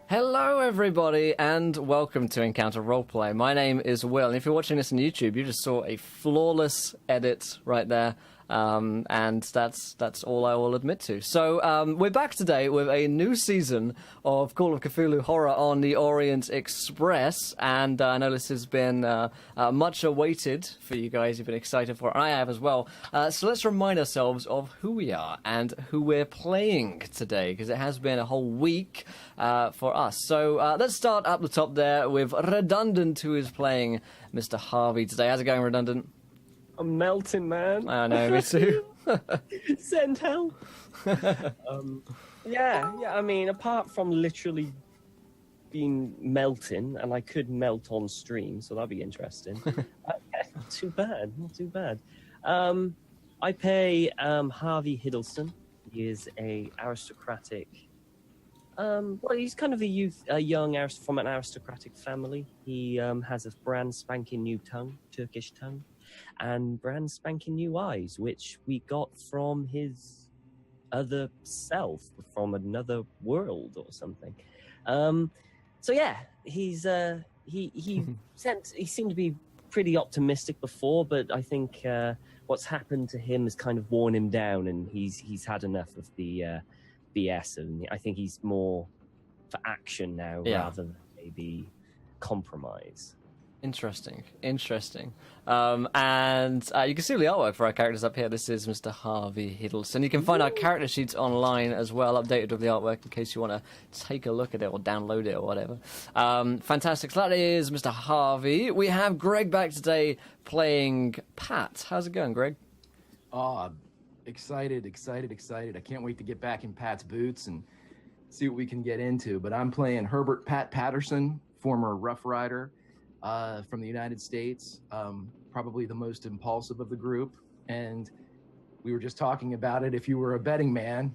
Hello, everybody, and welcome to Encounter Roleplay. My name is Will, and if you're watching this on YouTube, you just saw a flawless edit right there, and that's all I will admit to. So we're back today with a new season of Call of Cthulhu Horror on the Orient Express, and I know this has been much awaited for you guys. You've been excited for it, and I have as well. So let's remind ourselves of who we are and who we're playing today, because it has been a whole week for us. So let's start up the top there with Redundant, who is playing Mr. Harvey today. How's it going, Redundant? I'm melting, man. I know, me too. Send hell. Yeah. I mean, apart from literally being melting, and I could melt on stream, so that'd be interesting. Not too bad. I play Harvey Hiddleston. He is a aristocratic. Well, he's kind of a young from an aristocratic family. He has a brand spanking new tongue, Turkish tongue, and brand spanking new eyes, which we got from his other self, from another world or something. So yeah, he seemed to be pretty optimistic before, but I think what's happened to him has kind of worn him down, and he's had enough of the BS, and I think he's more for action now rather than maybe compromise. Interesting. And you can see the artwork for our characters up here. This is Mr. Harvey Hiddleston. You can find our character sheets online as well, updated with the artwork in case you want to take a look at it or download it or whatever. Fantastic. So that is Mr. Harvey. We have Greg back today playing Pat. How's it going, Greg? Excited. I can't wait to get back in Pat's boots and see what we can get into. But I'm playing Herbert Pat Patterson, former Rough Rider from the United States, probably the most impulsive of the group. And we were just talking about it. If you were a betting man,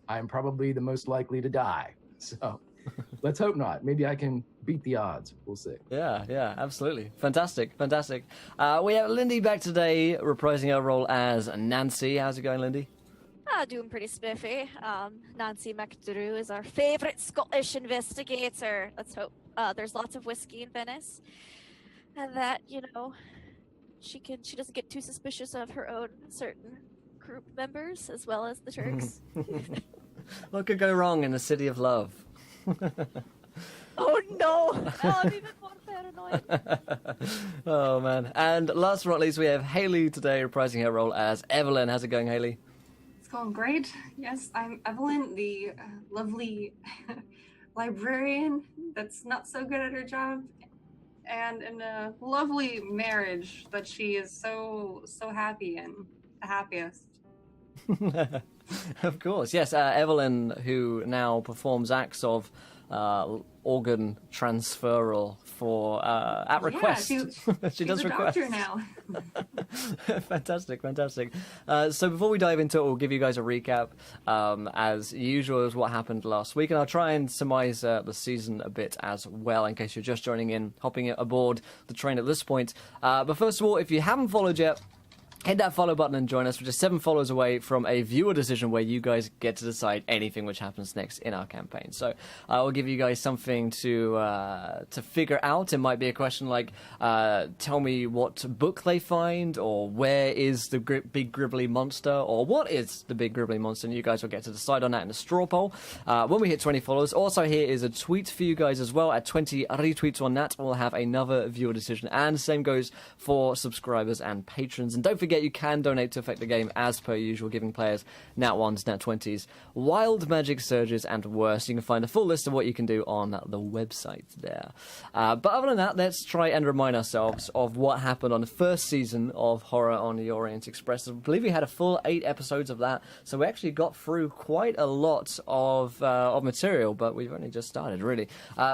I'm probably the most likely to die. So let's hope not. Maybe I can beat the odds. We'll see. Yeah, absolutely. Fantastic. We have Lindy back today, reprising her role as Nancy. How's it going, Lindy? Doing pretty spiffy. Nancy McDrew is our favourite Scottish investigator. Let's hope there's lots of whiskey in Venice, and that she doesn't get too suspicious of her own certain group members as well as the Turks. What could go wrong in the city of love? Oh no! I'm even more paranoid. Oh man! And last but not least, we have Haley today, reprising her role as Evelyn. How's it going, Haley? It's going great. Yes, I'm Evelyn, the lovely librarian that's not so good at her job, and in a lovely marriage that she is so happy in, the happiest. Of course, yes. Evelyn, who now performs acts of organ transferal for at request. Yeah, she does request. She's a doctor now. Fantastic. So before we dive into it, we'll give you guys a recap, as usual, as what happened last week, and I'll try and surmise the season a bit as well, in case you're just joining in, hopping aboard the train at this point. But first of all, if you haven't followed yet, hit that follow button and join us. We're just 7 followers away from a viewer decision where you guys get to decide anything which happens next in our campaign. So I will give you guys something to figure out. It might be a question like, tell me what book they find, or where is the big gribbly monster, or what is the big gribbly monster, and you guys will get to decide on that in a straw poll when we hit 20 followers. Also, here is a tweet for you guys as well. At 20 retweets on that, we'll have another viewer decision, and the same goes for subscribers and patrons. And don't forget, you can donate to affect the game as per usual, giving players nat 1s, nat 20s, wild magic surges, and worse. You can find a full list of what you can do on the website there. But other than that, let's try and remind ourselves of what happened on the first season of Horror on the Orient Express. I believe we had a full 8 episodes of that, so we actually got through quite a lot of material, but we've only just started, really.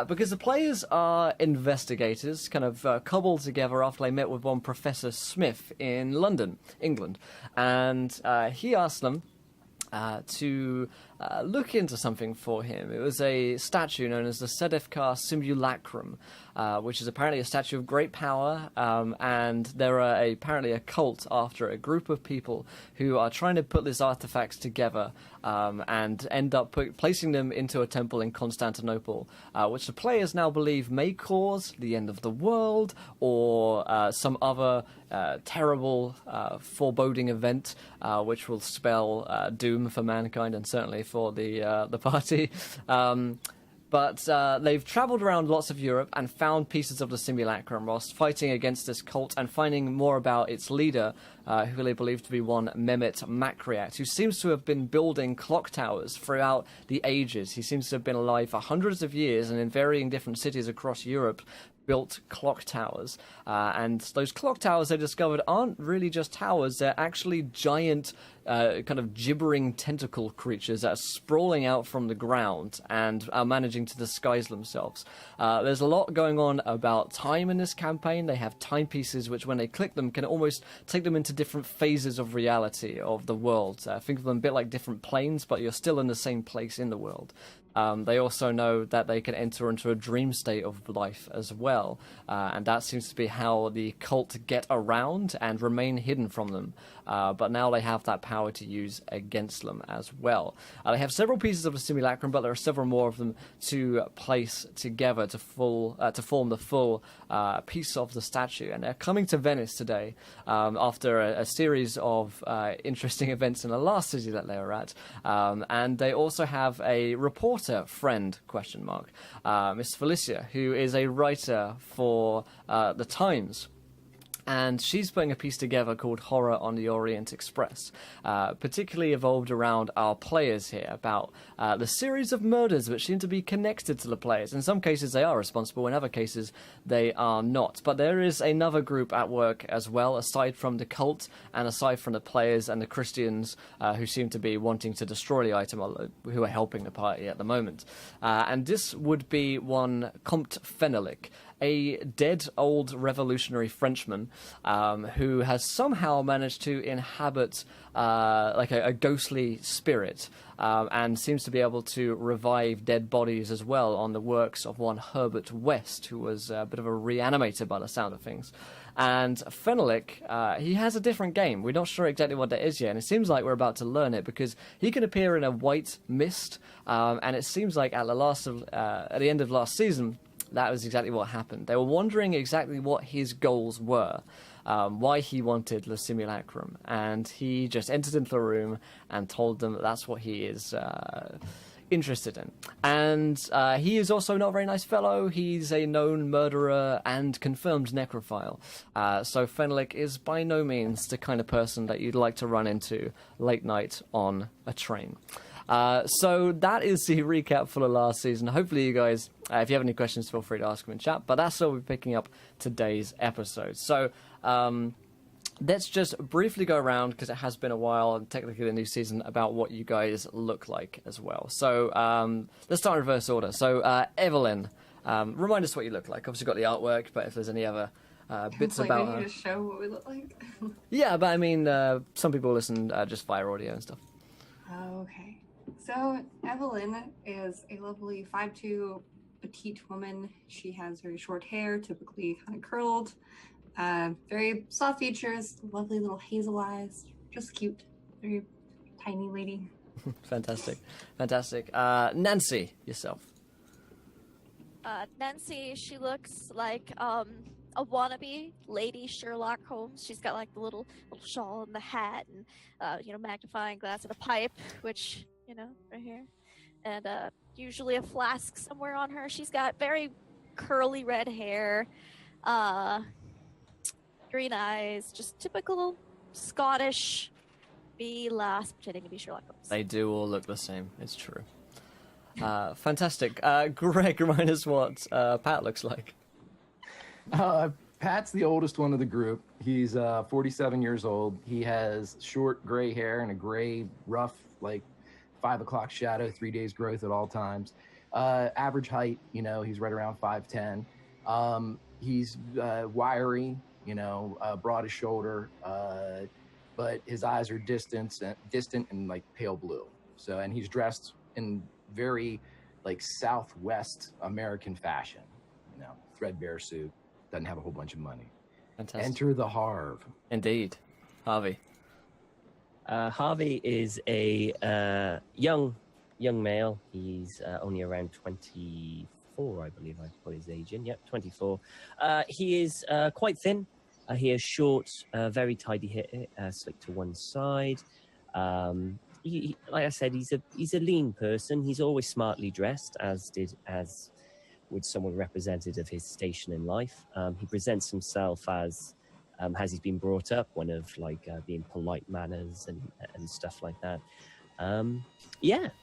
Because the players are investigators, kind of cobbled together after they met with one Professor Smith in London, England, and he asked them to look into something for him. It was a statue known as the Sedefkar Simulacrum, which is apparently a statue of great power, and there are apparently a cult after a group of people who are trying to put these artifacts together and end up placing them into a temple in Constantinople, which the players now believe may cause the end of the world or some other terrible foreboding event which will spell doom for mankind and certainly for the party. But they've travelled around lots of Europe and found pieces of the simulacrum whilst fighting against this cult and finding more about its leader, who they believe to be one Mehmet Makriat, who seems to have been building clock towers throughout the ages. He seems to have been alive for hundreds of years and in varying different cities across Europe built clock towers. And those clock towers, they discovered, aren't really just towers. They're actually giant kind of gibbering tentacle creatures that are sprawling out from the ground and are managing to disguise themselves. There's a lot going on about time in this campaign. They have timepieces which, when they click them, can almost take them into different phases of reality of the world. Think of them a bit like different planes, but you're still in the same place in the world. They also know that they can enter into a dream state of life as well, and that seems to be how the cult get around and remain hidden from them. But now they have that power to use against them as well. They have several pieces of the simulacrum, but there are several more of them to place together to form the full piece of the statue. And they're coming to Venice today after a series of interesting events in the last city that they were at. And they also have a reporter friend, Miss Felicia, who is a writer for The Times. And she's putting a piece together called Horror on the Orient Express, particularly evolved around our players here, about the series of murders which seem to be connected to the players. In some cases they are responsible, in other cases they are not. But there is another group at work as well, aside from the cult and aside from the players and the Christians who seem to be wanting to destroy the item, who are helping the party at the moment. And this would be one Comte Fenelik, a dead old revolutionary Frenchman who has somehow managed to inhabit like a ghostly spirit and seems to be able to revive dead bodies as well on the works of one Herbert West, who was a bit of a reanimator by the sound of things. And Fenelik, he has a different game. We're not sure exactly what that is yet, and it seems like we're about to learn it because he can appear in a white mist, and it seems like at the end of last season, that was exactly what happened. They were wondering exactly what his goals were, why he wanted the simulacrum, and he just entered into the room and told them that that's what he is interested in. And he is also not a very nice fellow. He's a known murderer and confirmed necrophile. So Fenelik is by no means the kind of person that you'd like to run into late night on a train. So that is the recap for the last season. Hopefully you guys, if you have any questions, feel free to ask them in chat. But that's how we're picking up today's episode. So let's just briefly go around, because it has been a while, and technically the new season, about what you guys look like as well. So let's start in reverse order. So Evelyn, remind us what you look like. Obviously got the artwork, but if there's any other bits about we her. need to show what we look like. Yeah, but I mean, some people listen just via audio and stuff. Okay. So Evelyn is a lovely 5'2" petite woman. She has very short hair, typically kind of curled, very soft features, lovely little hazel eyes, just cute, very tiny lady. Fantastic. Nancy, yourself. Nancy, she looks like a wannabe Lady Sherlock Holmes. She's got like the little shawl and the hat and magnifying glass and a pipe, which right here, and usually a flask somewhere on her. She's got very curly red hair, green eyes, just typical Scottish lass pretending to be Sherlock Holmes. They do all look the same. It's true. Fantastic. Greg, remind us what Pat looks like. Pat's the oldest one of the group. He's 47 years old. He has short gray hair and a gray, rough, 5 o'clock shadow, 3 days growth at all times. Average height, he's right around 5'10". He's wiry, broadish shoulder, but his eyes are distant and like pale blue. So, and he's dressed in very like Southwest American fashion, threadbare suit, doesn't have a whole bunch of money. Fantastic. Enter the Harv. Indeed. Harvey. Harvey is a young male. He's only around 24, I believe. I put his age in. Yep, 24. He is quite thin. He has short, very tidy hair, slicked to one side. Like I said, he's a lean person. He's always smartly dressed, as would someone representative of his station in life. He presents himself as he's been brought up, one of being polite manners and stuff like that. That's what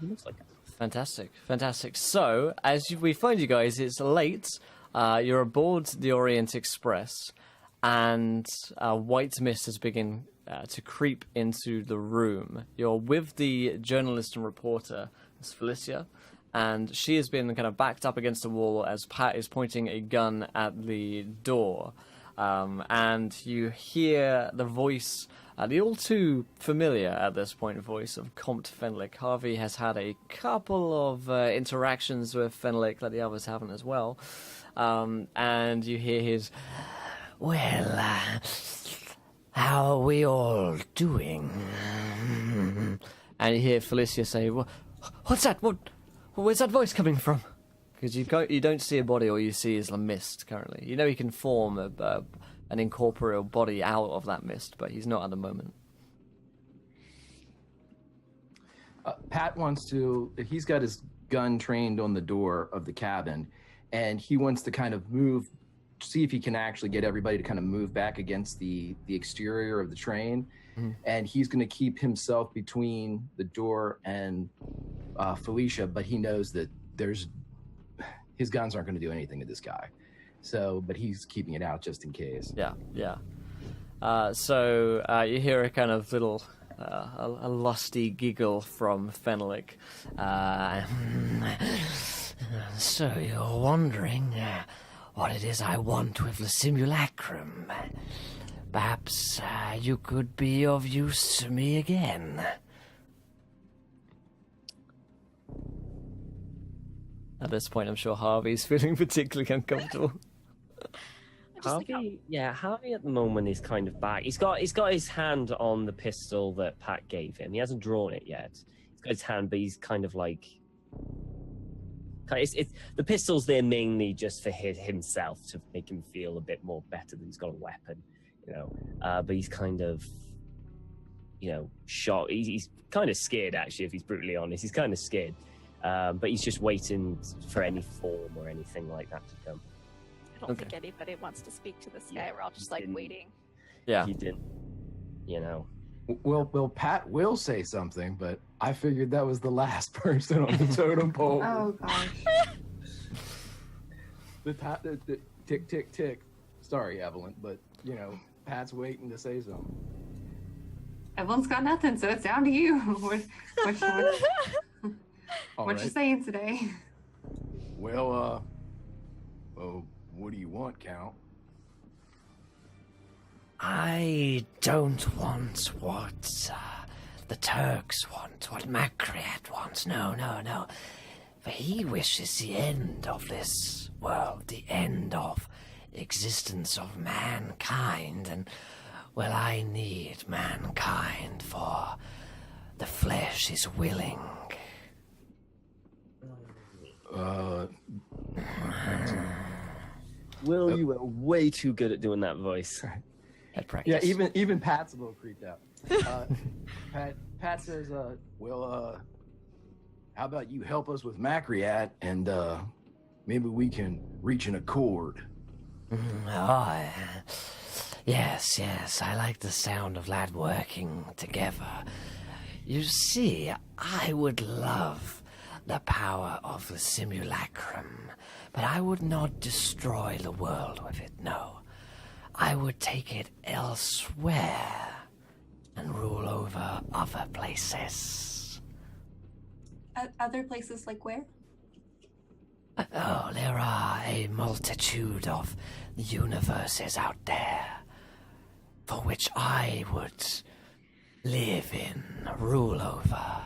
he looks like. Fantastic. So, we find you guys, it's late. You're aboard the Orient Express, and white mist has begun to creep into the room. You're with the journalist and reporter, Miss Felicia, and she has been kind of backed up against the wall as Pat is pointing a gun at the door. And you hear the voice, the all too familiar at this point voice of Comte Fenwick. Harvey has had a couple of interactions with Fenwick that the others haven't as well. And you hear his, "Well, how are we all doing?" And you hear Felicia say, "What's that? Where's that voice coming from?" Because you don't see a body, all you see is a mist currently. You know he can form an incorporeal body out of that mist, but he's not at the moment. Pat wants to, he's got his gun trained on the door of the cabin, and he wants to kind of move, see if he can actually get everybody to kind of move back against the exterior of the train. Mm-hmm. And he's going to keep himself between the door and Felicia, but he knows that his guns aren't going to do anything to this guy. So, but he's keeping it out just in case. Yeah. So you hear a kind of little, a lusty giggle from Fenwick. So you're wondering what it is I want with the simulacrum. Perhaps you could be of use to me again. At this point, I'm sure Harvey's feeling particularly uncomfortable. Harvey at the moment is kind of back. He's got his hand on the pistol that Pat gave him. He hasn't drawn it yet. He's got his hand, but he's kind of like... the pistol's there mainly just for himself, to make him feel a bit more better that he's got a weapon, But he's kind of, shocked. He's kind of scared, actually, if he's brutally honest. He's kind of scared. But he's just waiting for any form or anything like that to come. I don't think anybody wants to speak to this guy. We're all just waiting. Yeah. He didn't, Well, Pat will say something, but I figured that was the last person on the totem pole. Oh, gosh. the tick, tick, tick. Sorry, Evelyn, but, Pat's waiting to say something. Evelyn's got nothing, so it's down to you. What you saying today? Well, what do you want, Count? I don't want what the Turks want, what Makriat wants. No. For he wishes the end of this world, the end of existence of mankind. And, well, I need mankind, for the flesh is willing. Will, you were way too good at doing that voice. At practice. Yeah, even Pat's a little creeped out. Pat says, how about you help us with Makriat, and maybe we can reach an accord. Yes, I like the sound of that working together. You see, I would love the power of the simulacrum, but I would not destroy the world with it, no. I would take it elsewhere and rule over other places. Other places like where? Oh, there are a multitude of universes out there. for which I would live in, rule over,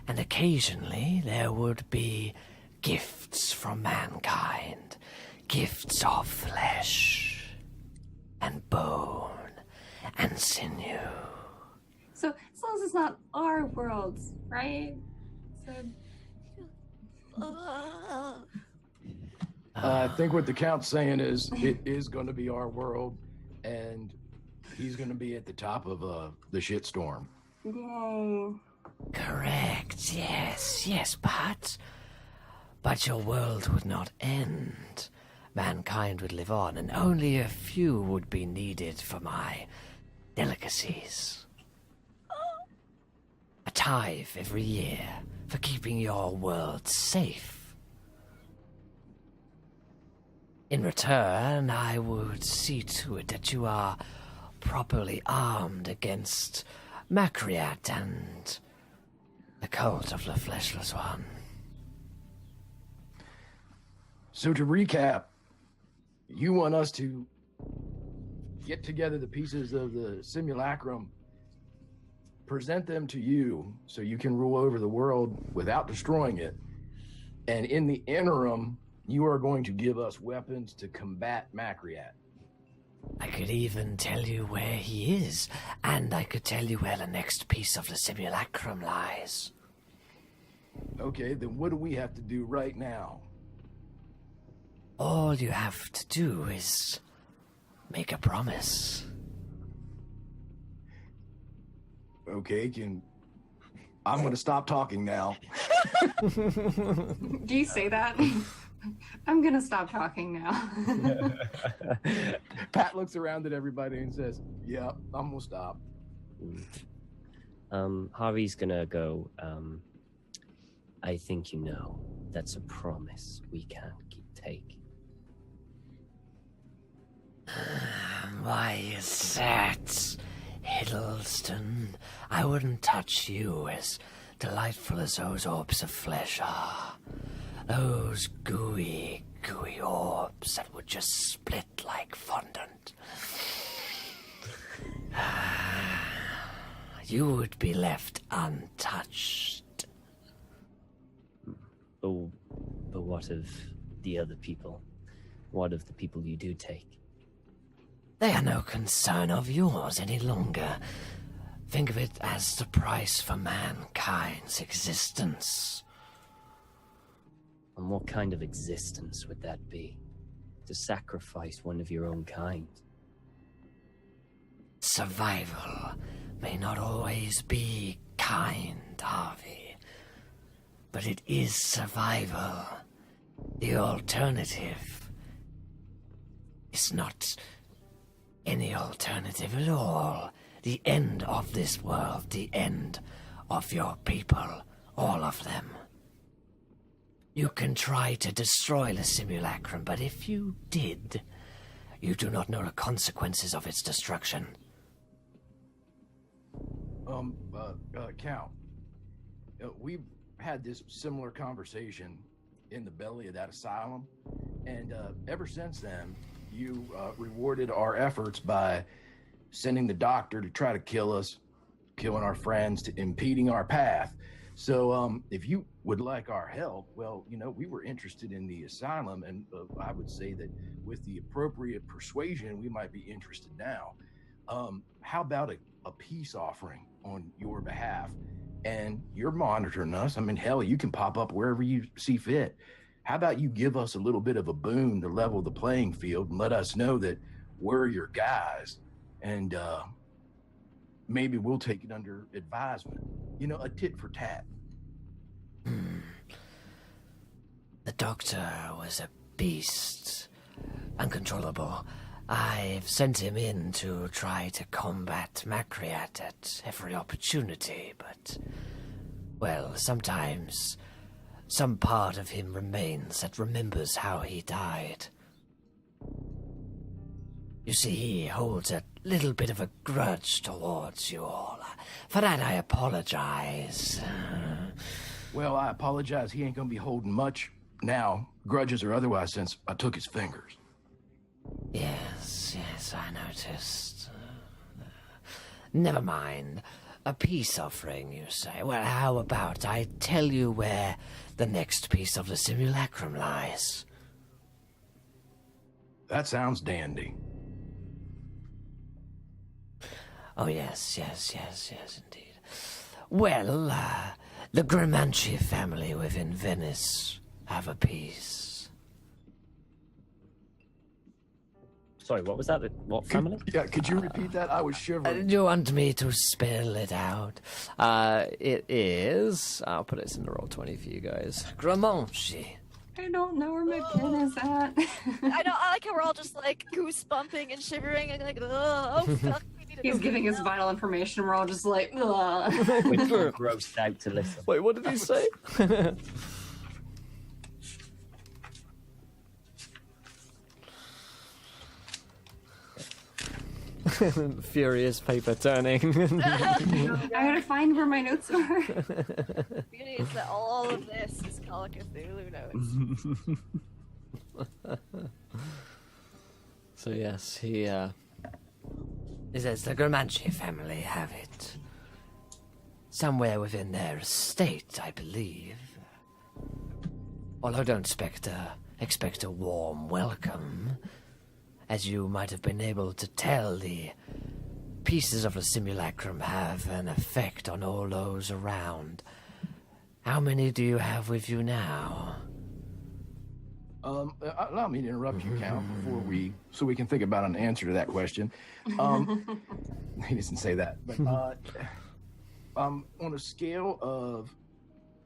and occasionally there would be gifts from mankind, gifts of flesh and bone and sinew. So as long as it's not our worlds, right? So I think what the Count's saying is it is going to be our world, and he's going to be at the top of the shitstorm. yay. Correct, yes, but your world would not end. Mankind would live on, and only a few would be needed for my delicacies. A tithe every year for keeping your world safe. In return, I would see to it that you are properly armed against Macreat and the cult of the Fleshless One. So to recap, you want us to get together the pieces of the simulacrum, present them to you so you can rule over the world without destroying it. And in the interim, you are going to give us weapons to combat Macreat. I could even tell you where he is, and I could tell you where the next piece of the simulacrum lies. Okay, then what do we have to do right now? All you have to do is make a promise. Okay, I'm going to stop talking now. Do you say that? I'm gonna stop talking now. Pat looks around at everybody and says, yeah, I'm going to stop. Harvey's gonna go, I think you know, that's a promise we can't take. Why is that, Hiddleston? I wouldn't touch you, as delightful as those orbs of flesh are. Those gooey orbs that would just split like fondant. You would be left untouched. But what of the other people? What of the people you do take? They are no concern of yours any longer. Think of it as the price for mankind's existence. And what kind of existence would that be? To sacrifice one of your own kind? Survival may not always be kind, Harvey. But it is survival. The alternative is not any alternative at all. The end of this world, the end of your people, all of them. You can try to destroy the simulacrum, but if you did, you do not know the consequences of its destruction. Count, we've had this similar conversation in the belly of that asylum, and ever since then, you rewarded our efforts by sending the doctor to try to kill us, killing our friends, to impeding our path. So if you would like our help, well, we were interested in the asylum, and I would say that with the appropriate persuasion, we might be interested now. How about a peace offering on your behalf? And you're monitoring us. I mean, hell, you can pop up wherever you see fit. How about you give us a little bit of a boon to level the playing field and let us know that we're your guys, and maybe we'll take it under advisement. A tit for tat. The doctor was a beast, uncontrollable. I've sent him in to try to combat Macreat at every opportunity, but, well, sometimes some part of him remains that remembers how he died. You see, he holds a little bit of a grudge towards you all. For that, I apologize. Well, I apologize. He ain't gonna be holding much now, grudges or otherwise, since I took his fingers. Yes, I noticed. Never mind. A peace offering, you say? Well, how about I tell you where the next piece of the simulacrum lies? That sounds dandy. Oh, yes, indeed. Well, the Grimanci family within Venice have a piece. Sorry, what was that? What family? Could you repeat that? I was shivering. Do you want me to spell it out? It is. I'll put it in the roll 20 for you guys. Grimanci. I don't know where my pen is at. I know. I like how we're all just like goose bumping and shivering and like, oh fuck. We need to He's go giving us now." vital information. We're all just like, ugh. We're too grossed out to listen. Wait, what did he say? Furious paper turning. I gotta find where my notes are. Beauty is that all of this is Call of Cthulhu notes. So yes, he It says the Grimanci family have it. Somewhere within their estate, I believe. Although don't expect a warm welcome. As you might have been able to tell, the pieces of the simulacrum have an effect on all those around. How many do you have with you now? Allow me to interrupt you, Count, so we can think about an answer to that question. He doesn't say that, but on a scale of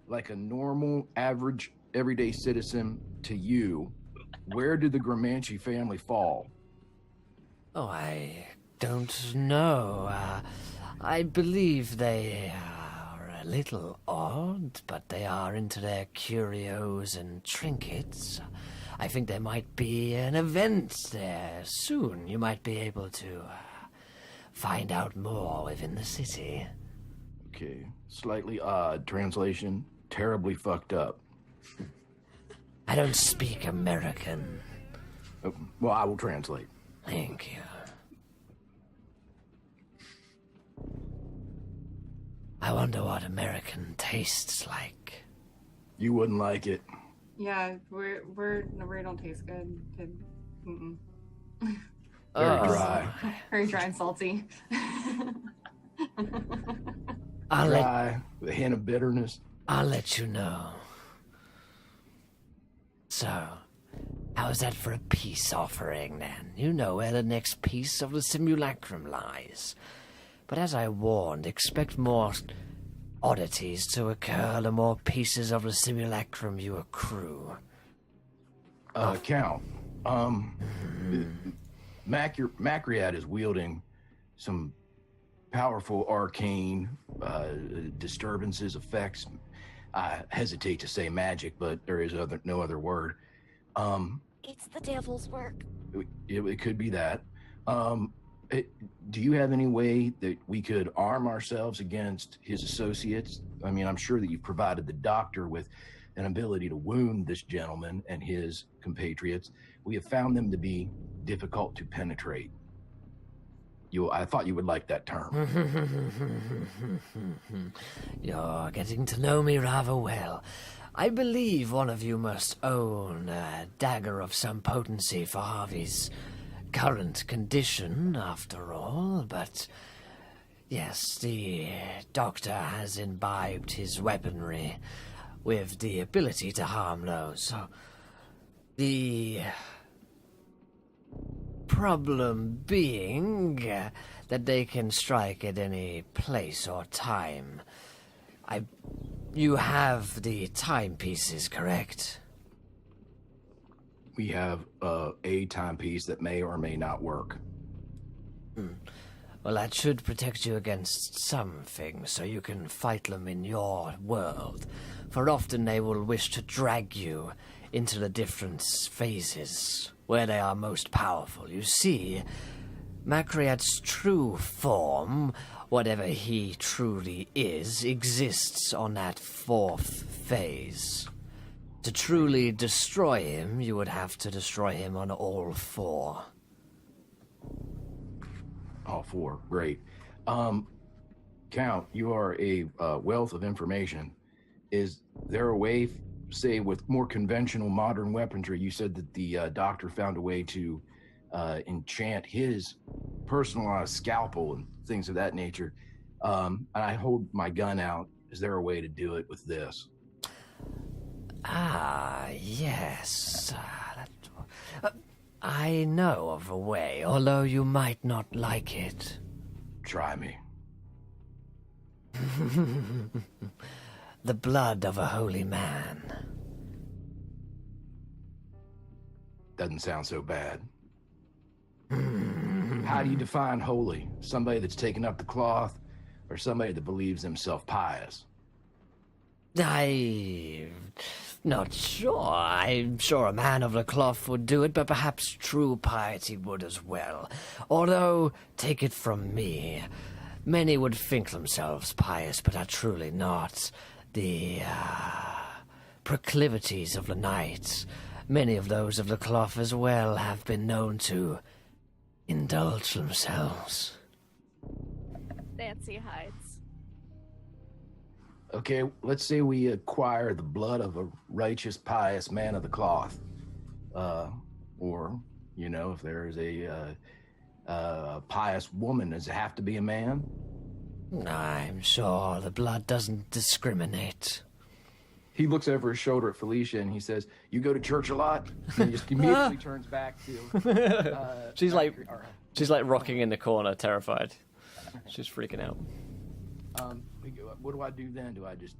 like a normal, average, everyday citizen to you, where did the Grimanci family fall? Oh, I don't know. I believe they are a little odd, but they are into their curios and trinkets. I think there might be an event there soon. You might be able to find out more within the city. Okay, slightly odd translation, terribly fucked up. I don't speak American. Well, I will translate. Thank you. I wonder what American tastes like. You wouldn't like it. Yeah, we don't taste good. Mm-mm. Very dry. Very dry and salty. Dry, with a hint of bitterness. I'll let you know. So, how's that for a peace offering, then? You know where the next piece of the simulacrum lies. But as I warned, expect more oddities to occur the more pieces of the simulacrum you accrue. Count. Macread is wielding some powerful arcane disturbances, effects. I hesitate to say magic, but there is no other word. It's the devil's work. It could be that. Do you have any way that we could arm ourselves against his associates? I mean, I'm sure that you've provided the doctor with an ability to wound this gentleman and his compatriots. We have found them to be difficult to penetrate. I thought you would like that term. You're getting to know me rather well. I believe one of you must own a dagger of some potency for Harvey's current condition, after all, but yes, the doctor has imbibed his weaponry with the ability to harm those. So the problem being that they can strike at any place or time. You have the timepieces, correct? We have a timepiece that may or may not work. Well, that should protect you against some things, so you can fight them in your world. For often they will wish to drag you into the different phases where they are most powerful. You see, Macread's true form, whatever he truly is, exists on that fourth phase. To truly destroy him, you would have to destroy him on all four. All four, great. Count, you are a wealth of information. Is there a way, say, with more conventional modern weaponry? You said that the doctor found a way to enchant his personalized scalpel and things of that nature. And I hold my gun out. Is there a way to do it with this? Ah, yes. I know of a way, although you might not like it. Try me. The blood of a holy man. Doesn't sound so bad. How do you define holy? Somebody that's taken up the cloth, or somebody that believes himself pious? I'm not sure. I'm sure a man of the cloth would do it, but perhaps true piety would as well. Although, take it from me, many would think themselves pious, but are truly not. The proclivities of the night, many of those of the cloth as well, have been known to indulge themselves. Nancy hides. Okay, let's say we acquire the blood of a righteous, pious man of the cloth. Or, you know, if there is a pious woman, does it have to be a man? I'm sure the blood doesn't discriminate. He looks over his shoulder at Felicia and he says, "You go to church a lot?" And he just immediately turns back to... She's like rocking in the corner, terrified. She's freaking out. What do I do then? Do I just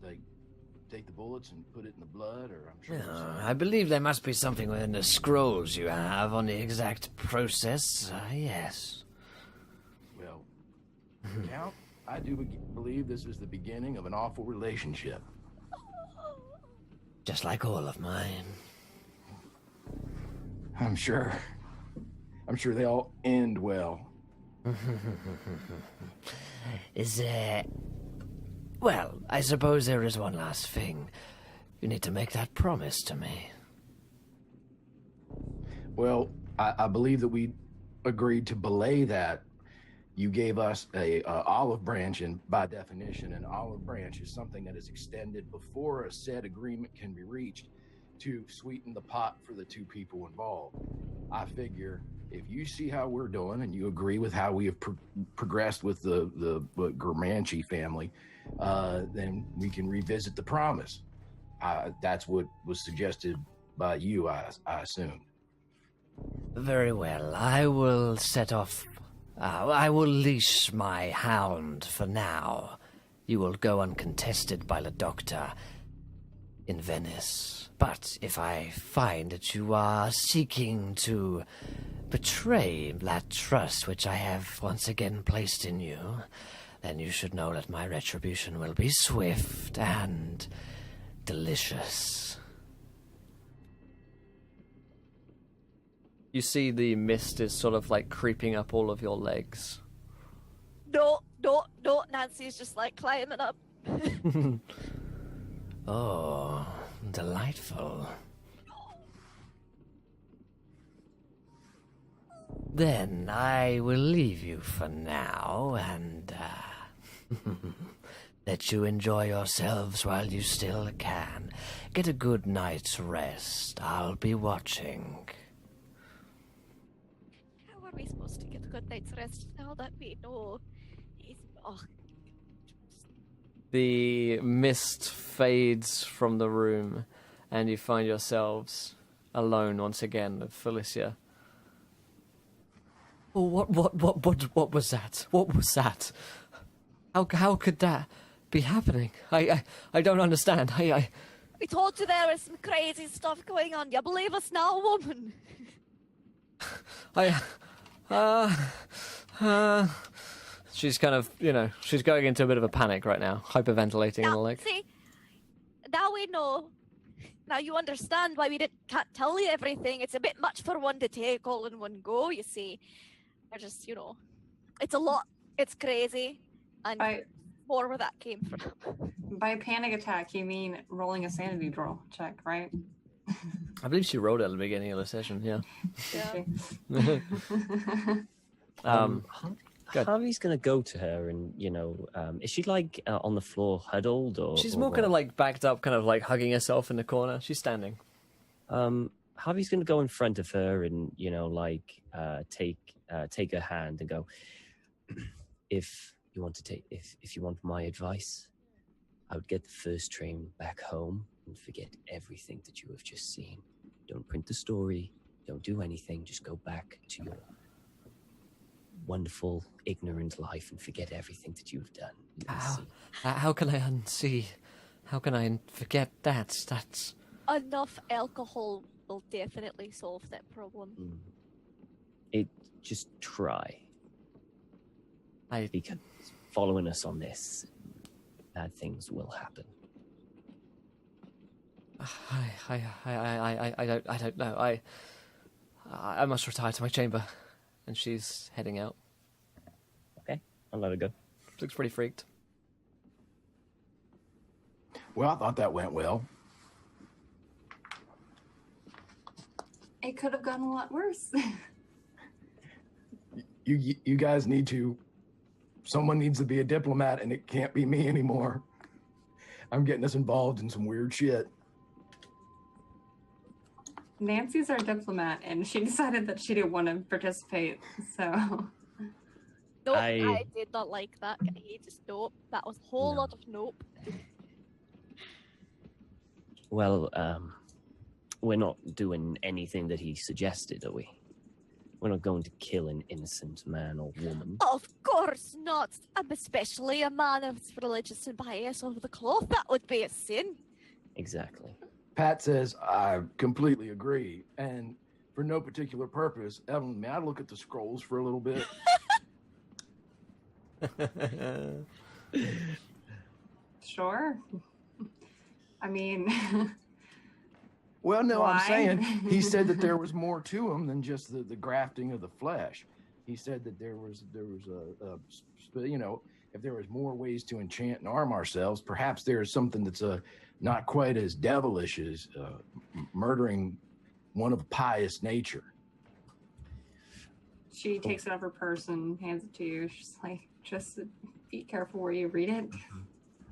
take the bullets and put it in the blood, or I'm sure? I believe there must be something within the scrolls you have on the exact process. Yes. Well, Count, I do believe this is the beginning of an awful relationship. Just like all of mine. I'm sure they all end well. Is there... Well, I suppose there is one last thing. You need to make that promise to me. Well, I believe that we agreed to belay that. You gave us a olive branch, and by definition, an olive branch is something that is extended before a said agreement can be reached to sweeten the pot for the two people involved. I figure if you see how we're doing and you agree with how we have progressed with the Gramanchi family, then we can revisit the promise. That's what was suggested by you, I assumed. Very well. I will set off... I will leash my hound for now. You will go uncontested by the doctor in Venice. But if I find that you are seeking to betray that trust which I have once again placed in you, then you should know that my retribution will be swift and delicious. You see the mist is sort of like creeping up all of your legs. No. Nancy's just like climbing up. Oh, delightful. Then I will leave you for now and let you enjoy yourselves while you still can. Get a good night's rest. I'll be watching. How are we supposed to get a good night's rest now that we know he's... Oh. The mist fades from the room, and you find yourselves alone once again with Felicia. Oh, what was that? What was that? How could that be happening? I don't understand. We told you there was some crazy stuff going on. You believe us now, woman? She's kind of, she's going into a bit of a panic right now, hyperventilating in the leg. See, now we know. Now you understand why we can't tell you everything. It's a bit much for one to take all in one go, you see. They're just, it's a lot. It's crazy. And more where that came from. By panic attack, you mean rolling a sanity draw check, right? I believe she wrote it at the beginning of the session, yeah. Yeah. Good. Harvey's gonna go to her and, is she like on the floor huddled or? She's or more what? kind of like backed up, kind of like hugging herself in the corner. She's standing. Harvey's gonna go in front of her and take her hand and go. If you want my advice, I would get the first train back home and forget everything that you have just seen. Don't print the story. Don't do anything. Just go back to your wonderful, ignorant life and forget everything that you've done. How can I unsee? How can I forget that? That's Enough alcohol will definitely solve that problem. Just try. I Because following us on this, bad things will happen. I don't know. I must retire to my chamber. And she's heading out. Okay, I'll let her go. Looks pretty freaked. Well, I thought that went well. It could have gone a lot worse. You guys need to. Someone needs to be a diplomat, and it can't be me anymore. I'm getting us involved in some weird shit. Nancy's our diplomat, and she decided that she didn't want to participate. So Nope, I- I did not like that. He just nope. That was a whole No. lot of nope. Well, we're not doing anything that he suggested, are we? We're not going to kill an innocent man or woman. Of course not. I'm especially a man of religious and bias over the cloth. That would be a sin. Exactly. Pat says, I completely agree. And for no particular purpose, Evelyn, may I look at the scrolls for a little bit? sure. I mean, Well, no, Why? I'm saying he said that there was more to him than just the grafting of the flesh. He said that there was if there was more ways to enchant and arm ourselves, perhaps there is something that's not quite as devilish as murdering one of pious nature. she takes it out of her purse and hands it to you. She's like, just be careful where you read it.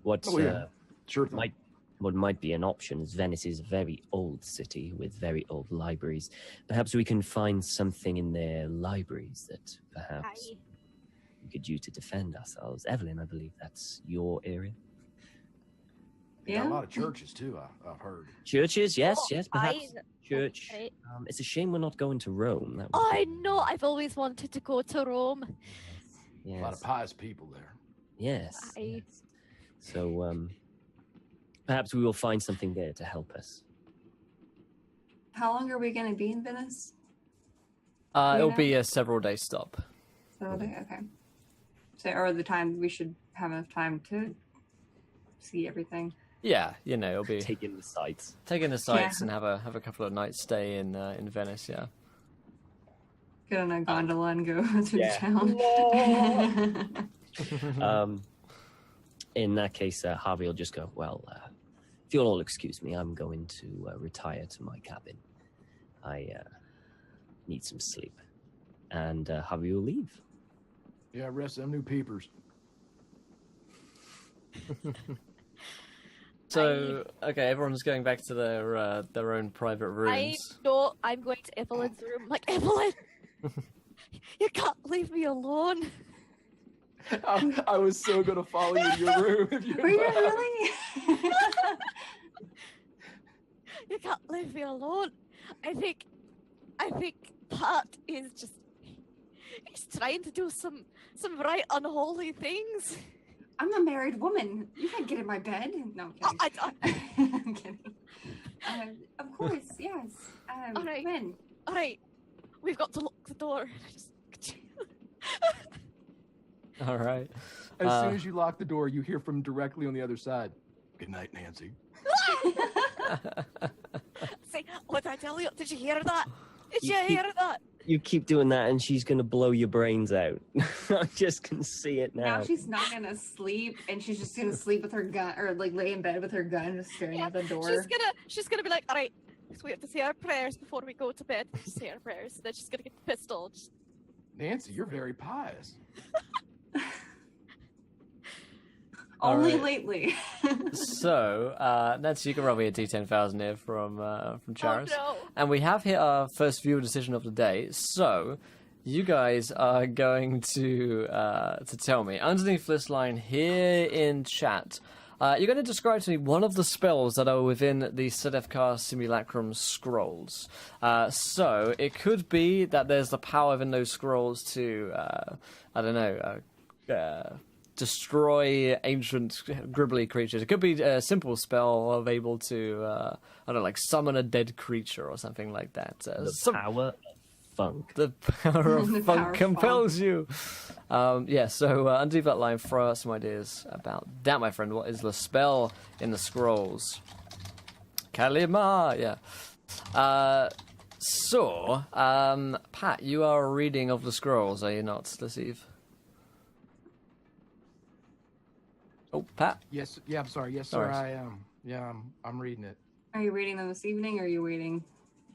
What Oh, yeah. Sure thing. what might be an option is Venice is a very old city with very old libraries. Perhaps we can find something in their libraries that perhaps Aye. we could use to defend ourselves. Evelyn, I believe that's your area. They got Yeah. a lot of churches too. I've heard. Churches, yes, Oh, yes, perhaps fine. church. Okay. It's a shame we're not going to Rome. That would I know. I've always wanted to go to Rome. yes. A lot of pious people there. Yes. Aye. yes. So, perhaps we will find something there to help us. How long are we going to be in Venice? It'll know? be a several day stop. Okay. So, or the time we should have enough time to see everything. Yeah, it'll be Take in the sights. taking the sights Yeah. and have a couple of nights stay in Venice. Yeah. Get on a gondola and go through yeah. the town. In that case, Harvey will just go, well, if you'll all excuse me, I'm going to retire to my cabin. I need some sleep. And Harvey will leave. Yeah, rest them new peepers. So okay, everyone's going back to their own private I rooms. know. I'm going to Evelyn's room. Like, Evelyn, you can't leave me alone. I was so going to follow you to your room if you Were you really? You can't leave me alone. I think Pat is he's trying to do some right unholy things. I'm a married woman. You can't get in my bed. No, I'm kidding. I'm kidding. Of course, yes. All right. When? All right, we've got to lock the door. All right. As soon as you lock the door, you hear from directly on the other side. Good night, Nancy. Say, what did I tell you? Did you hear that? Did You you keep- hear that? You keep doing that and she's going to blow your brains out. I just can see it now. Now she's not gonna sleep, and she's just gonna sleep with her gun, or like lay in bed with her gun, just staring Yeah, at the door. She's gonna be like, all right, we have to say our prayers before we go to bed. Say our prayers. Then she's gonna get the pistol. Nancy, you're very pious. Only right. lately. So, Nancy, you can roll me a d10,000 here from Charis. no. And we have here our first viewer decision of the day. So, you guys are going to tell me underneath this line here in chat. You're going to describe to me one of the spells that are within the Sedefkar Simulacrum scrolls. So it could be that there's the power within those scrolls to, I don't know, destroy ancient gribbly creatures. It could be a simple spell of able to, I don't know, like summon a dead creature or something like that. The power of funk. The power of The funk power of compels you. So underneath that line, throw out some ideas about that, my friend. What is the spell in the scrolls? Kalima, yeah. Pat, you are reading of the scrolls, are you not, this eve? Oh, Pat? Yes, yeah, I'm sorry. Yes, No sir, worries. I am. Yeah, I'm reading it. Are you reading them this evening, or are you waiting?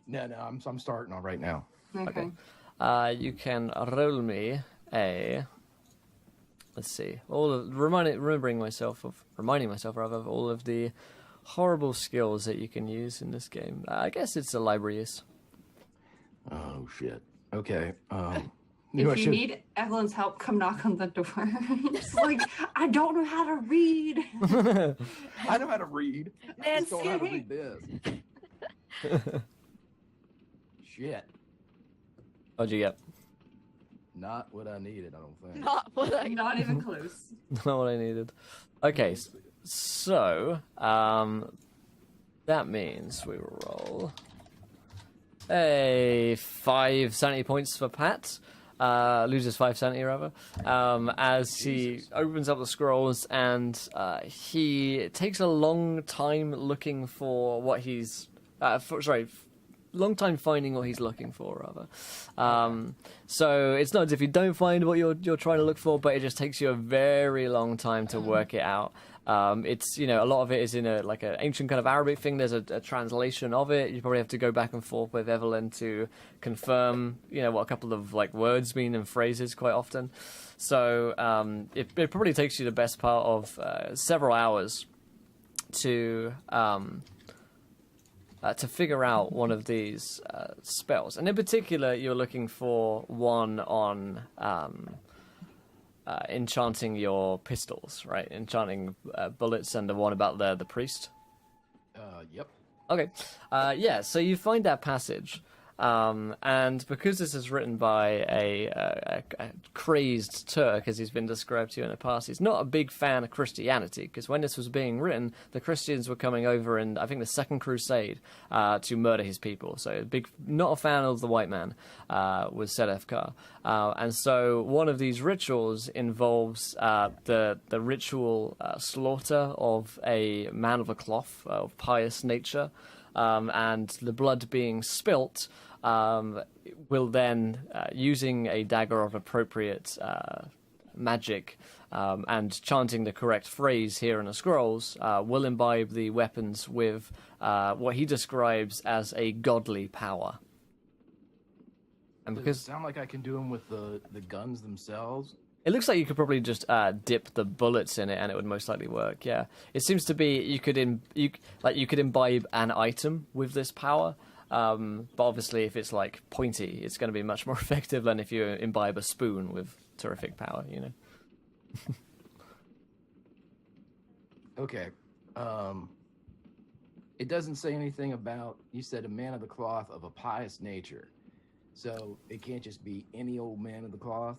No, I'm starting on right now. Okay. You can roll me a. Let's see. Reminding myself of all of the horrible skills that you can use in this game. I guess it's a library use. Oh shit. Okay. If you need Evelyn's help, come knock on the door. It's like, I don't know how to read. I know how to read. I just don't know how to Nancy. read this. Shit. What'd you get? Not what I needed, I don't think. Not what I Not even close. Not what I needed. Okay, so that means we roll a 5 sanity points for Pat. Loses 5 sanity, rather, as he opens up the scrolls, and he takes a long time looking for what he's... long time finding what he's looking for, rather. So it's not as if you don't find what you're trying to look for, but it just takes you a very long time to work it out. It's, a lot of it is in an ancient kind of Arabic thing. There's a translation of it. You probably have to go back and forth with Evelyn to confirm, what a couple of words mean and phrases quite often. So it probably takes you the best part of several hours to figure out one of these spells. And in particular, you're looking for one on enchanting your pistols, right? Enchanting bullets, and the one about the priest. Yep. Okay. So you find that passage. And because this is written by a crazed Turk, as he's been described to you in the past, he's not a big fan of Christianity, because when this was being written, the Christians were coming over in, I think, the Second Crusade to murder his people. So not a fan of the white man was Sedefkar. And so one of these rituals involves the ritual slaughter of a man of a cloth of pious nature, and the blood being spilt will then, using a dagger of appropriate magic and chanting the correct phrase here in the scrolls, will imbibe the weapons with what he describes as a godly power. And Does it because sound like I can do them with the guns themselves? it looks like you could probably just dip the bullets in it, and it would most likely work. Yeah, it seems to be you could imbibe an item with this power. But obviously, if it's pointy, it's going to be much more effective than if you imbibe a spoon with terrific power. Okay. It doesn't say anything about, you said a man of the cloth of a pious nature. So it can't just be any old man of the cloth?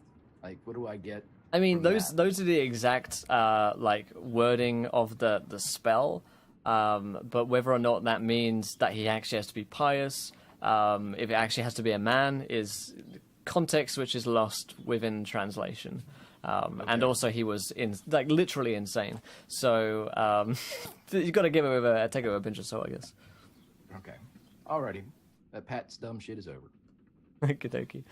What do I get? I mean, from those are the exact wording of the spell. But whether or not that means that he actually has to be pious, if it actually has to be a man, is context which is lost within translation. And also he was literally insane. So you got to take it with a pinch of salt, I guess. Okay. Alrighty. That Pat's dumb shit is over. Okie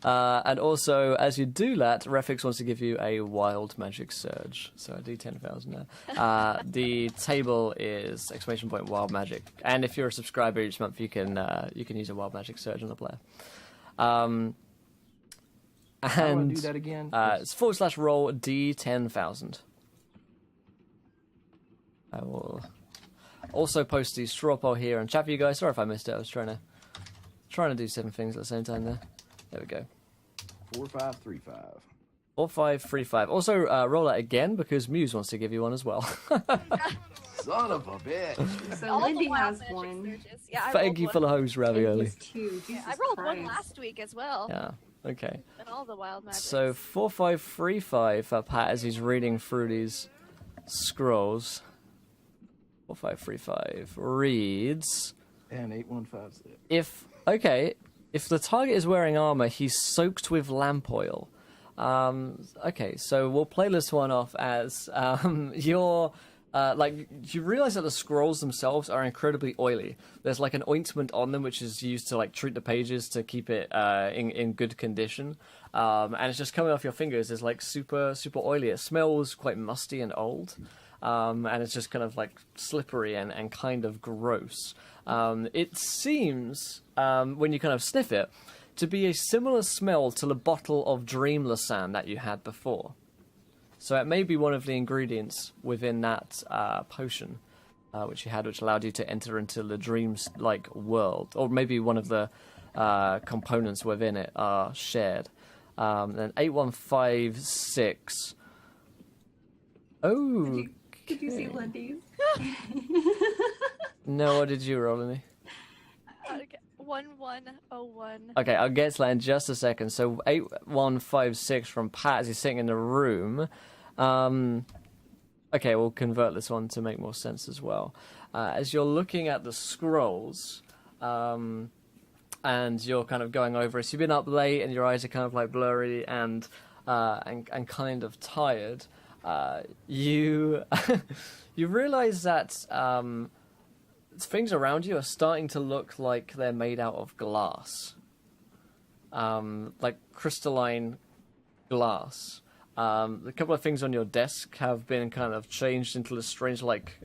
and also, as you do that, Refix wants to give you a wild magic surge. So a d10,000 there. The table is !wild magic, and if you're a subscriber each month, you can use a wild magic surge on the player. How do I And do that again? it's / roll D10,000. I will also post the straw poll here and chat for you guys. Sorry if I missed it. I was trying to do 7 things at the same time there. There we go. 4535. 4535. Also, roll that again because Muse wants to give you one as well. Son of a bitch. So All the Lindy wild has magic one. surges. Yeah, I Thank rolled you one. for the host, And Ravioli. he's 2. Yeah, I Jesus rolled one Christ. last week as well. Yeah, okay. And all the wild magic. So 4535 for Pat as he's reading through these scrolls. 4535 reads, And 8156. if the target is wearing armor, he's soaked with lamp oil. Okay, so we'll play this one off as you're you realize that the scrolls themselves are incredibly oily. There's like an ointment on them which is used to like treat the pages to keep it in good condition, and it's just coming off your fingers. It's like super oily. It smells quite musty and old. And it's just kind of like slippery and kind of gross. It seems, when you kind of sniff it, to be a similar smell to the bottle of Dreamless that you had before. So it may be one of the ingredients within that potion, which you had, which allowed you to enter into the dreams-like world. Or maybe one of the components within it are shared. Then 8156... Oh... Did you see Lindy's? No, what did you roll, Lenny? 1101. Okay, I'll get to that in just a second. So 8156 from Pat as he's sitting in the room. Okay, we'll convert this one to make more sense as well. As you're looking at the scrolls, and you're kind of going over it, so you've been up late and your eyes are kind of like blurry and kind of tired. You you realize that things around you are starting to look like they're made out of glass, like crystalline glass. A couple of things on your desk have been kind of changed into this strange, like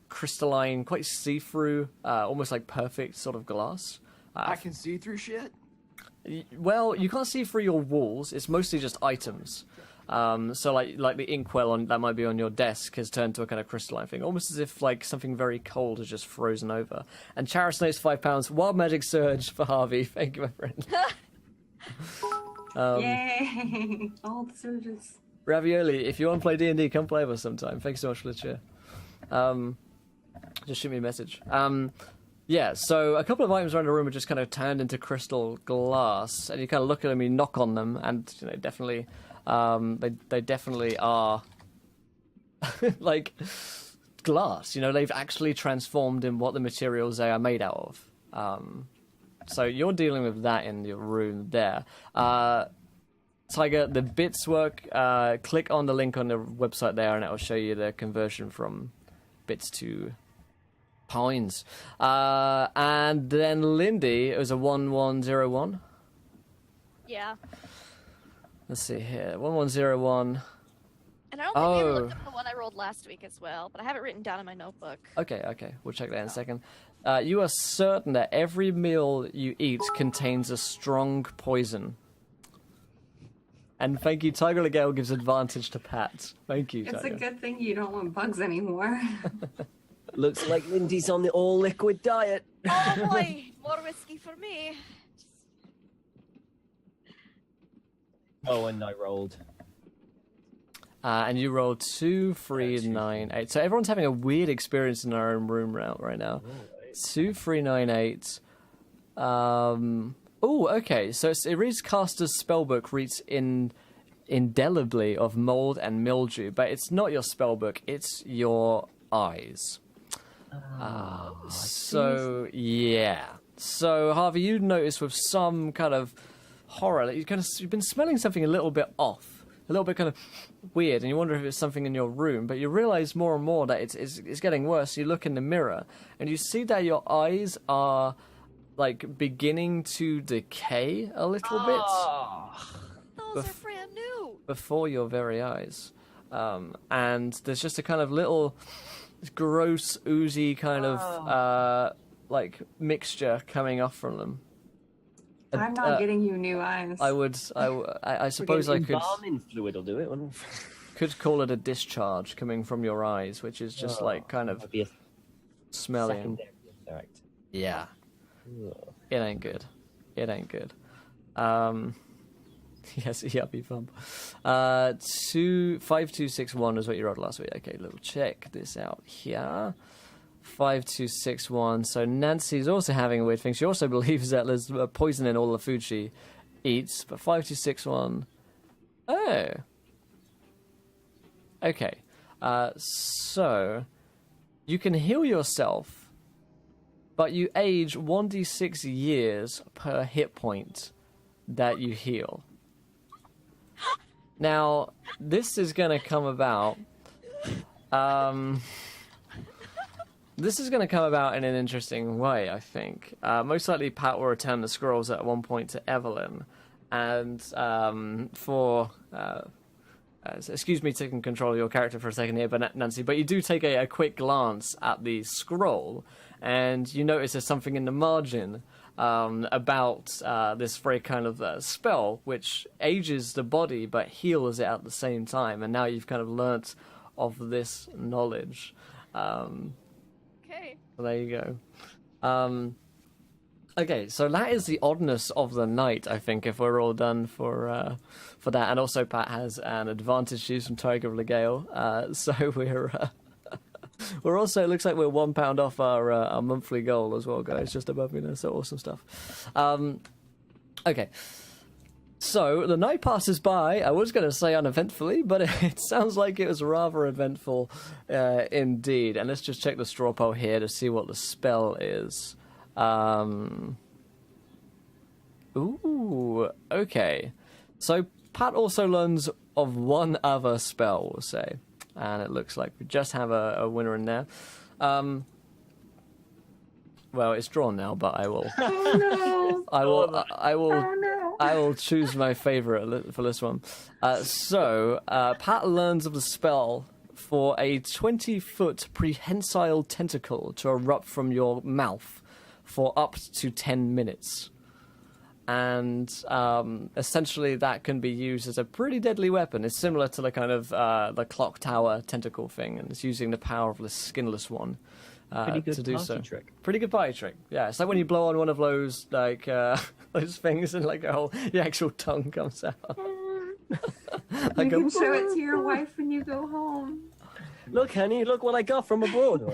crystalline, quite see-through, almost like perfect sort of glass. I can see through shit? Well, you can't see through your walls. It's mostly just items. So like the inkwell that might be on your desk has turned to a kind of crystalline thing, almost as if like something very cold has just frozen over. And Charis notes £5. Wild Magic Surge for Harvey. Thank you, my friend. Yay! All the surges. Ravioli, if you want to play D&D, come play with us sometime. Thank you so much for the cheer. Just shoot me a message. Yeah, so a couple of items around the room are just kind of turned into crystal glass, and you kind of look at them, you knock on them, and you know, definitely, they definitely are like glass. You know, they've actually transformed in what the materials they are made out of. So you're dealing with that in your room there. Tiger, the bits work. Click on the link on the website there, and it will show you the conversion from bits to points. And then Lindy, it was a 1101. Yeah. Let's see here, 1101. And I don't think we ever looked at the one I rolled last week as well, but I have it written down in my notebook. Okay, we'll check that in a second. You are certain that every meal you eat contains a strong poison. And thank you, Tiger Legale gives advantage to Pat. Thank you, It's Tiger. a good thing you don't want bugs anymore. Looks like Lindy's on the all-liquid diet. Oh boy, more whiskey for me. Oh, and I rolled. And you rolled 2, 3, 9, 8. So everyone's having a weird experience in our own room right now. 2, 3, 9, 8. Oh, okay. So it reads caster's spellbook reads indelibly of mold and mildew, but it's not your spellbook. It's your eyes. So yeah. So Harvey, you notice with some kind of horror that you've been smelling something a little bit off, a little bit kind of weird, and you wonder if it's something in your room. But you realize more and more that it's getting worse. You look in the mirror and you see that your eyes are like beginning to decay a little bit Those are brand new. before your very eyes, and there's just a kind of little gross, oozy kind of like mixture coming off from them. I'm not getting you new eyes. I suppose I could Embalming fluid will do it. wouldn't it? could call it a discharge coming from your eyes, which is just like kind of Might be a smelling. secondary effect. Yeah, Ugh. it ain't good. It ain't good. Yes, yuppie bump. 5261 is what you rolled last week. Okay, little check this out here. 5261. So Nancy's also having a weird thing. She also believes that there's poison in all the food she eats. But 5261. Oh. Okay. So you can heal yourself, but you age 1d6 years per hit point that you heal. Now, this is going to come about. This is going to come about in an interesting way, I think. Most likely, Pat will return the scrolls at one point to Evelyn, and excuse me taking control of your character for a second here, but Nancy, but you do take a quick glance at the scroll, and you notice there's something in the margin about this very kind of spell which ages the body but heals it at the same time, and now you've kind of learnt of this knowledge. Okay. So there you go. Okay, so that is the oddness of the night, I think, if we're all done for that. And also, Pat has an advantage to use from Tiger of Legale. So we're also, it looks like we're £1 off our monthly goal as well, guys, just above me. So awesome stuff. Okay. So the night passes by. I was going to say uneventfully, but it sounds like it was rather eventful indeed. And let's just check the straw poll here to see what the spell is. Ooh, okay. So Pat also learns of one other spell, we'll say. And it looks like we just have a winner in there. Well, it's drawn now, but I will. Oh no! Oh no! I will choose my favorite for this one. So Pat learns of the spell for a 20-foot prehensile tentacle to erupt from your mouth for up to 10 minutes. And essentially that can be used as a pretty deadly weapon. It's similar to the kind of the clock tower tentacle thing, and it's using the power of the skinless one Pretty good to do party so. trick. Pretty good party trick. Yeah, it's like when you blow on one of those like those things, and like the actual tongue comes out. You can show it to your wife when you go home. Look, honey, look what I got from abroad.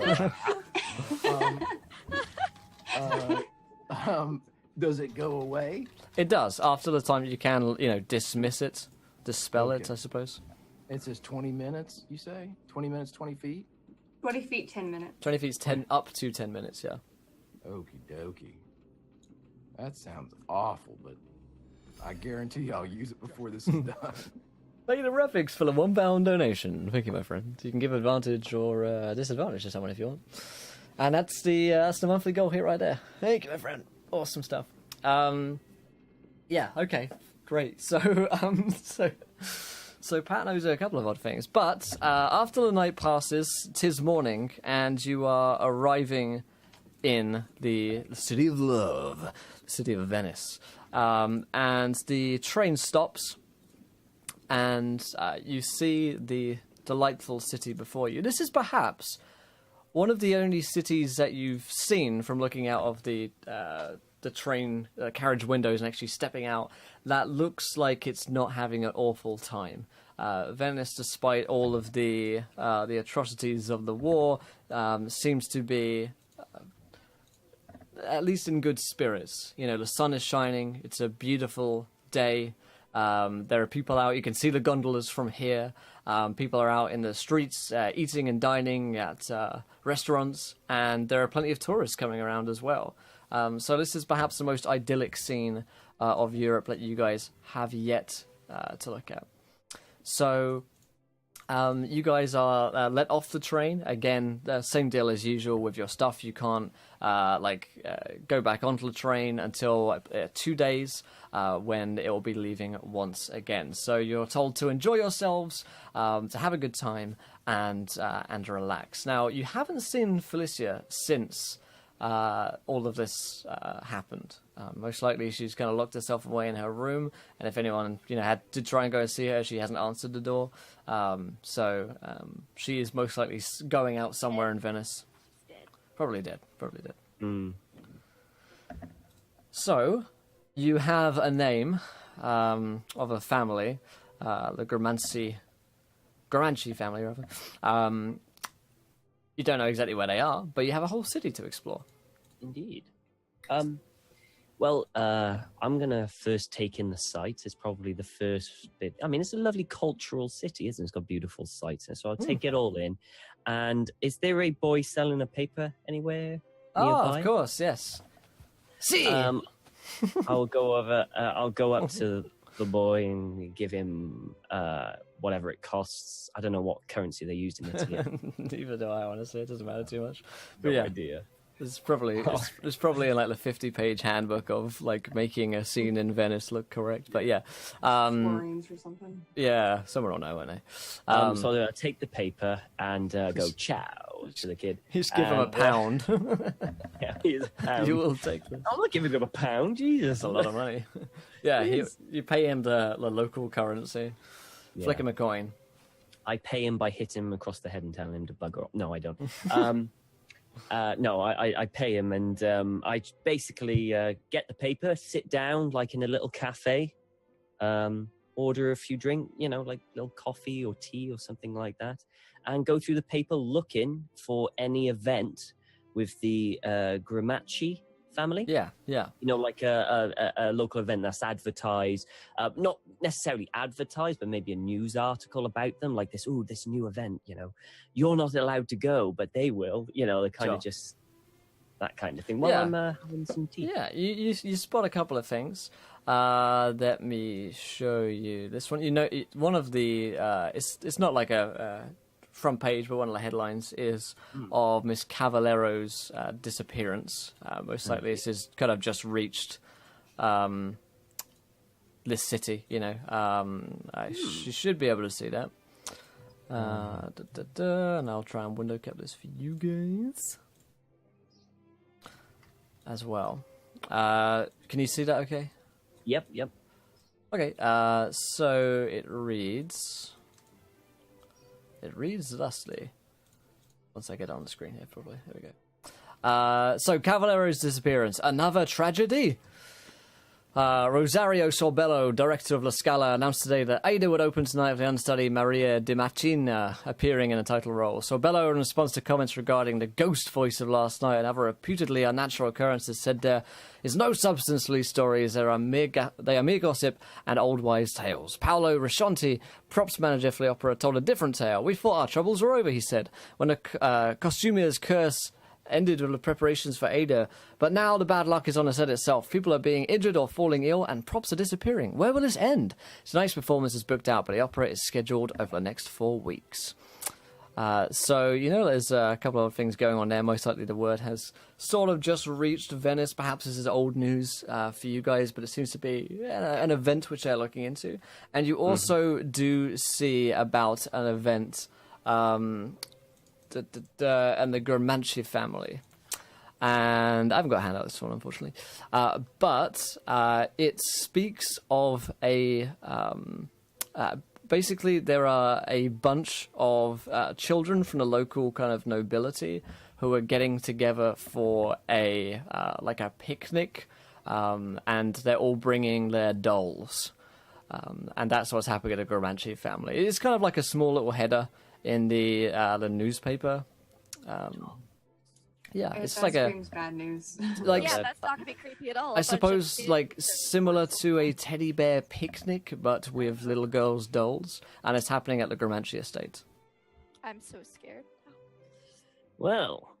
Does it go away? It does. After the time you can, dismiss it, dispel it, Okay. I suppose. It says 20 minutes, you say? 20 minutes, 20 feet? 20 feet, 10 minutes. 20 feet's 10 up to 10 minutes. Yeah. Okie dokie. That sounds awful, but I guarantee I'll use it before this is done. Thank you to Refix for the £1 donation. Thank you, my friend. You can give advantage or disadvantage to someone if you want. And that's the monthly goal here right there. Thank you, my friend. Awesome stuff. Yeah. Okay. Great. So so Pat knows a couple of odd things, but after the night passes, 'tis morning, and you are arriving in the city of love, the city of Venice, and the train stops. And you see the delightful city before you. This is perhaps one of the only cities that you've seen from looking out of the train carriage windows and actually stepping out that looks like it's not having an awful time. Venice, despite all of the atrocities of the war, seems to be at least in good spirits. The sun is shining. It's a beautiful day. There are people out. You can see the gondolas from here. People are out in the streets eating and dining at restaurants, and there are plenty of tourists coming around as well. So this is perhaps the most idyllic scene of Europe that you guys have yet to look at. So you guys are let off the train. Again, the same deal as usual with your stuff. You can't go back onto the train until 2 days when it will be leaving once again. So you're told to enjoy yourselves, to have a good time, and relax. Now, you haven't seen Felicia since all of this happened. Most likely, she's kind of locked herself away in her room, and if anyone had to try and go and see her, she hasn't answered the door. So she is most likely going out somewhere in Venice. Dead. Probably dead. Probably dead. Mm. So you have a name of a family, the Gramanci family, rather. You don't know exactly where they are, but you have a whole city to explore. Indeed. Well, I'm going to first take in the sights. It's probably the first bit. I mean, it's a lovely cultural city, isn't it? It's got beautiful sights. So I'll take it all in. And is there a boy selling a paper anywhere nearby? Oh, of course, yes. See. I'll go over. I'll go up to the boy and give him whatever it costs. I don't know what currency they used in Italy. Neither do I, honestly. It doesn't matter too much. No But yeah, idea. it's probably in like the 50-page handbook of like making a scene in Venice look correct. But yeah, Florines or something. yeah, someone will know, won't they? So I'll take the paper and go ciao to the kid. You just give him a pound. Yeah, he's a pound. You will take them. I'm not giving him a pound. Jesus, That's a lot of money. Yeah, you pay him the local currency. Yeah. Flick him a coin. I pay him by hitting him across the head and telling him to bugger off. No, I don't. No, I pay him, and I basically get the paper, sit down like in a little cafe, order a few drinks, like little coffee or tea or something like that, and go through the paper looking for any event with the Gramacci family. Yeah. Like a local event that's advertised, not necessarily advertised, but maybe a news article about them, like this new event, you're not allowed to go, but they will, the kind of just that kind of thing. Well, I'm having some tea. Yeah, you spot a couple of things. Let me show you this one. One of the, it's not like a front page, but one of the headlines is of Miss Cavallero's disappearance. Most likely this is kind of just reached this city, she should be able to see that. And I'll try and window cap this for you guys as well. Can you see that okay? Yep. Okay, so it reads thusly. Once I get on the screen here, probably. There we go. So, Cavallero's disappearance. Another tragedy? Rosario Sorbello, director of La Scala, announced today that Ada would open tonight with the understudy Maria Di Machina appearing in a title role. Sorbello, in response to comments regarding the ghost voice of last night and other reputedly unnatural occurrences, said there is no substance to these stories. They are mere gossip and old wives' tales. Paolo Riscianti, props manager for the opera, told a different tale. We thought our troubles were over, he said, when the costumier's curse ended with the preparations for Ada, but now the bad luck is on the set itself. People are being injured or falling ill, and props are disappearing. Where will this end? Tonight's performance is booked out, but the opera is scheduled over the next 4 weeks. So, there's a couple of things going on there. Most likely the word has sort of just reached Venice. Perhaps this is old news for you guys, but it seems to be an event which they're looking into. And you also do see about an event and the Gramanci family. And I haven't got a handout this one, unfortunately. But it speaks of a... basically, there are a bunch of children from the local kind of nobility who are getting together for a picnic, and they're all bringing their dolls. And that's what's happening at the Gramanci family. It's kind of like a small little header in the newspaper. It's like screams bad news. like Yeah, that's not gonna be creepy at all. I suppose like similar to a teddy bear picnic, but with little girls' dolls, and it's happening at the Gramanci estate. I'm so scared. Well,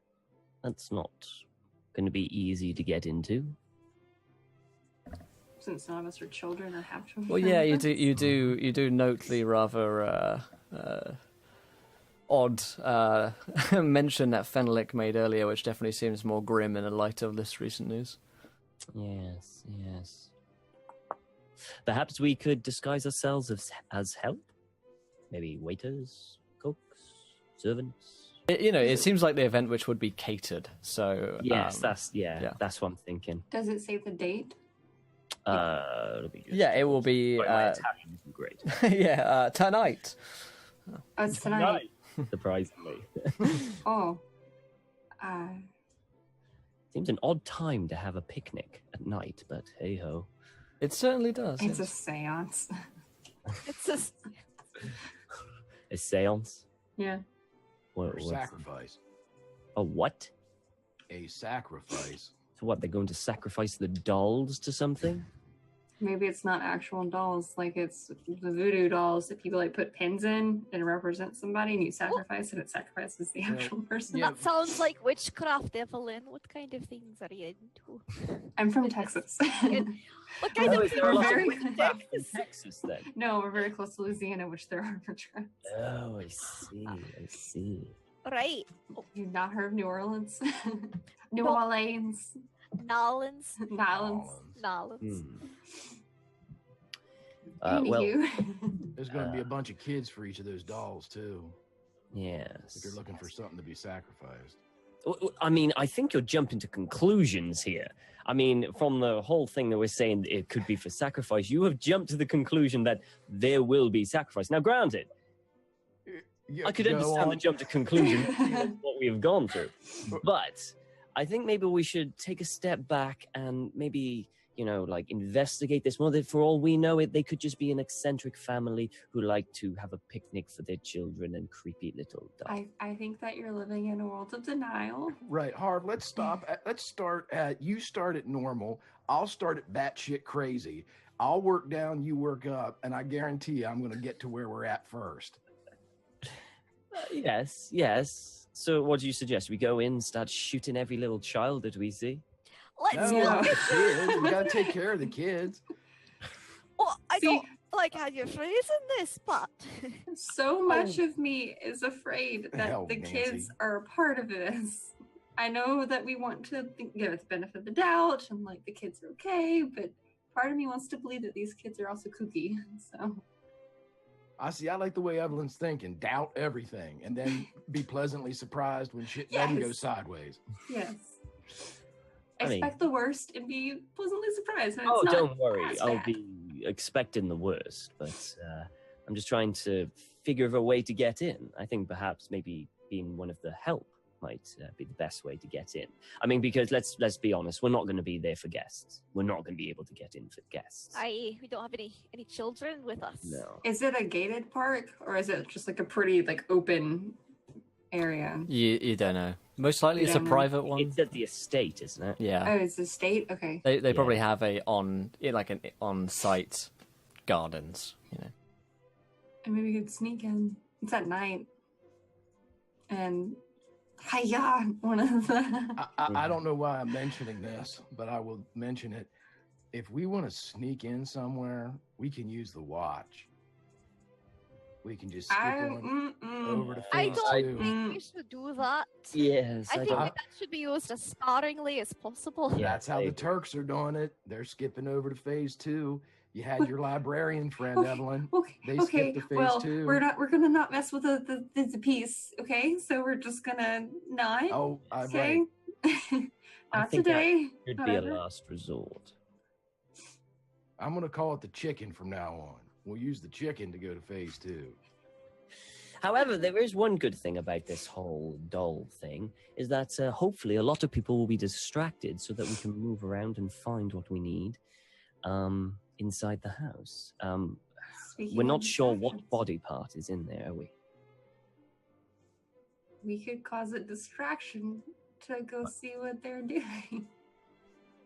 that's not going to be easy to get into. Since none of us are children or have children. Well, yeah, you do note the rather odd mention that Fenlick made earlier, which definitely seems more grim in the light of this recent news. Yes. Perhaps we could disguise ourselves as help? Maybe waiters, cooks, servants? It seems like the event which would be catered. So Yes, that's what I'm thinking. Does it say the date? It'll be good. Yeah, it will be. My Italian isn't great. Tonight. Oh, it's tonight. Surprisingly. Oh. Seems an odd time to have a picnic at night, but hey ho. It certainly does. It's a seance. It's just A seance? Yeah. Or sacrifice. A what? A sacrifice. So what, they're going to sacrifice the dolls to something? Maybe it's not actual dolls, like it's the voodoo dolls that people like put pins in and represent somebody, and you sacrifice and it sacrifices the actual person. that sounds like witchcraft, Evelyn. What kind of things are you into? I'm from Texas. What kind of things We're are very you into? Texas, then. No, we're very close to Louisiana, which there are for trends. Oh, I see. Right. You've not heard of New Orleans? New Orleans. Nolans. Nolans. Nolans. Well, There's going to be a bunch of kids for each of those dolls, too. yes. If you're looking for something to be sacrificed. I mean, I think you're jumping to conclusions here. I mean, from the whole thing that we're saying it could be for sacrifice, you have jumped to the conclusion that there will be sacrifice. Now, granted, Yeah, I could go understand the on. jump to conclusion given what we have gone through. But I think maybe we should take a step back and maybe, like investigate this more. That for all we know, they could just be an eccentric family who like to have a picnic for their children and creepy little dolls. I think that you're living in a world of denial. Right, Harv, let's stop. Let's start at, you start at normal. I'll start at batshit crazy. I'll work down, you work up, and I guarantee you I'm going to get to where we're at first. Yes. So what do you suggest? We go in and start shooting every little child that we see? Let's No, go. the kids. We got to take care of the kids. Well, I See- don't like how you're phrasing this, but So much of me is afraid that Hell, the Nancy. kids are a part of this. I know that we want to give it the benefit of the doubt and like the kids are okay, but part of me wants to believe that these kids are also kooky. So I like the way Evelyn's thinking. Doubt everything, and then be pleasantly surprised when shit doesn't go Yes. sideways. yes. I mean- Expect the worst and be pleasantly surprised. when Oh, it's not don't worry. as I'll bad. be expecting the worst, but I'm just trying to figure of a way to get in. I think perhaps maybe being one of the help might be the best way to get in. I mean, because let's be honest, we're not going to be there for guests. We're not going to be able to get in for guests. we don't have any children with us. No. Is it a gated park or is it just like a pretty like open area? You don't know. Most likely You it's a don't know. private one. It's at the estate, isn't it? Yeah. Oh, it's the state? Okay. They probably Yeah. have an on-site gardens, And maybe we could sneak in. It's at night. And hiya, one of the I don't know why I'm mentioning this, but I will mention it. If we want to sneak in somewhere, we can use the watch. We can just skip on over to phase I don't two. think we should do that. Yes. I think don't- that should be used as sparingly as possible. Yeah, That's how I the agree. Turks are doing it. They're skipping over to phase two. You had your librarian friend, Okay, Evelyn. Okay, They okay. skipped to phase Well, two. we're gonna not mess with the piece, okay? So we're just gonna not. Oh, I Okay. right. Not think that today. Should be a whatever. last resort. I'm going to call it the chicken from now on. We'll use the chicken to go to phase two. However, there is one good thing about this whole doll thing, is that hopefully a lot of people will be distracted so that we can move around and find what we need inside the house. Speaking We're not of sure what distractions, body part is in there, are we? we could cause a distraction to go see what they're doing.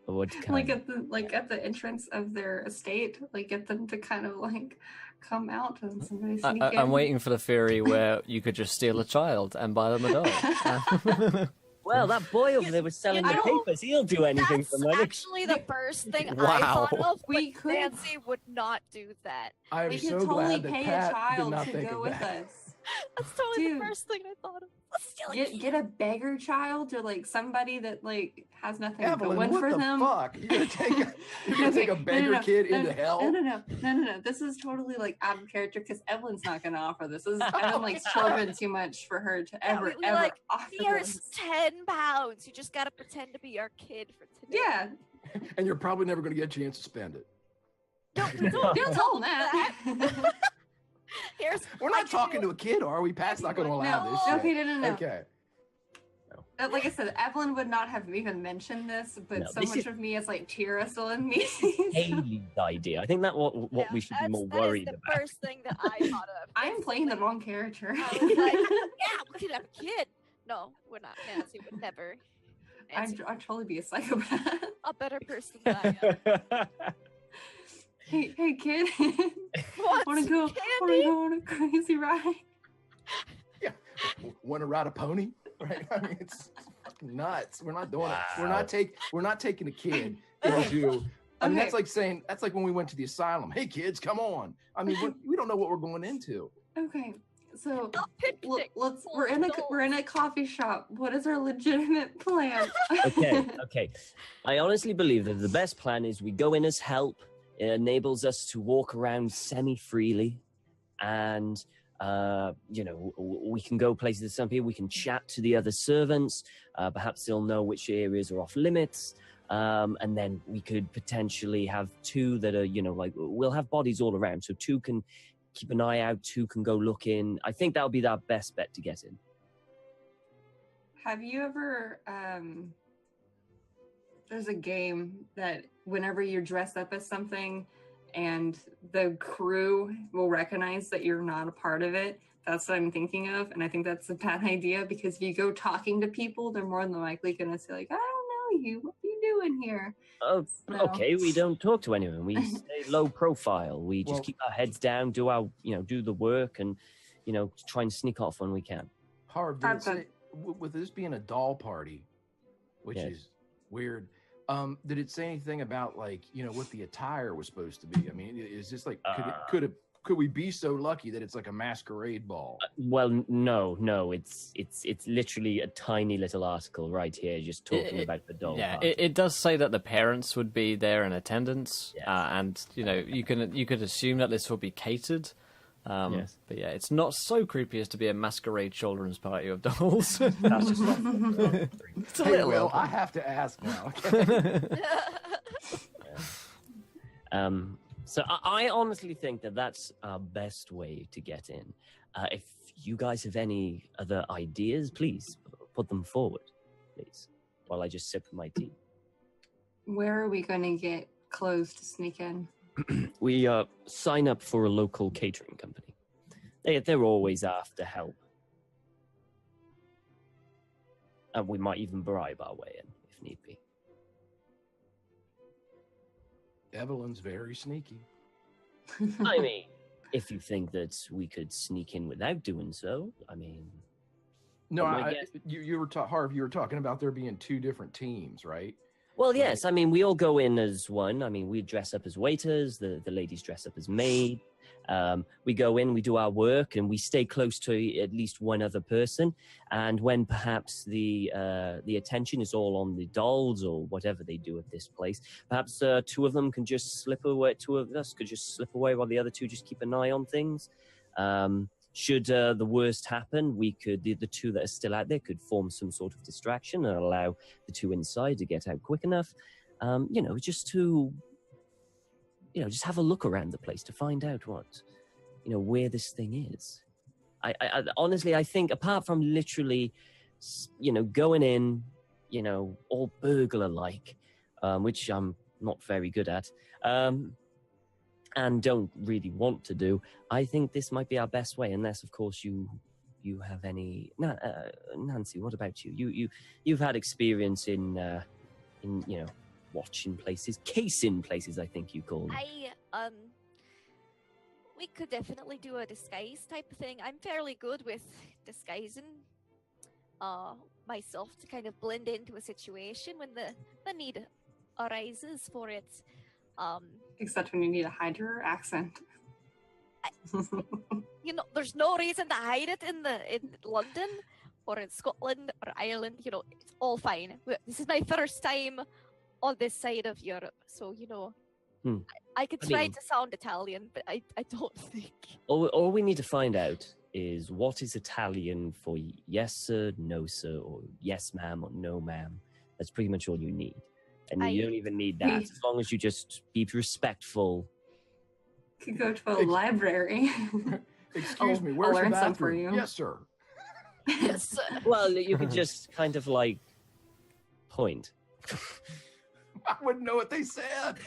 Or what kind? Like at the entrance of their estate, like get them to kind of like come out and somebody sneak in. I'm waiting for the theory where you could just steal a child and buy them a doll. Well, that boy over there was selling you the know, papers. He'll do anything That's for money. actually the first thing I Wow. thought of, but We could- Nancy would not do that. I am We so could totally glad that pay Pat a did child not to think go of with that. us. That's totally Dude. the first thing I thought of. Let's steal a kid. Get a beggar child or like somebody that like has nothing Evelyn, going what for the them. fuck? You're gonna take a beggar kid into hell? No. This is totally like out of character because Evelyn's not going to offer this. Evelyn likes children too much for her to ever offer Here's this. £10. You just gotta pretend to be our kid for today. Yeah, And you're probably never gonna get a chance to spend it. Don't don't tell them that. We're not talking to a kid, are we? Pat's not gonna allow this shit. Okay, no. Okay. Like I said, Evelyn would not have even mentioned this, but No, so this much is- of me is like Tira still in me. Haley's idea. I think that what we should be more worried That is the about. first thing that I thought of. I'm playing the wrong character. I was like, yeah, we could have a kid. No, we're not. Nancy would never. Nancy, I'd totally be a psychopath. a better person than I am. Hey, kid. What? Wanna go on a crazy ride? Yeah. Want to ride a pony? Right? I mean, it's fucking nuts. We're not doing it. We're Wow. not taking a kid into. I mean, Okay. that's like when we went to the asylum. Hey, kids, come on. I mean, we don't know what we're going into. Okay, so A picnic we're in a coffee shop. What is our legitimate plan? Okay. I honestly believe that the best plan is we go in as help. It enables us to walk around semi-freely, and we can go places. Some people we can chat to the other servants. Perhaps they'll know which areas are off limits, and then we could potentially have two that are, we'll have bodies all around, so two can keep an eye out, two can go look in. I think that would be our best bet to get in. Have you ever there's a game that whenever you're dressed up as something and the crew will recognize that you're not a part of it, that's what I'm thinking of. And I think that's a bad idea because if you go talking to people, they're more than likely going to say like, I don't know you, what are you doing here? Oh, So- okay. We don't talk to anyone. We stay low profile. We just Well- keep our heads down, do our, do the work, and try and sneak off when we can. Harv, did it say, with this being a doll party, which Yes. is weird, did it say anything about like what the attire was supposed to be? I mean, is this like could we be so lucky that it's like a masquerade ball? Well, no. It's literally a tiny little article right here, just talking about the doll. Yeah, party. it does say that the parents would be there in attendance, Yes. and you could assume that this will be catered. Yes. But yeah, it's not so creepy as to be a masquerade children's party of dolls. That's just It's a Hey, little Will, awkward. I have to ask now. Okay? So I honestly think that that's our best way to get in. If you guys have any other ideas, please put them forward, please, while I just sip my tea. Where are we going to get clothes to sneak in? We sign up for a local catering company. They're always after help. And we might even bribe our way in, if need be. Evelyn's very sneaky. I mean, if you think that we could sneak in without doing so, I mean... No, But my guess- you were Harv. You were talking about there being two different teams, right? Well, yes. I mean, we all go in as one. I mean, we dress up as waiters. The ladies dress up as maid. We go in, we do our work, and we stay close to at least one other person. And when perhaps the attention is all on the dolls or whatever they do at this place, perhaps two of them can just slip away. Two of us could just slip away while the other two just keep an eye on things. Should the worst happen, we could the two that are still out there could form some sort of distraction and allow the two inside to get out quick enough. Just to just have a look around the place to find out what where this thing is. I honestly, I think apart from literally going in all burglar like, which I'm not very good at, and don't really want to do, I think this might be our best way, unless of course you have any. Nancy, what about you? You've had experience in watching places, casing places, I think you call them. We could definitely do a disguise type of thing. I'm fairly good with disguising myself to kind of blend into a situation when the need arises for it. Except when you need to hide your accent. you know, there's no reason to hide it in London or in Scotland or Ireland. You know, it's all fine. This is my first time on this side of Europe, so you know, I could try to sound Italian, but I don't think. All we need to find out is what is Italian for yes sir, no sir, or yes ma'am or no ma'am. That's pretty much all you need. And you don't even need that, as long as you just be respectful. Could go to a library. Excuse me, where's the learn some bathroom? for you. Yes, sir. Yes, sir. Well, you could just kind of like point. I wouldn't know what they said.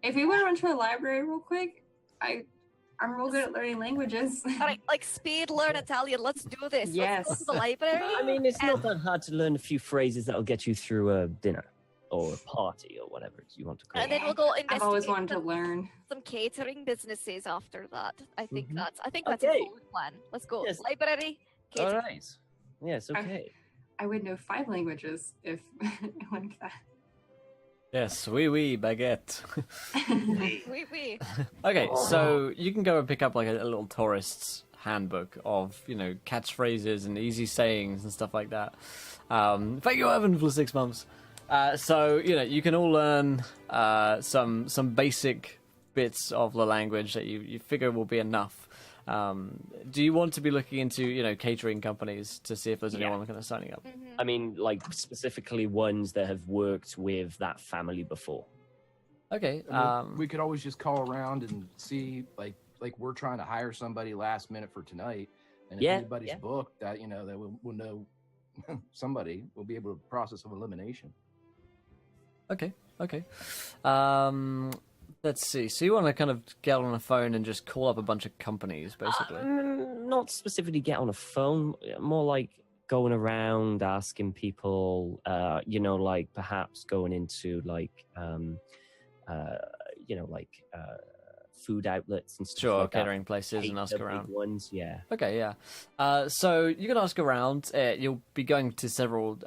If we want to run to a library real quick, I'm real good at learning languages. All right, like speed learn Italian. Let's do this. Yes. Let's go to the library. I mean, it's not that hard to learn a few phrases that'll get you through a dinner or a party or whatever you want to call And it. then we'll go I've always investigate wanted to learn. some catering businesses after that. I think Mhm. that's a Okay. cool plan. Let's go. Yes. Library, catering. All right. Yes, okay. I would know 5 languages if I went that. Yes, oui, baguette. Oui. Okay, so you can go and pick up like a little tourist's handbook of, you know, catchphrases and easy sayings and stuff like that. Thank you, Evan, for the 6 months. So, you know, you can all learn some basic bits of the language that you figure will be enough. Do you want to be looking into, you know, catering companies to see if there's anyone kind of signing up? I mean, like specifically ones that have worked with that family before. Okay. We could always just call around and see, like we're trying to hire somebody last minute for tonight, and if anybody's booked, that you know that we'll know somebody will be able to process of elimination. Okay. Let's see. So you want to kind of get on a phone and just call up a bunch of companies, basically? Not specifically get on a phone, more like going around asking people, you know, like perhaps going into like, you know, like food outlets and stuff Sure, like catering that. places and ask The big around. ones, yeah. Okay, yeah. So you can ask around. You'll be going to several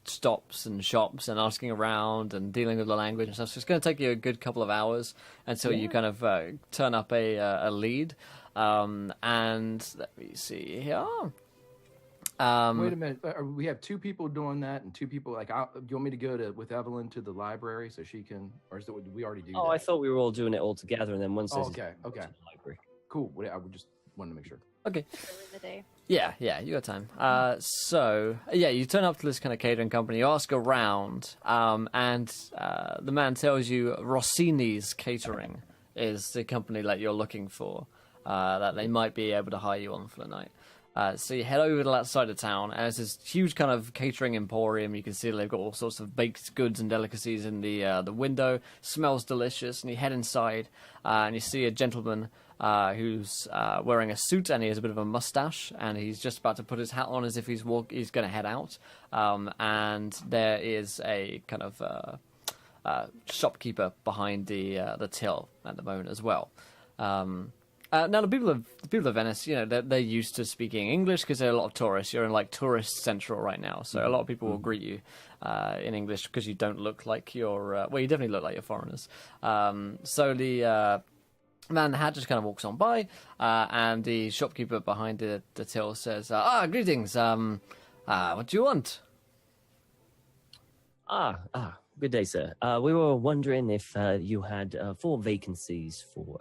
stops and shops and asking around and dealing with the language and stuff. So it's going to take you a good couple of hours until you kind of turn up a lead. And let me see here. Wait a minute. We have 2 people doing that, and 2 people like. Do you want me to go with Evelyn to the library so she can, or is it, did we already do that? I thought we were all doing it all together, and then one says, okay. to the library. Cool. I would just wanted to make sure. Okay. During the day. Yeah, you got time. So, you turn up to this kind of catering company, you ask around, and the man tells you Rossini's Catering is the company that you're looking for, that they might be able to hire you on for the night. So you head over to that side of town, and it's this huge kind of catering emporium. You can see they've got all sorts of baked goods and delicacies in the window. Smells delicious, and you head inside, and you see a gentleman who's wearing a suit, and he has a bit of a mustache, and he's just about to put his hat on as if he's going to head out. And there is a kind of shopkeeper behind the till at the moment as well. Now the people of Venice, you know, they're used to speaking English because there are a lot of tourists. You're in like tourist central right now, so a lot of people will greet you in English because you don't look like you're. Well, you definitely look like you're foreigners. So the man in the hat just kind of walks on by, and the shopkeeper behind the till says, greetings. What do you want? Good day, sir. We were wondering if you had 4 vacancies for,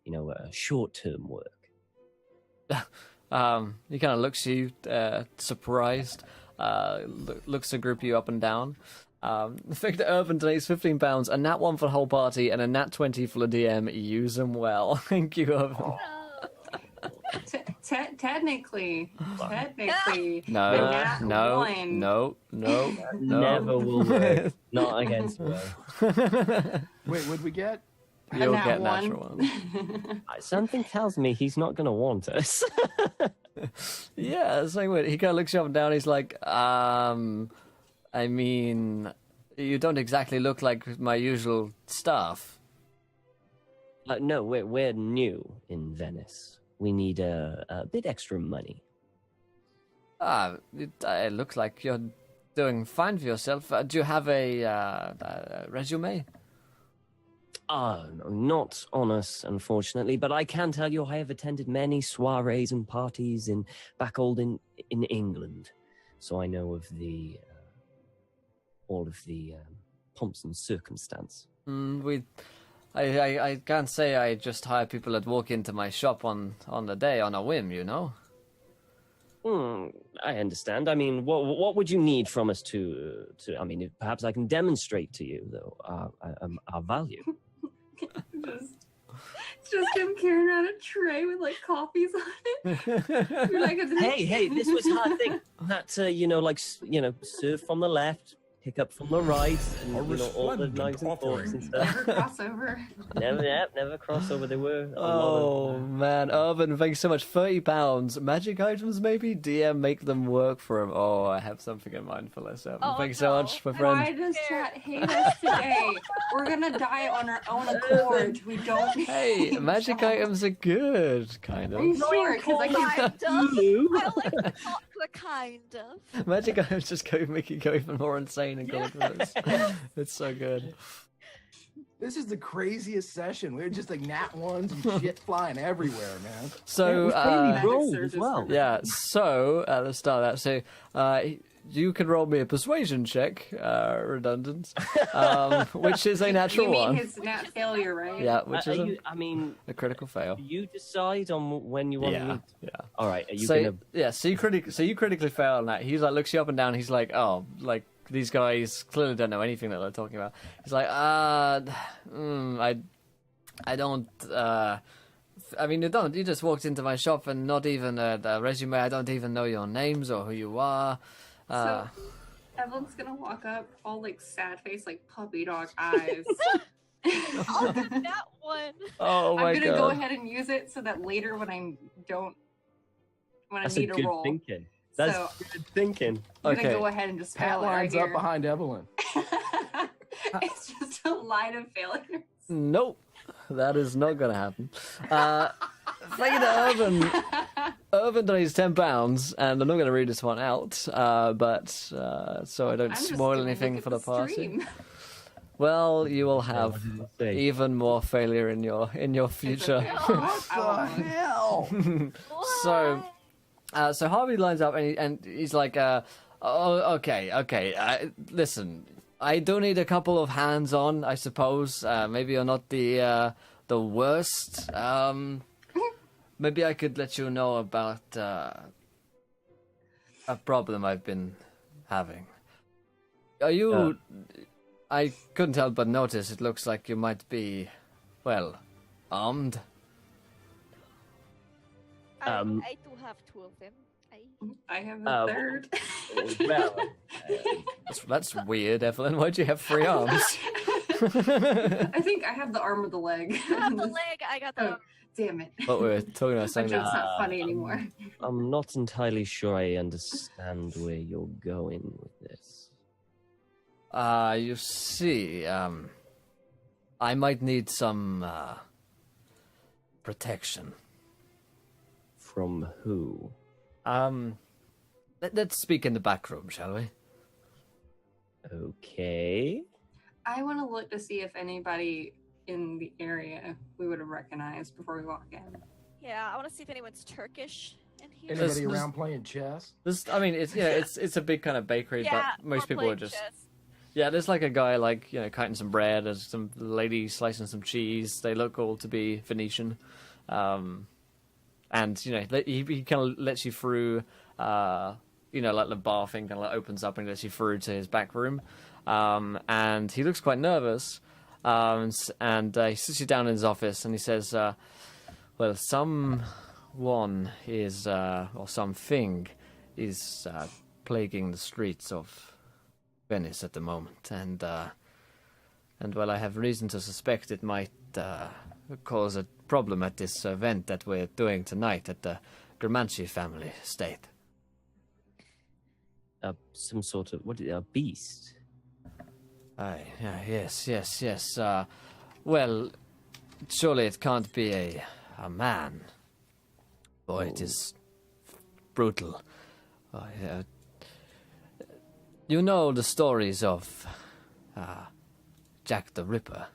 you know, short-term work. He kind of looks at you, surprised, looks to group you up and down. Victor Urban donates £15, a nat 1 for the whole party, and a nat 20 for the DM. Use them well. Thank you, Urban. Technically. No. Never will work. Not against Will. Wait, what'd we get? You'll nat get 1. natural one. Something tells me he's not going to want us. Yeah, same way. He kind of looks you up and down. He's like, I mean, you don't exactly look like my usual staff. No, we're new in Venice. We need a bit extra money. It looks like you're doing fine for yourself. Do you have a resume? No, not on us, unfortunately. But I can tell you, I have attended many soirees and parties back in England, so I know of all of the pomps and circumstance. I can't say I just hire people that walk into my shop on the day on a whim, you know? I understand. I mean, what would you need from us to? I mean, perhaps I can demonstrate to you, though, our value. Just him carrying around a tray with like coffees on it. You're like, Hey, this was hard thing. Had to, serve from the left, pick up from the right, and all the knives and forks and stuff. Never crossover. Never crossover. There were. Man, Urban, thanks so much. £30. Magic items, maybe? DM, make them work for him. Oh, I have something in mind for this, Urban. Thanks so much, my friend. Why does chat hate us today? We're gonna die on our own accord. We don't. Hey, magic items are good, kind Are you of. sure? Because I can. Kind of. I like to talk the kind of. Magic items just make you go even more insane and colorful. It's so good. This is the craziest session. We had just like nat ones and shit flying everywhere, man. So, rolled as well. yeah, so, let's start that. So, you can roll me a persuasion check, redundant, which is a natural You mean one. his nat failure, right? Yeah, which is a a critical fail. you decide on when you want to. Yeah. All right. Are you So, gonna? yeah, so you critically fail on that. He's like, looks you up and down. He's like, oh, like, these guys clearly don't know anything that they're talking about. He's like, I don't, I mean, you just walked into my shop and not even a resume. I don't even know your names or who you are. So Evelyn's gonna walk up, all like sad face, like puppy dog eyes. I'll do that one. Oh my I'm gonna god. go ahead and use it so that later when I That's need a a good roll. thinking. That's So- good thinking. I'm Okay. gonna go ahead and just Pat fail it right lines up here. behind Evelyn. It's just a line of failures. Nope, that is not going to happen. Thank you to Irvin. Irvin donates £10, and I'm not going to read this one out, but so I don't I'm just spoil gonna anything look for at the party. stream. Well, you will have What did it say? even more failure in your It's future. okay. What the I'll- hell? So, so Harvey lines up and he's like, "Oh, okay. Listen, I do need a couple of hands on, I suppose. Maybe you're not the worst. Maybe I could let you know about a problem I've been having. Are you? I couldn't help but notice. It looks like you might be, well, armed." I do have two of them. I have a third. Well, That's weird, Evelyn. Why'd you have 3 arms? I think I have the arm of the leg. I have the leg. I got the. Oh, damn it. What we were talking about My saying joke's that. not funny anymore. I'm not entirely sure I understand where you're going with this. You see, I might need some protection. From who? Let's speak in the back room, shall we? Okay. I want to look to see if anybody in the area we would have recognized before we walk in. Yeah, I want to see if anyone's Turkish in here. Anybody There's- around playing chess? I mean, it's a big kind of bakery, Yeah, but most we're people are playing just chess. yeah. There's like a guy like cutting some bread. There's some lady slicing some cheese. They look all to be Venetian, and he kind of lets you through. Like the bar thing kind of opens up and lets you through to his back room, and he looks quite nervous, and he sits you down in his office and he says, "Well, someone is or something is plaguing the streets of Venice at the moment, and well, I have reason to suspect it might cause a problem at this event that we're doing tonight at the Gramanci family estate." Some sort of a beast. Yes. Well, surely it can't be a man. Boy, it is brutal. You know the stories of Jack the Ripper.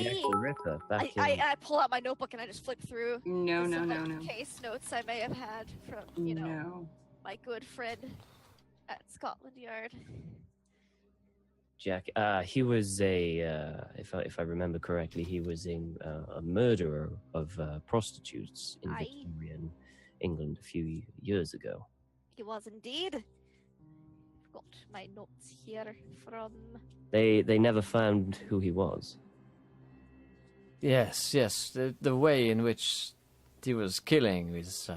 Jack the Ripper back in... I pull out my notebook and I just flip through No, some, no, like, no, no. case notes I may have had from, you know, No. my good friend at Scotland Yard. Jack, he was if I remember correctly, he was a murderer of prostitutes in Aye. Victorian England a few years ago. He was indeed. Got my notes here from. They never found who he was. Yes, yes. The way in which he was killing was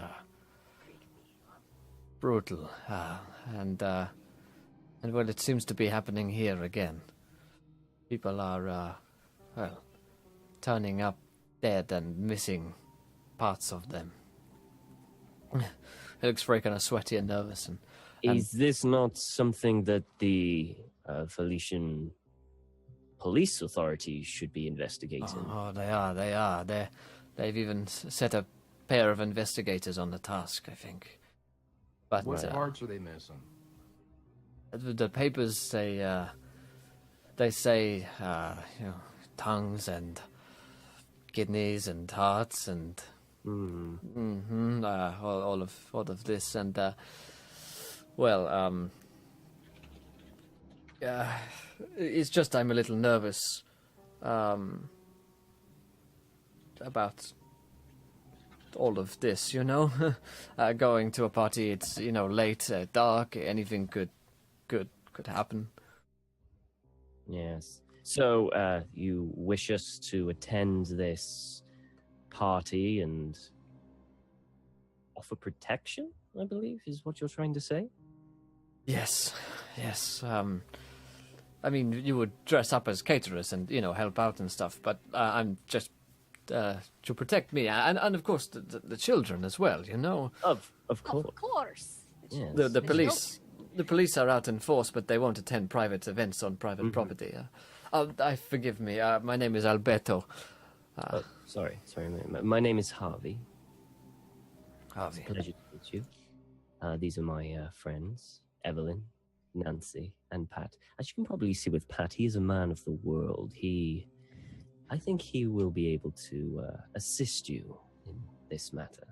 brutal, and well, it seems to be happening here again. People are, well, turning up dead and missing parts of them. It looks very kind of sweaty and nervous. And Is this not something that the Felician police authorities should be investigating? oh, they are. They've even set a pair of investigators on the task, I think. But What parts are they missing? the papers say, you know, tongues and kidneys and hearts and all of this, and well, it's just I'm a little nervous about all of this, you know. Going to a party, it's, you know, late, dark, anything could happen. Yes. So, you wish us to attend this party and offer protection, I believe, is what you're trying to say? Yes. I mean, you would dress up as caterers and, you know, help out and stuff, but I'm just to protect me and of course the children as well, you know. Of course. Of course. Yes. The police. The police are out in force, but they won't attend private events on private property. Forgive me. My name is Alberto. Sorry. My name is Harvey. Harvey. Pleasure to meet you. These are my friends, Evelyn, Nancy, and Pat. As you can probably see with Pat, he is a man of the world. I think he will be able to assist you in this matter.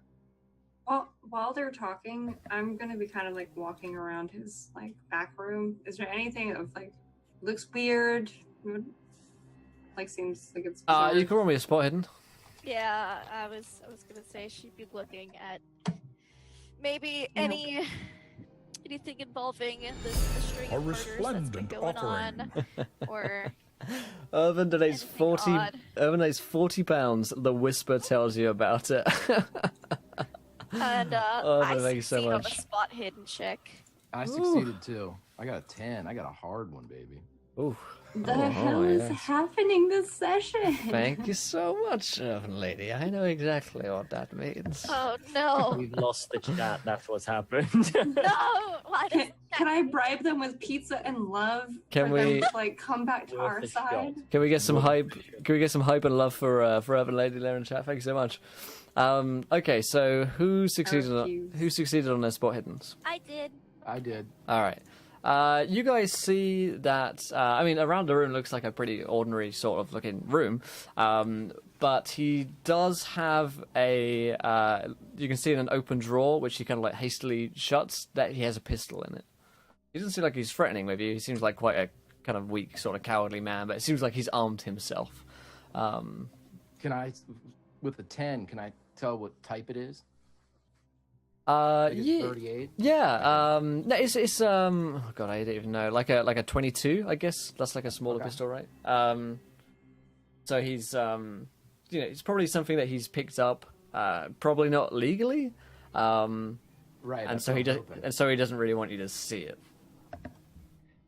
Well, while they're talking, I'm gonna be kind of like walking around his like back room. Is there anything of like looks weird? Like seems like it's bizarre? You can roll me a spot hidden. Yeah, I was gonna say she'd be looking at maybe anything involving the string of murders that's been going on, or Irvin donates anything odd. Irvin donates £40. The whisper tells you about it. And that I makes so succeed on the much. spot hidden check. I succeeded too. I got a 10. I got a hard one, baby. Ooh. The hell is yes. happening this session? Thank you so much, Irvin lady. I know exactly what that means. Oh no! We've lost the chat. That's what's happened. No! Why does Can I bribe them with pizza and love Can for we- them to like come back to Worth our a side? Can we get some hype? Can we get some hype and love for Irvin lady there in chat? Thank you so much. Okay, so who succeeded on their spot hiddens? I did. I did. All right. You guys see that, I mean, around the room looks like a pretty ordinary sort of looking room, but he does have you can see in an open drawer, which he kind of like hastily shuts, that he has a pistol in it. He doesn't seem like he's threatening with you. He seems like quite a kind of weak, sort of cowardly man, but it seems like he's armed himself. Can I, with a 10, can I tell what type it is? Like it's Yeah. 38? Yeah, no, it's oh god, I don't even know, like a 22, I guess. That's like a smaller Okay. pistol, right? So he's it's probably something that he's picked up, probably not legally, Right. and so he doesn't really want you to see it.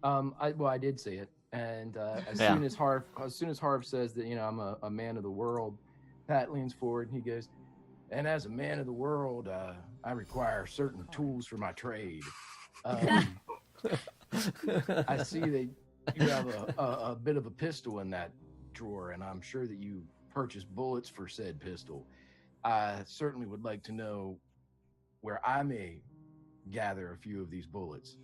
I did see it, and as Yeah. soon as Harv says that I'm a man of the world, Pat leans forward and he goes, "And as a man of the world, I require certain tools for my trade. I see that you have a bit of a pistol in that drawer, and I'm sure that you purchased bullets for said pistol. I certainly would like to know where I may gather a few of these bullets."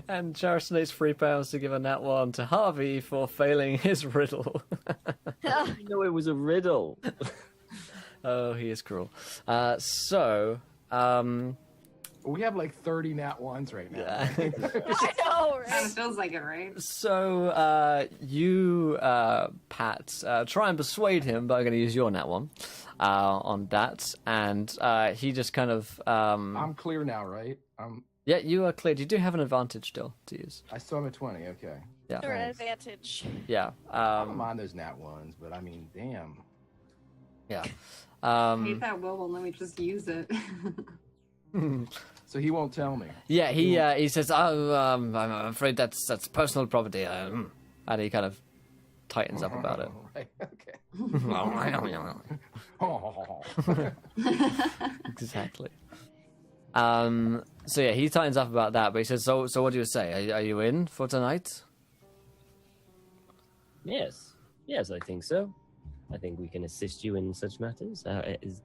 And Charis donates £3 to give a nat 1 to Harvey for failing his riddle. I know it was a riddle. Oh, he is cruel. We have like 30 nat ones right now. Yeah. I know, Kind right? of feels like it, right? So you, Pat, try and persuade him, but I'm going to use your nat 1 on that. And he just kind of... I'm clear now, right? Yeah, you are cleared. You do have an advantage still to use. I still have a 20. Okay. Yeah. You're an Nice. advantage. Yeah. I don't mind those nat ones, but I mean, damn. Yeah. I hate that will won't let me just use it. So he won't tell me. Yeah, he says, "Oh, I'm afraid that's personal property," and he kind of tightens up about it. Right. Okay. Exactly. So yeah, he tightens up about that, but he says, "So what do you say? Are you in for tonight?" Yes, I think so. I think we can assist you in such matters.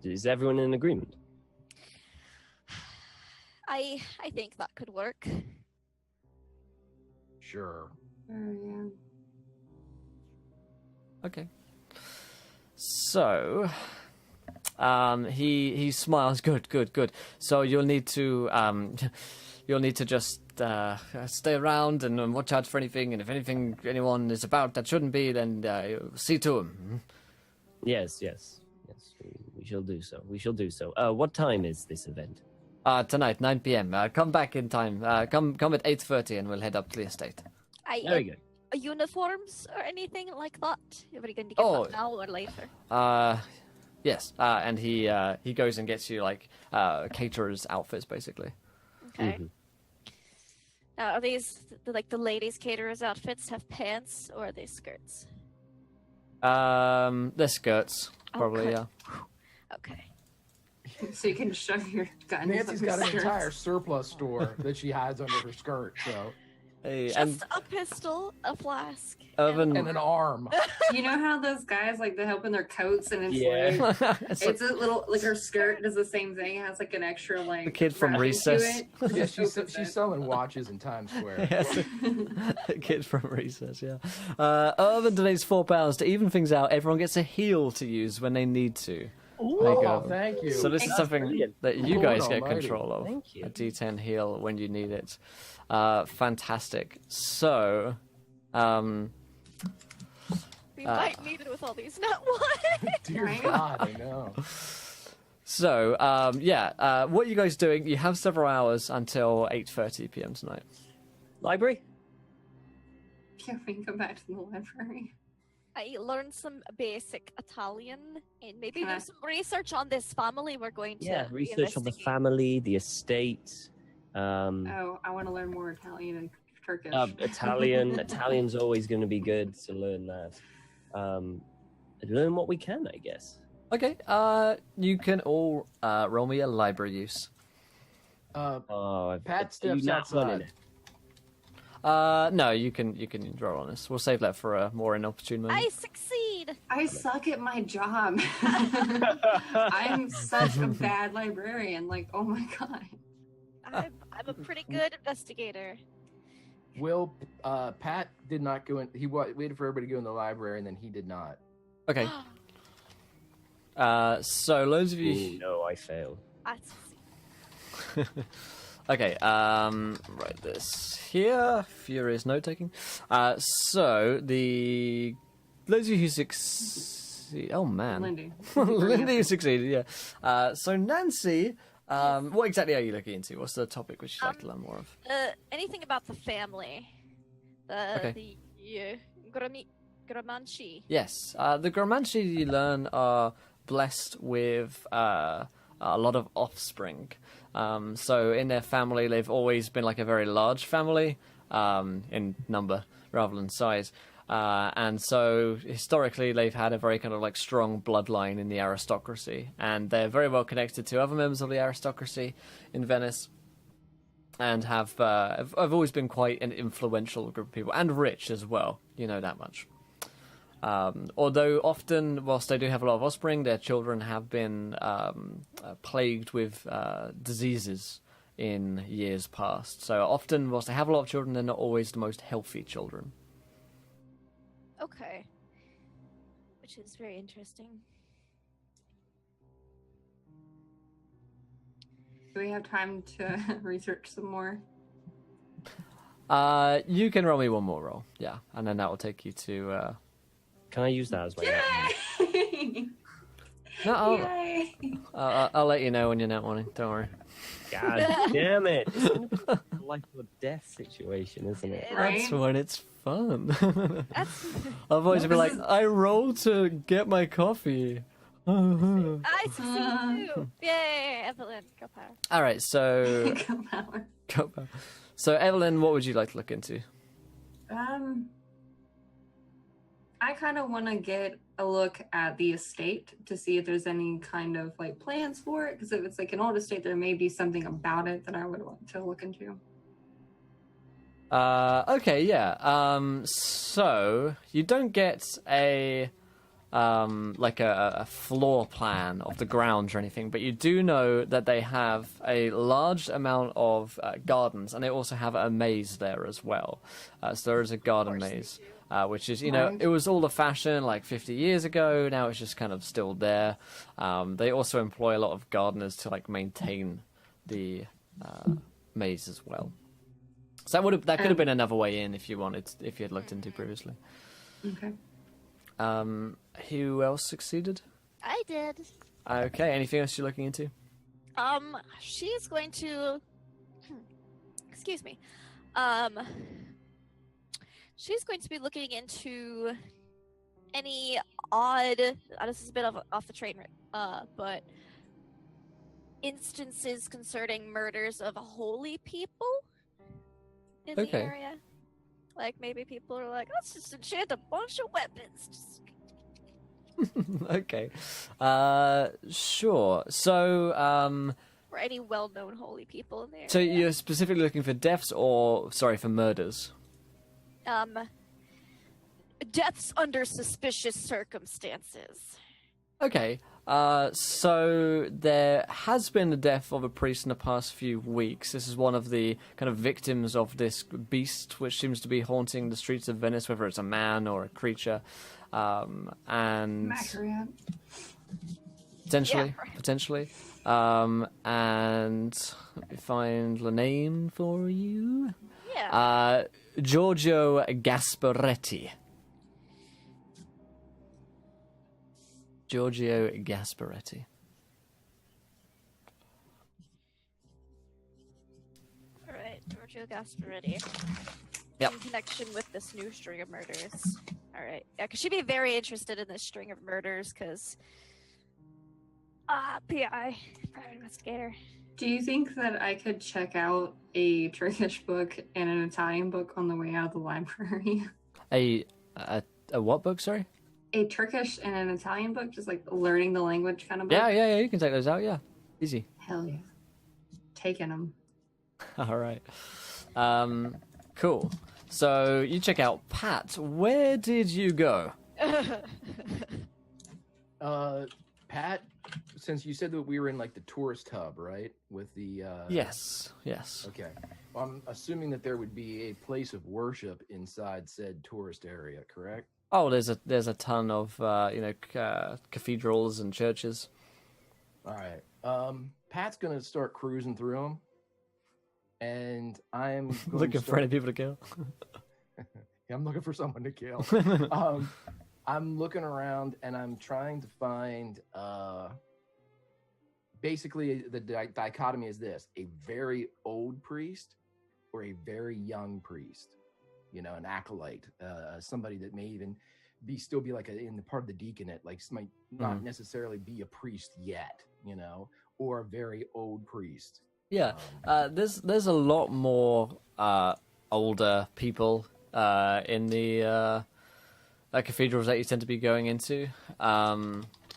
Is everyone in agreement? I think that could work. Sure. Oh, yeah. Okay. So, he smiles. Good. So you'll need to just stay around and watch out for anything. And if anyone is about that shouldn't be, then see to him. Yes. We shall do so. What time is this event? Tonight, 9 p.m. Come back in time. Come at 8:30, and we'll head up to the estate. Very good. Uniforms or anything like that? Are we going to get that now or later? Yes. And he goes and gets you like caterers' outfits, basically. Okay. Now, are these like the ladies' caterers' outfits have pants or are they skirts? They're skirts, probably. good. Yeah. Okay. So you can shove your gun. Nancy's got an entire surplus store that she hides under her skirt, so Hey, Just a pistol, a flask. Oven. and an arm. You know how those guys like they help in their coats and it's Yeah. like It's it's a little like her skirt does the same thing. It has like an extra like The kid from wrapping to Recess. it. Yeah, Just opens she's it. selling watches in Times Square. Yes. A kid from Recess, yeah. Irvin donates £4 to even things out. Everyone gets a heal to use when they need to. There you go. Thank you. So this is something brilliant. that you Lord guys get almighty. control of. Thank you. A D10 heal when you need it. Fantastic. So, We might need it with all these nut one. Dear Right? God, I know. so what are you guys doing? You have several hours until 8:30 p.m. tonight. Library? Can we go back to the library? I learned some basic Italian and maybe Can I- do some research on this family we're going to Yeah, research on the investigate. family, the estate. Oh, I want to learn more Italian and Turkish. Italian. Italian's always going to be good to learn that. Learn what we can, I guess. Okay. You can all roll me a library use. Oh, Pat are you steps not running outside. it? No, you can roll on this. We'll save that for a more inopportune moment. I succeed. I suck at my job. I'm such a bad librarian. Like, oh my god. I'm a pretty good investigator. Will Pat did not go in. He waited for everybody to go in the library, and then he did not. Okay. So loads of Ooh, you. no, I failed. I succeed. Okay. Write this here. Furious note taking. So the those of you who succeed. Oh man. Lindy. Lindy, you succeeded. Yeah. So Nancy. What exactly are you looking into? What's the topic which you'd like to learn more of? Anything about the family? Okay. The Gramanci. Yes, the Gramanci you learn are blessed with a lot of offspring. So in their family, they've always been like a very large family in number rather than size. And so historically, they've had a very kind of like strong bloodline in the aristocracy, and they're very well connected to other members of the aristocracy in Venice, and have always been quite an influential group of people, and rich as well. You know that much. Although often, whilst they do have a lot of offspring, their children have been plagued with diseases in years past. So often, whilst they have a lot of children, they're not always the most healthy children. Okay. Which is very interesting. Do we have time to research some more? You can roll me one more roll, yeah, and then that will take you to. Can I use that as my Yay! No, Yay! I'll let you know when you're not wanting. Don't worry. God damn it! It's a life or death situation, isn't it? Right? That's when it's fun. That's Otherwise, you'd be like, This is- I rolled to get my coffee. All I succeed too. Yay, Evelyn, go power. right, so Power. so Evelyn, what would you like to look into? I kind of want to get a look at the estate to see if there's any kind of like plans for it. Because if it's like an old estate, there may be something about it that I would want to look into. Okay, yeah. So you don't get a like a floor plan of the grounds or anything, but you do know that they have a large amount of gardens, and they also have a maze there as well. So there is a garden maze, which is, Right. it was all the fashion like 50 years ago. Now it's just kind of still there. They also employ a lot of gardeners to like maintain the maze as well. So that could have been another way in if you had looked into previously. Okay. Who else succeeded? I did. Okay, anything else you're looking into? She's going to. Excuse me. She's going to be looking into any odd. This is a bit off the train, but instances concerning murders of holy people in the Okay. area. Like maybe people are like, let's just enchant a bunch of weapons. Just... Okay. Sure. So, Or any well-known holy people in the area. so you're specifically looking for deaths or, sorry, for murders? Deaths under suspicious circumstances. Okay. So there has been the death of a priest in the past few weeks. This is one of the kind of victims of this beast, which seems to be haunting the streets of Venice, whether it's a man or a creature. And Macarian. potentially, Yeah. potentially. And let me find the name for you. Yeah. Giorgio Gasparetti. Giorgio Gasparetti. All right, Giorgio Gasparetti. Yep. In connection with this new string of murders. All right. Yeah, because she'd be very interested in this string of murders, because... PI, private investigator. Do you think that I could check out a Turkish book and an Italian book on the way out of the library? A what book, sorry? A Turkish and an Italian book, just like learning the language kind of book? Yeah, you can take those out, yeah. Easy. Hell yeah. Taking them. All right. Cool. So you check out Pat. Where did you go? Pat, since you said that we were in like the tourist hub, right? With the Yes. Okay. Well, I'm assuming that there would be a place of worship inside said tourist area, correct? Oh, there's a ton of cathedrals and churches. All right. Pat's gonna start cruising through them, and I'm going Looking to for any people to kill. Yeah, I'm looking for someone to kill. I'm looking around and I'm trying to find. Basically, the dichotomy is this: a very old priest or a very young priest. You know, an acolyte, somebody that may even still be like in the part of the deaconate, like might not necessarily be a priest yet, you know, or a very old priest. Yeah, there's a lot more older people in the cathedrals that you tend to be going into,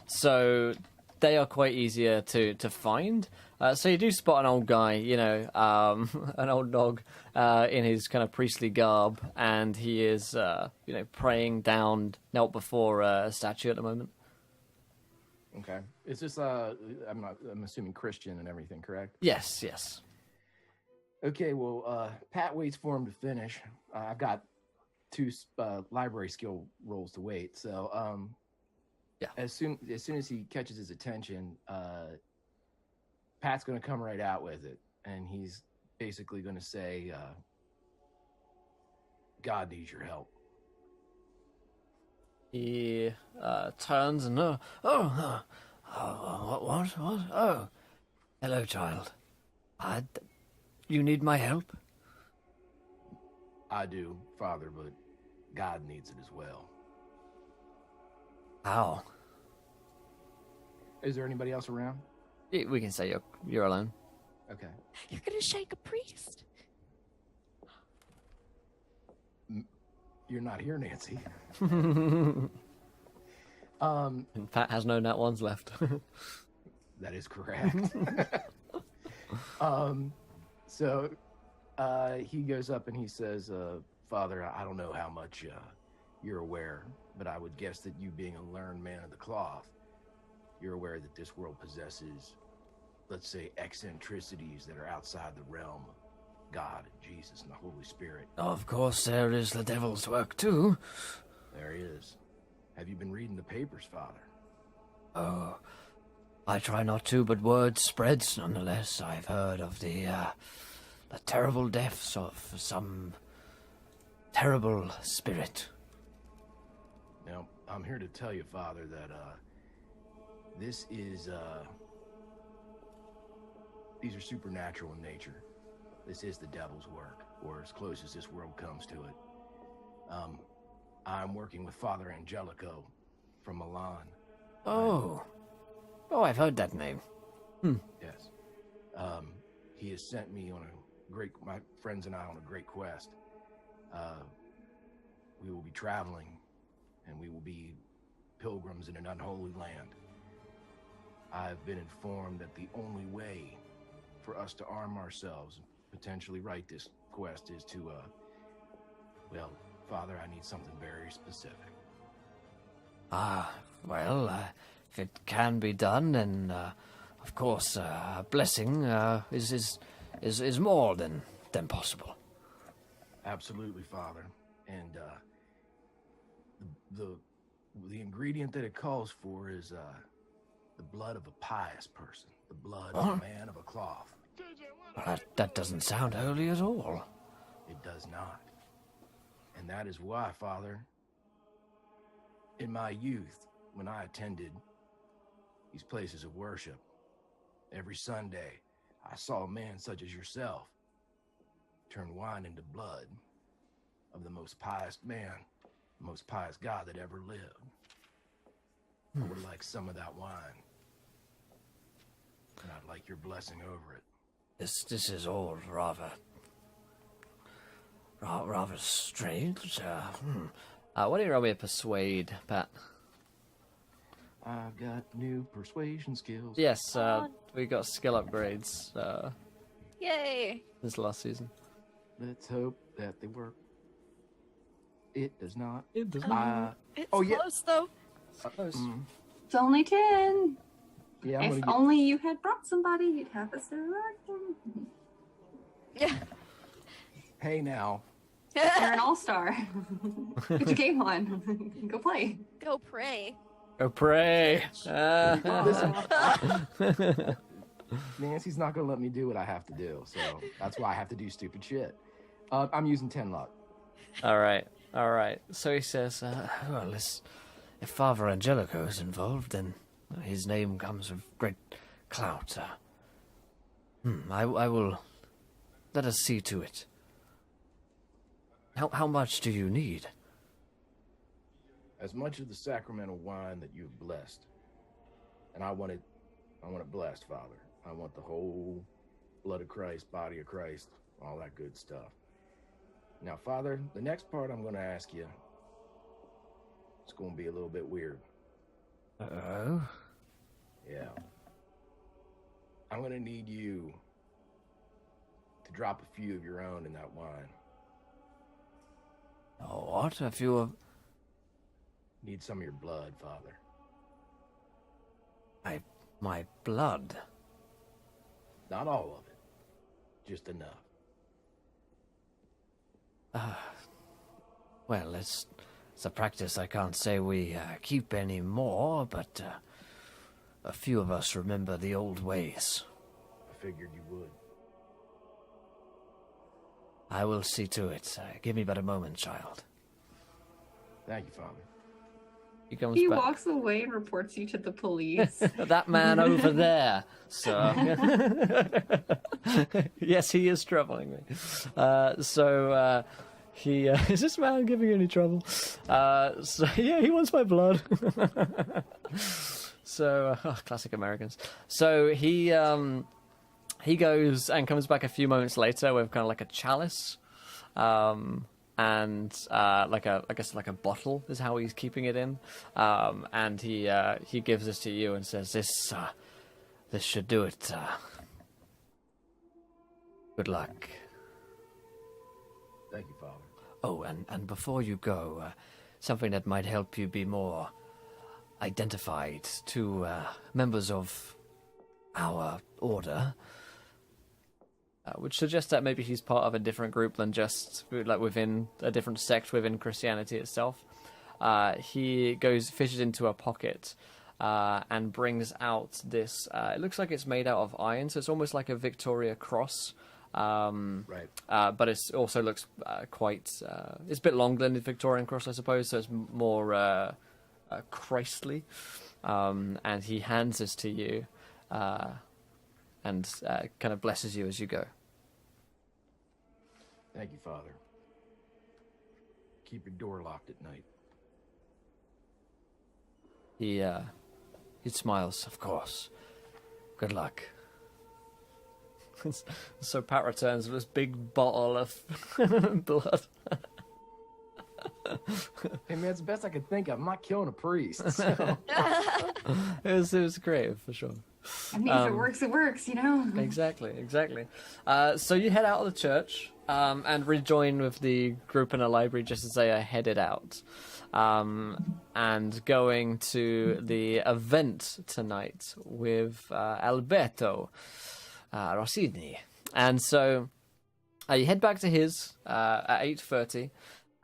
so they are quite easier to find. So you do spot an old guy, an old dog in his kind of priestly garb, and he is, praying down, knelt before a statue at the moment. Okay, it's just I'm assuming Christian and everything, correct? Yes. Okay, well, Pat waits for him to finish. I've got 2 library skill rolls to wait. So, Yeah. As soon as he catches his attention, Pat's going to come right out with it, and he's basically going to say, "God needs your help." He turns and what? Oh, hello, child. You need my help? I do, Father, but God needs it as well. How? Is there anybody else around? we can say you're alone. Okay. You're gonna shake a priest. You're not here, Nancy. And Pat has no nat ones left. That is correct. So he goes up and he says, Father, I don't know how much you're aware, but I would guess that you being a learned man of the cloth, you're aware that this world possesses, let's say, eccentricities that are outside the realm of God and Jesus and the Holy Spirit. Of course, there is the devil's work, too. There he is. Have you been reading the papers, Father? Oh, I try not to, but word spreads nonetheless. I've heard of the terrible deaths of some terrible spirit. Now, I'm here to tell you, Father, that these are supernatural in nature. This is the devil's work, or as close as this world comes to it. I'm working with Father Angelico from Milan. Oh, I've heard that name. Yes. He has sent me on my friends and I on a great quest. We will be traveling, and we will be pilgrims in an unholy land. I've been informed that the only way for us to arm ourselves and potentially write this quest is to, Father, I need something very specific. If it can be done, then, of course, a blessing is more than possible. Absolutely, Father. And the ingredient that it calls for is the blood of a pious person, the blood of a man of a cloth. That doesn't sound holy at all. It does not. And that is why, Father, in my youth, when I attended these places of worship, every Sunday, I saw a man such as yourself turn wine into blood of the most pious man, the most pious God that ever lived. I would like some of that wine. And I'd like your blessing over it. This is all rather strange. Why don't you roll me a persuade, Pat? I've got new persuasion skills. Yes, we got skill upgrades Yay! this last season. Let's hope that they work. It does not. It does not. It's yeah. close though. It's only 10. Yeah, I'm If gonna get... only you had brought somebody, you'd have us there. Yeah. Hey now. You're an all-star. Get your game on. Go play. Go pray. Go pray. Nancy's not gonna let me do what I have to do, so that's why I have to do stupid shit. I'm using 10 luck. All right. So he says, if Father Angelico is involved, then his name comes with great clout. I will... Let us see to it. How much do you need? As much of the sacramental wine that you've blessed. And I want it blessed, Father. I want the whole blood of Christ, body of Christ, all that good stuff. Now, Father, the next part I'm going to ask you, it's going to be a little bit weird. Oh? Yeah. I'm going to need you to drop a few of your own in that wine. What? A few of... Need some of your blood, Father. My blood? Not all of it. Just enough. Well, it's a practice I can't say we keep anymore, but a few of us remember the old ways. I figured you would. I will see to it. Give me but a moment, child. Thank you, Father. He comes He back. walks away and reports you to the police. That man over there, sir. Yes, he is troubling me. He is this man giving you any trouble? So yeah, he wants my blood. So classic Americans. So he goes and comes back a few moments later with kind of like a chalice, and like a bottle is how he's keeping it in, and he gives this to you and says, "This should do it. Good luck." Thank you, Father. Oh, and before you go, something that might help you be more identified to members of our order. Which suggests that maybe he's part of a different group than just like within a different sect within Christianity itself. He fishes into a pocket and brings out this. It looks like it's made out of iron, so it's almost like a Victoria cross. Right. But it also looks quite. It's a bit longer than the Victorian cross, I suppose, so it's more Christly. And he hands this to you. And kind of blesses you as you go. Thank you, Father. Keep your door locked at night. He smiles, of course. Good luck. So Pat returns with this big bottle of blood. Hey man, it's the best I could think of. I'm not killing a priest. So. It was great for sure. I mean, if it works, you know? Exactly. So you head out of the church and rejoin with the group in a library just as they are headed out. And going to the event tonight with Alberto Rossini. And so you head back to his at 8:30.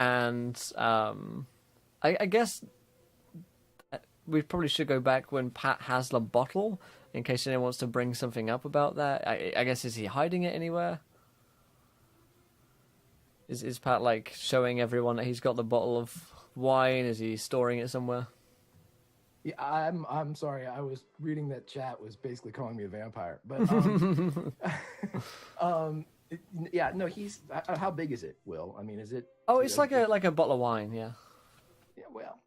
And I guess we probably should go back when Pat has the bottle, in case anyone wants to bring something up about that. I guess, is he hiding it anywhere? Is Pat like showing everyone that he's got the bottle of wine? Is he storing it somewhere? Yeah, I'm sorry. I was reading that chat was basically calling me a vampire, but yeah, no. He's how big is it, Will? I mean, is it? Oh, it's like a bottle of wine, yeah. Yeah, well,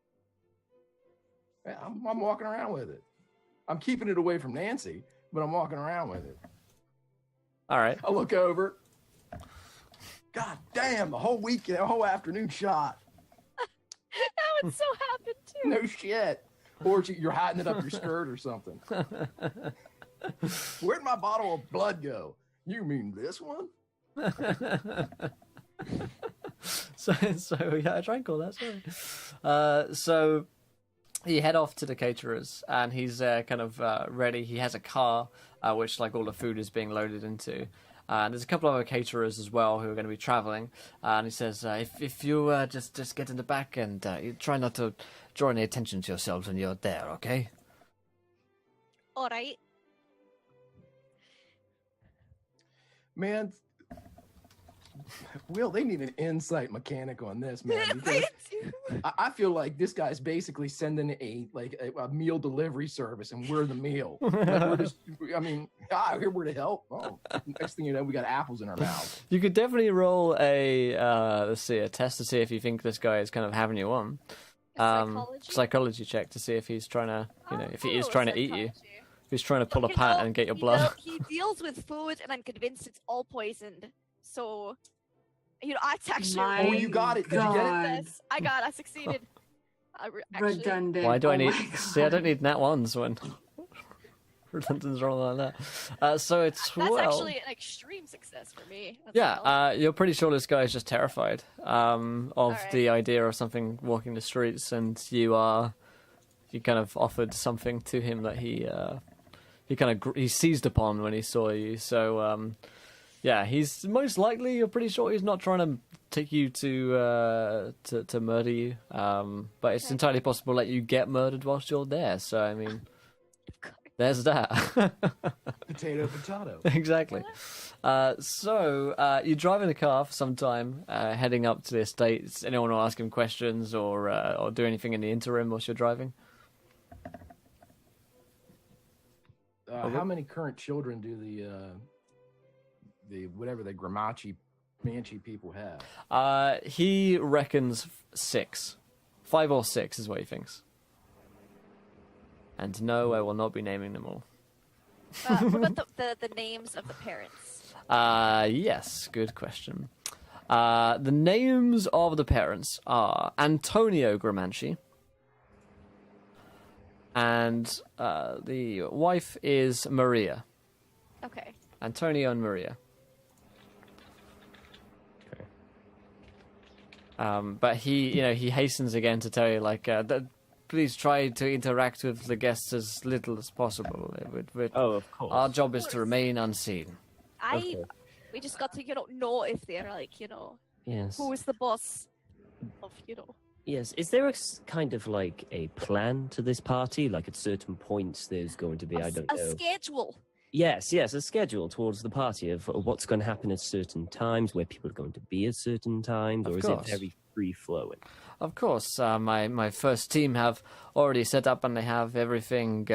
I'm walking around with it. I'm keeping it away from Nancy, but I'm walking around with it. All right. I look over. God damn, the whole weekend, the whole afternoon shot. That would so happen too. No shit. Or you're hiding it up your skirt or something. Where'd my bottle of blood go? You mean this one? So yeah, I drank all that. Sorry. So you head off to the caterers, and he's kind of ready. He has a car, which like all the food is being loaded into. And there's a couple of other caterers as well who are going to be traveling. And he says, if you just get in the back and you try not to draw any attention to yourselves when you're there, okay? All right. Man, Will, they need an insight mechanic on this, man. Because I feel like this guy's basically sending a meal delivery service, and we're the meal. Like we're just, I mean, here we're to help. Oh, next thing you know, we got apples in our mouths. You could definitely roll a test to see if you think this guy is kind of having you on. Psychology check to see if he's trying to, if he is trying to eat you. If he's trying to pull a Pat and get your blood. He deals with food, and I'm convinced it's all poisoned. So, it's actually. Oh, you got it. Did you get it? Yes, I succeeded. Redundant. Why do I Oh need? my See, I don't need nat ones when redundant's rolling like that. So it's 12. That's actually an extreme success for me. That's Yeah, you're pretty sure this guy is just terrified of Alright. the idea of something walking the streets, and you kind of offered something to him that he seized upon when he saw you. So yeah, he's most likely, you're pretty sure he's not trying to take you to murder you. But it's entirely possible that you get murdered whilst you're there. So I mean, there's that. Potato, potato. Exactly. So you drive in a car for some time, heading up to the estate. Does anyone want to ask him questions or do anything in the interim whilst you're driving? How many current children do the whatever the Gramachi Banshee people have? He reckons 6. 5 or 6 is what he thinks. And no, I will not be naming them all. What about the names of the parents? Yes, good question. The names of the parents are Antonio Gramanci, and the wife is Maria. Okay. Antonio and Maria. But he hastens again to tell you, like, please try to interact with the guests as little as possible. Of course. Our job is to remain unseen. We just got to, know if they're like, Yes. who is the boss of, Yes. Is there kind of like a plan to this party? Like at certain points, there's going to be, I don't know. A schedule. Yes, a schedule towards the party of what's going to happen at certain times, where people are going to be at certain times, or is it very free flowing? Of course, my first team have already set up and they have everything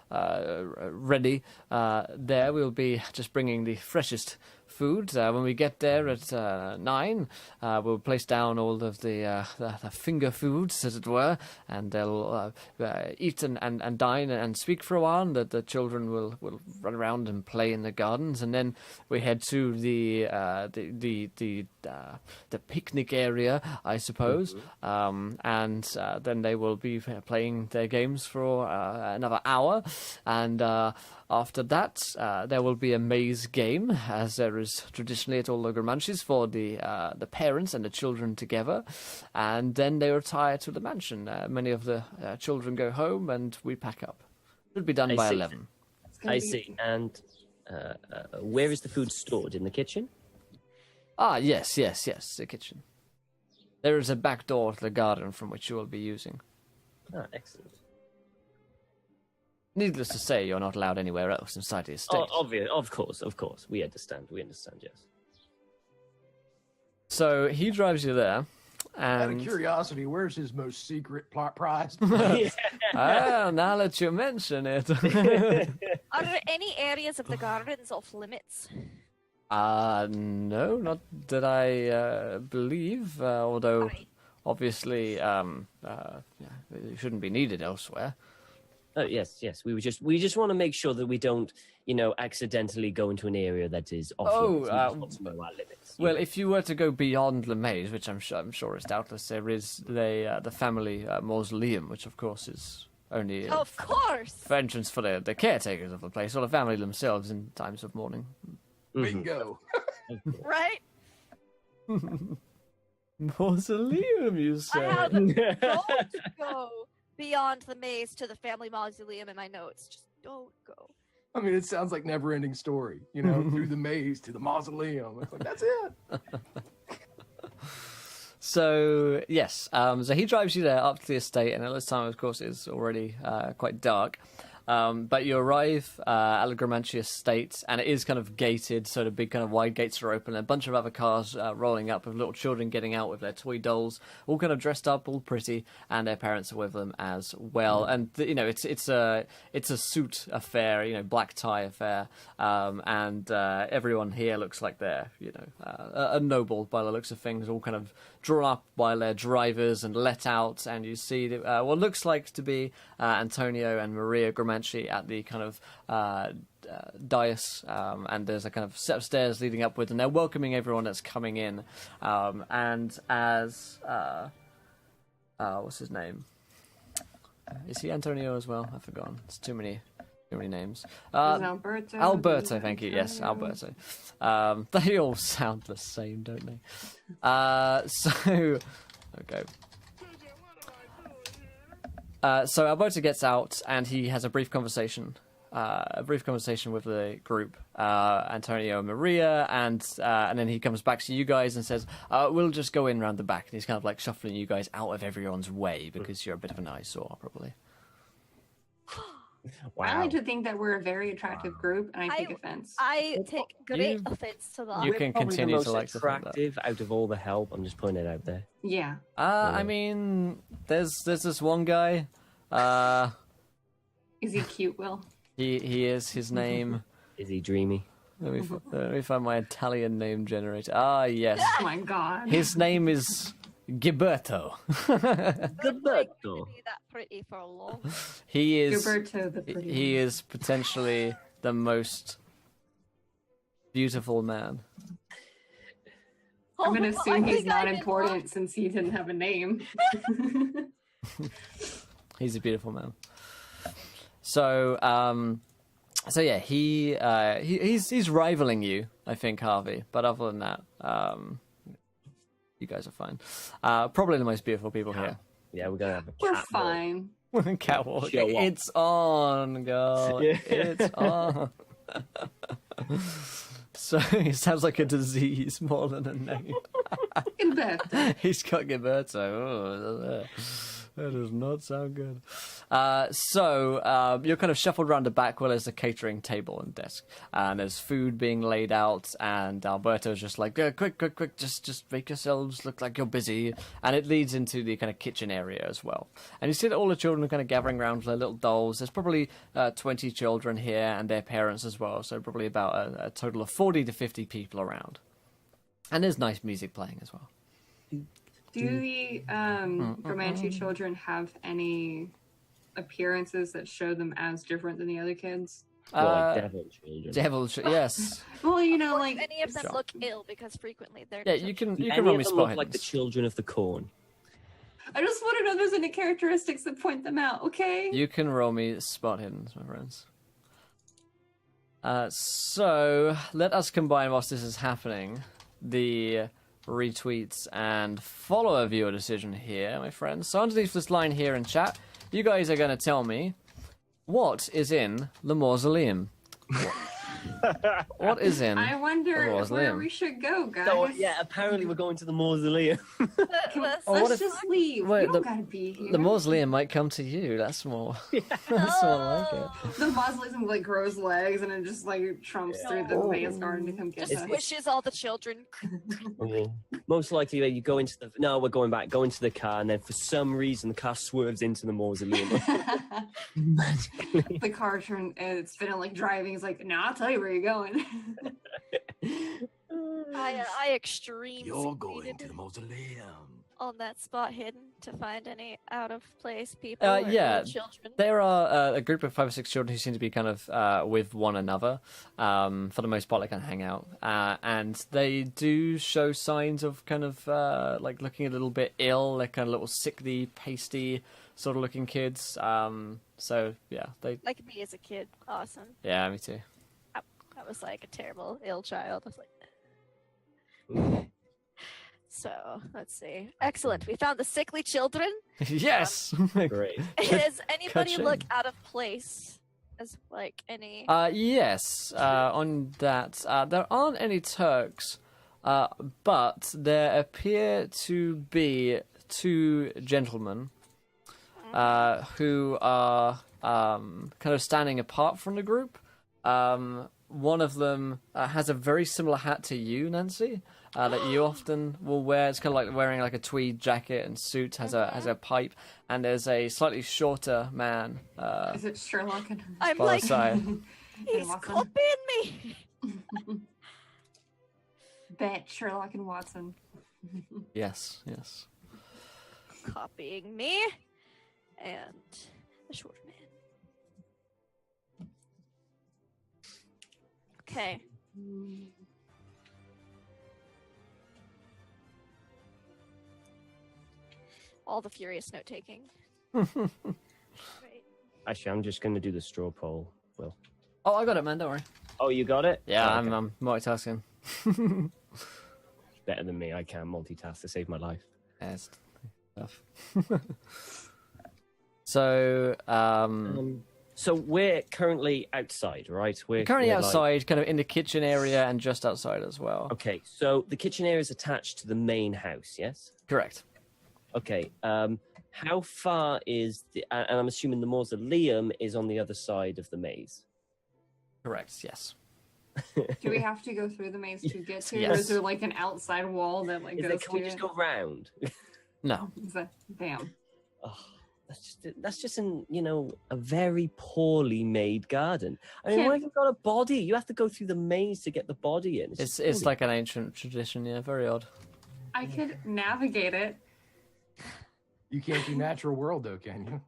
ready. There we'll be just bringing the freshest food. When we get there at 9, we'll place down all of the finger foods, as it were, and they'll eat and dine and speak for a while. And the children will run around and play in the gardens, and then we head to the picnic area, I suppose. And then they will be playing their games for another hour, and after that, there will be a maze game, as there is traditionally at all the Gramanchis, for the parents and the children together, and then they retire to the mansion. Many of the children go home, and we pack up. Should be done by 11. I see. And where is the food stored? In the kitchen? Yes, the kitchen. There is a back door to the garden from which you will be using. Excellent. Needless to say, you're not allowed anywhere else inside the estate. Of course. We understand, yes. So he drives you there, Out and of curiosity, where's his most secret prize? now that you mention it. Are there any areas of the gardens off limits? No, not that I believe. Although, Right. obviously, it shouldn't be needed elsewhere. Oh, yes. We just want to make sure that we don't, accidentally go into an area that is off limits. We just want to know our limits. Well, if you were to go beyond the maze, which I'm sure is doubtless, there is the family mausoleum, which of course is only Of course. for entrance for the caretakers of the place or the family themselves in times of mourning. Bingo. Right? Mausoleum, you say? I have don't go beyond the maze to the family mausoleum in my notes. Just don't go. I mean, it sounds like never-ending story. Through the maze to the mausoleum. It's like, that's it. So, yes, so he drives you there up to the estate, and at this time, of course, it's already quite dark. But you arrive at the Gramanchi estate, and it is kind of gated, so the big kind of wide gates are open, and a bunch of other cars rolling up with little children getting out with their toy dolls, all kind of dressed up, all pretty, and their parents are with them as well. And it's a suit affair, black tie affair, and everyone here looks like they're a noble by the looks of things, all kind of drawn up by their drivers and let out, and you see what looks like to be Antonio and Maria Gramanchi at the kind of dais, and there's a kind of set of stairs leading upwards, and they're welcoming everyone that's coming in. And as what's his name? Is he Antonio as well? I've forgotten. It's too many names. There's Alberto. Alberto, thank you. Yes, Alberto. They all sound the same, don't they? Okay. So Alberto gets out and he has a brief conversation a brief conversation with the group, Antonio and Maria, and then he comes back to you guys and says, "We'll just go in round the back." And he's kind of like shuffling you guys out of everyone's way because you're a bit of an eyesore, probably. I like to think that we're a very attractive group, and I take offense. I take great offense to that. You can continue the to like most attractive out of all the help. I'm just putting it out there. Yeah. I mean, there's this one guy. Is he cute, Will? He is. His name. Is he dreamy? Let me find my Italian name generator. Ah, yes. Oh my god. His name is Gilberto. Gilberto. Be that pretty for long. He is. Gilberto the pretty. He is potentially the most beautiful man. I'm gonna I assume he's think not I'm in important since he didn't have a name. He's a beautiful man. So, yeah, he's rivaling you, I think, Harvey. But other than that, you guys are fine. Probably the most beautiful people here. Yeah, we're gonna have a We're cat. fine. Catwalk. Show off. It's on, girl. Yeah. It's on. So he sounds like a disease more than a name. Gilberto. He's got Gilberto. Oh, that does not sound good. So you're kind of shuffled around the back where there's a catering table and desk, and there's food being laid out, and Alberto's just like, quick, just make yourselves look like you're busy, and it leads into the kind of kitchen area as well. And you see that all the children are kind of gathering around with their little dolls. There's probably 20 children here and their parents as well, so probably about a total of 40 to 50 people around. And there's nice music playing as well. Do the Romantic children have any appearances that show them as different than the other kids? Like devil children. Yes. Well, you know, like Any of them look ill because frequently they're. Yeah, you can Any roll of me them spot look like the hidden. children of the corn. I just want to know if there's any characteristics that point them out. Okay. You can roll me spot hidden, my friends. So let us combine whilst this is happening the retweets and follower viewer decision here, my friends. So underneath this line here in chat, you guys are going to tell me what is in the mausoleum. What is in I wonder the where mausoleum? we should go, guys. So yeah, apparently we're going to the mausoleum. Let's what if- just leave. Wait, we don't gotta be here. The mausoleum might come to you. That's more. That's more like it. The mausoleum like grows legs and it just like trumps through the man's garden to come get Just us. wishes all the children. Most likely, you go into the. No, we're going back. Go into the car, and then for some reason, the car swerves into the mausoleum. The car turned and it's been like driving. It's like, no, I'll tell you where you're going. I extremely You're going succeeded to the mausoleum. on that spot hidden to find any out of place people or Yeah, little children. there are a group of 5 or 6 children who seem to be kind of with one another. For the most part, they kind of hang out, and they do show signs of kind of like looking a little bit ill. They're kind of little sickly, pasty sort of looking kids. So yeah, they. Like me as a kid. Awesome. Yeah, me too. I was like a terrible, ill child. I was like. So let's see. Excellent. We found the sickly children. Yes. Great. Does anybody Ka-ching. look out of place? As like any? Yes. On that, there aren't any Turks, but there appear to be 2 gentlemen who are kind of standing apart from the group. One of them has a very similar hat to you, Nancy, that you often will wear. It's kind of like wearing like a tweed jacket and suit. Has a pipe, and there's a slightly shorter man. Is it Sherlock and I'm by the like, side. he's Watson? copying me. Bet Sherlock and Watson. Yes. Copying me, and the short man. Okay. All the furious note taking. Right. Actually, I'm just going to do the straw poll. Will. Oh, I got it, man. Don't worry. Oh, you got it? Yeah, Oh, okay. I'm multitasking. Better than me. I can multitask to save my life. Yes. Tough. So, So we're currently outside, right? We're Currently we're outside, kind of in the kitchen area and just outside as well. Okay, so the kitchen area is attached to the main house, yes? Correct. Okay. How far is the? And I'm assuming the mausoleum is on the other side of the maze. Correct, yes. Do we have to go through the maze to get to it? Yes. Or is there like an outside wall that like goes Can we to just it? go round? No. Damn. Oh, that's just in a very poorly made garden. I mean, Can't- why have you got a body? You have to go through the maze to get the body in. It's silly. like an ancient tradition, yeah, very odd. I could navigate it. You can't do natural world though, can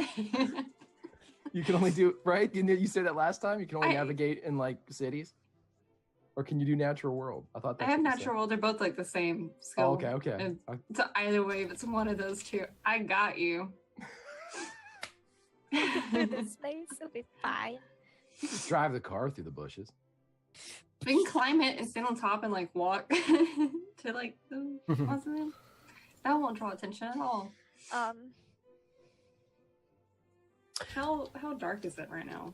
you? You can only do right. You said that last time. You can only navigate in like cities, or can you do natural world? I thought I that's have what you said. natural world. They're both like the same skill. Oh, okay. And so either way, if it's one of those two, I got you. Through this maze, it'll be fine. You just drive the car through the bushes. We can climb it and stand on top and like walk to like the mausoleum. That won't draw attention at all. How dark is it right now?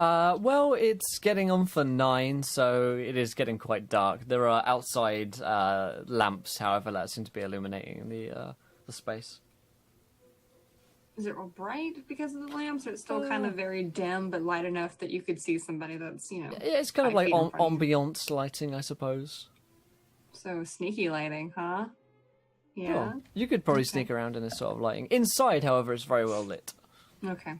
Well, it's getting on for 9, so it is getting quite dark. There are outside lamps, however, that seem to be illuminating the space. Is it real bright because of the lamps, or it's still kind of very dim but light enough that you could see somebody that's Yeah, it's kind of 5 like feet in front of you? ambiance lighting, I suppose. So sneaky lighting, huh? Yeah. Well, you could probably sneak around in this sort of lighting. Inside, however, it's very well lit. Okay.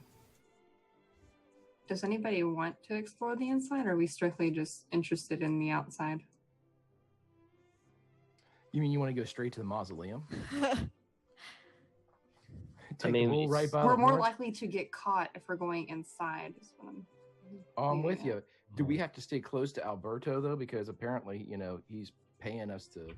Does anybody want to explore the inside, or are we strictly just interested in the outside? You mean you want to go straight to the mausoleum? I mean, the whole right by We're the more horse? likely to get caught if we're going inside. Is what I'm I'm with Yeah. you. Do we have to stay close to Alberto though? Because apparently, he's paying us to,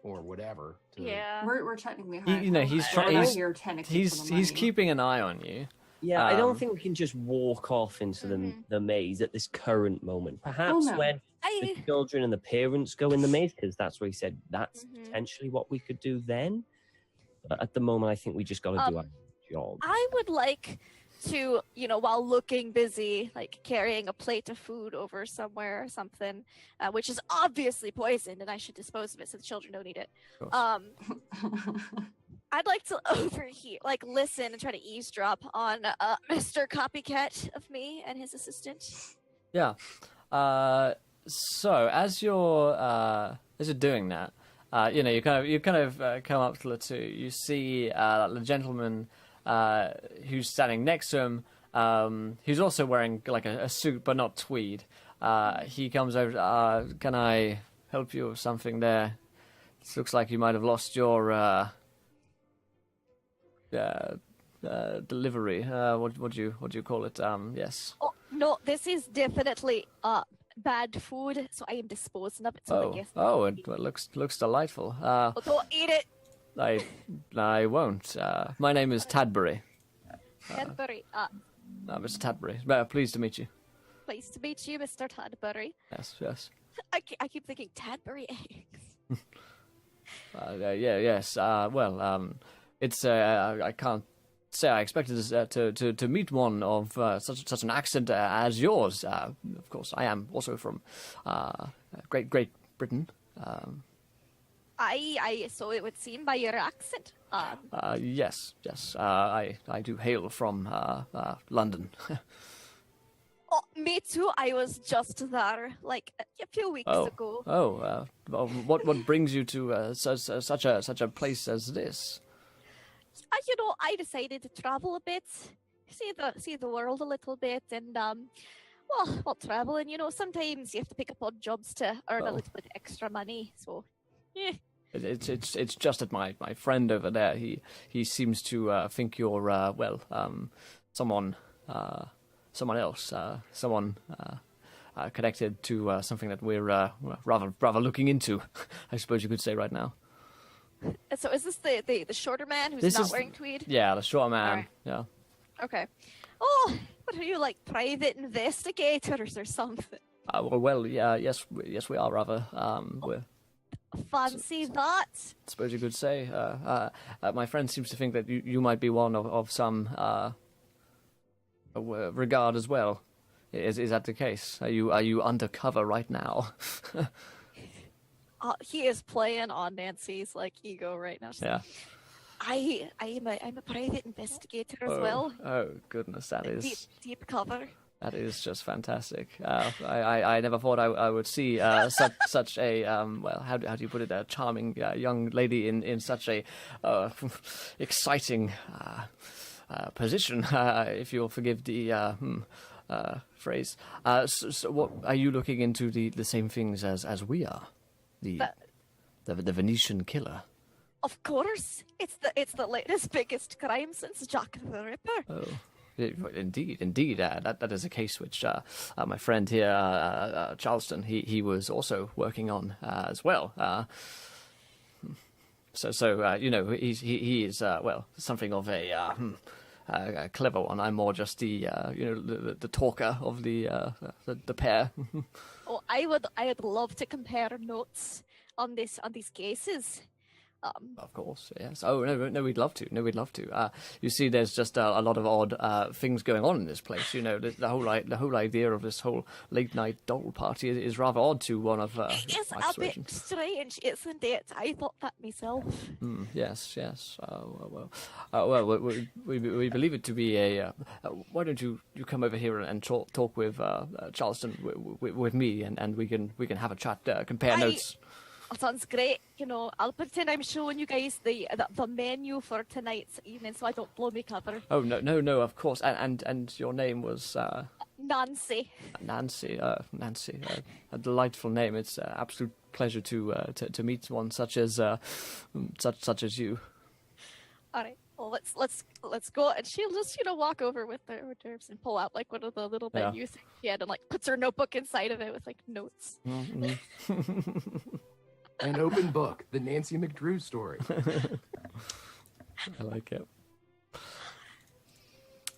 or whatever. To, Yeah. We're technically He- high. you know, he's We're try- not he's- here technically for the He's money. keeping an eye on you. Yeah, I don't Um, think we can just walk off into the maze at this current moment. Perhaps Oh, no. when the I children and the parents go in the maze, because that's where he said that's Mhm. potentially what we could do then. But at the moment, I think we just got to do our job. I would like to, while looking busy, like carrying a plate of food over somewhere or something, which is obviously poisoned, and I should dispose of it so the children don't eat it. Of course. I'd like to overhear, like listen and try to eavesdrop on Mr. Copycat of me and his assistant. Yeah. So as you're doing that, you kind of come up to the two. You see the gentleman who's standing next to him, who's also wearing like a suit but not tweed. He comes over. Can I help you with something there? It looks like you might have lost your delivery. What do you call it? Yes. Oh no, this is definitely bad food, so I am disposing of it. So I guess. It looks delightful. Oh, don't eat it, I won't. My name is Tadbury. Tadbury. Mr. Tadbury. Pleased to meet you. Pleased to meet you, Mr. Tadbury. Yes. I keep thinking Tadbury eggs. Yes. It's I can't say I expected to meet one of such an accent as yours. Of course, I am also from Great Britain. I so it would seem by your accent. Yes. I do hail from London. Oh, me too. I was just there like a few weeks ago. What brings you to such a place as this? I decided to travel a bit, see the world a little bit, and while traveling, sometimes you have to pick up odd jobs to earn a little bit of extra money. So, yeah. It's just that my friend over there, he seems to think you're someone else, someone connected to something that we're rather looking into. I suppose you could say right now. So is this the shorter man who's not wearing tweed? Yeah, the short man. Alright. Yeah. Okay. Oh, what are you, like private investigators or something? Yes, we are rather. We're, Fancy that. suppose you could say. My friend seems to think that you might be one of some regard as well. Is that the case? Are you undercover right now? He is playing on Nancy's ego right now. She's Yeah. I'm a private investigator as well. Oh goodness, that is Deep cover. that is just fantastic. I never thought I would see such a how do you put it, a charming young lady in such a exciting position, if you'll forgive the phrase. So what are you looking into the same things as we are? The Venetian killer. Of course, it's the latest biggest crime since Jack the Ripper. Oh, indeed. That is a case which my friend here, Charleston, he was also working on as well. So he is something of a clever one. I'm more just the talker of the pair. Oh, I would love to compare notes on these cases. Of course, yes. Oh no, we'd love to. You see, there's just a lot of odd things going on in this place. The whole idea of this whole late night doll party is rather odd to one of It's my a persuasion. bit strange, isn't it? I thought that myself. Yes. Well, we believe it to be a. Why don't you come over here and talk with Charleston with me, and we can have a chat, compare notes. Sounds great. I'll pretend I'm showing you guys the menu for tonight's evening, so I don't blow me cover. Oh no, of course. And your name was Nancy. Nancy. A delightful name. It's an absolute pleasure to meet one such as you. All right. Well, let's go. And she'll just walk over with the hors d'oeuvres and pull out one of the little menu things she had and puts her notebook inside of it with notes. Mm-hmm. An open book, the Nancy McDrew story. I like it.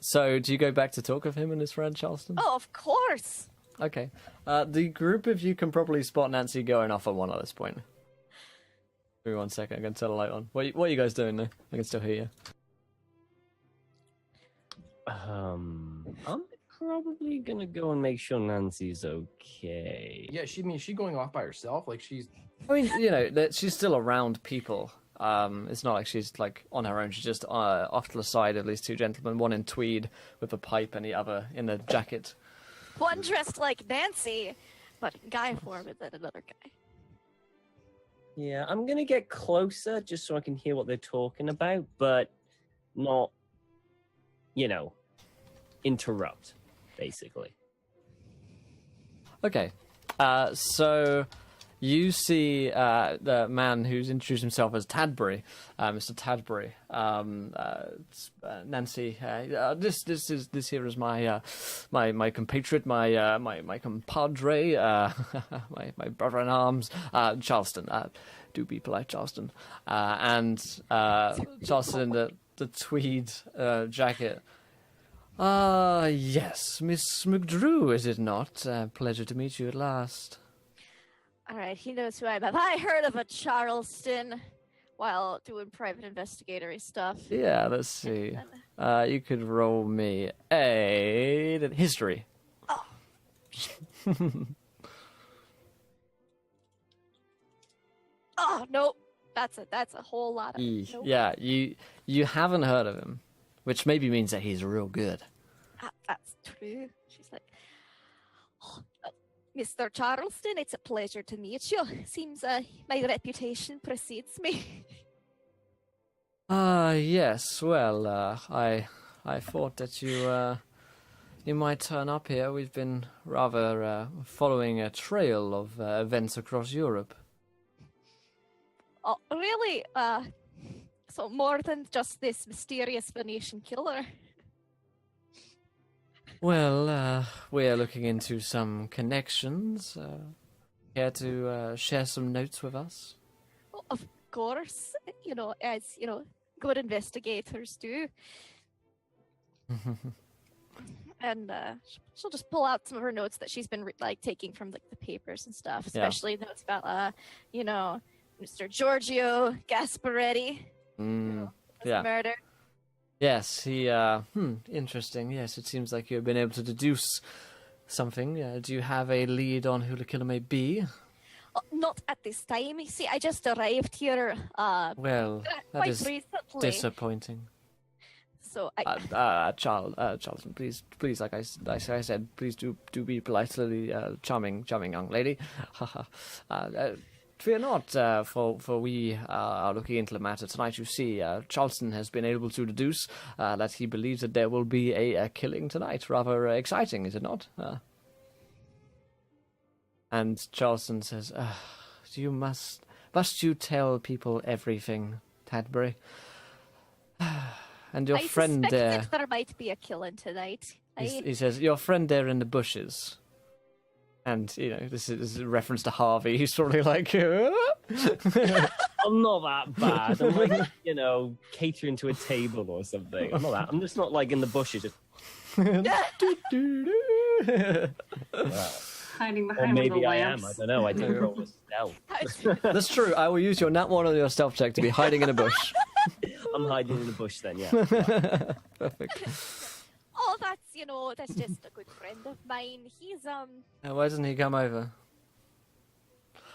So, do you go back to talk with him and his friend Charleston? Oh, of course. Okay. The group of you can probably spot Nancy going off on one at this point. Give me 1 second. I'm going to turn the light on. What are you guys doing there? I can still hear you. I'm probably gonna go and make sure Nancy's okay. Yeah, is she going off by herself? She's... I mean, she's still around people. It's not like she's on her own. She's just off to the side of these two gentlemen, one in tweed with a pipe and the other in a jacket. One dressed like Nancy, but in guy form and then another guy. Yeah, I'm gonna get closer just so I can hear what they're talking about, but not, interrupt, basically. Okay. So you see the man who's introduced himself as Tadbury, Mr. Tadbury. Nancy, this here is my compatriot, my compadre, my brother in arms, Charleston. Do be polite, Charleston. And Charleston in the tweed jacket. Yes, Miss McDrew, is it not? Pleasure to meet you at last. All right, he knows who I am. Have I heard of a Charleston while doing private investigatory stuff? Yeah, let's see. You could roll me a history. Oh. Oh, nope. That's a whole lot of nope. Yeah, you haven't heard of him, which maybe means that he's real good. That's true. She's like, Mr. Charleston, it's a pleasure to meet you. Seems my reputation precedes me. Yes. Well, I thought that you might turn up here. We've been rather following a trail of events across Europe. Oh, really? So more than just this mysterious Venetian killer? Well, we're looking into some connections. Care to share some notes with us? Well, of course. As good investigators do. And she'll just pull out some of her notes that she's been taking from the papers and stuff, especially notes about Mr. Giorgio Gasparetti. Yeah. Murder. Yes, he, interesting. Yes, it seems like you've been able to deduce something. Do you have a lead on who the killer may be? Not at this time. You see, I just arrived here Well, that quite is recently. disappointing. So I... Charlton, please, like I said, please do be polite to the charming young lady. Fear not, for we are looking into the matter tonight. You see, Charleston has been able to deduce that he believes that there will be a killing tonight. Rather exciting, is it not? And Charleston says, must you tell people everything, Tadbury? And your friend there... that there might be a killing tonight. He says, your friend there in the bushes. And, this is a reference to Harvey. He's probably like... I'm not that bad. I'm like, catering to a table or something. I'm not that. I'm just not like in the bushes. Just... Hiding Or behind maybe the I lamps. am. I don't know. I didn't roll a stealth. That's true. I will use your nat 1 on your stealth check to be hiding in a bush. I'm hiding in the bush then, yeah. Perfect. Oh, that's just a good friend of mine. He's, Why doesn't he come over?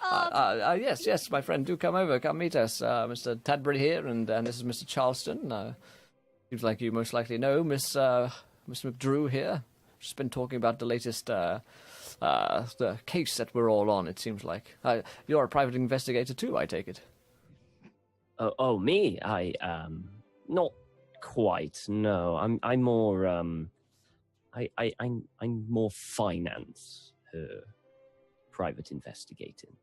Yes, my friend, do come over. Come meet us. Mr. Tadbury here, and this is Mr. Charleston. Seems like you most likely know Miss McDrew here. Just been talking about the latest the case that we're all on, it seems like. You're a private investigator too, I take it. Oh, me? I not quite. No, I'm more I'm more finance, private investigating.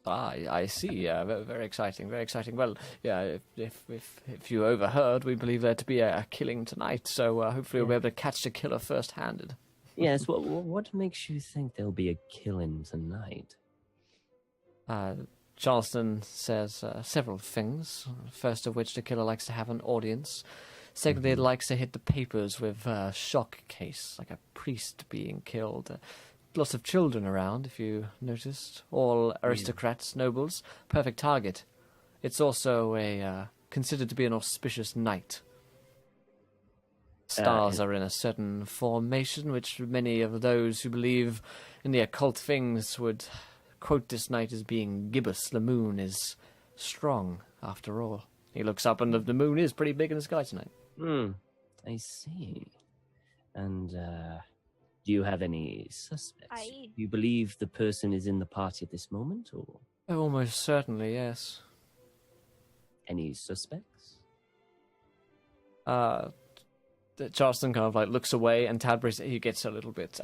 I see. Very exciting. Very exciting. Well, yeah. If you overheard, we believe there to be a killing tonight. So hopefully we'll be able to catch the killer first-handed. Yes. What makes you think there'll be a killing tonight? Charleston says several things. First of which, the killer likes to have an audience. Secondly, it likes to hit the papers with a shock case, like a priest being killed. Lots of children around, if you noticed. All aristocrats, nobles. Perfect target. It's also considered to be an auspicious night. Stars are in a certain formation, which many of those who believe in the occult things would quote this night as being gibbous. The moon is strong, after all. He looks up and the moon is pretty big in the sky tonight. I see. And, do you have any suspects? Do you believe the person is in the party at this moment, or? Oh, almost certainly, yes. Any suspects? Charleston kind of like looks away, and Tadbury, he gets a little bit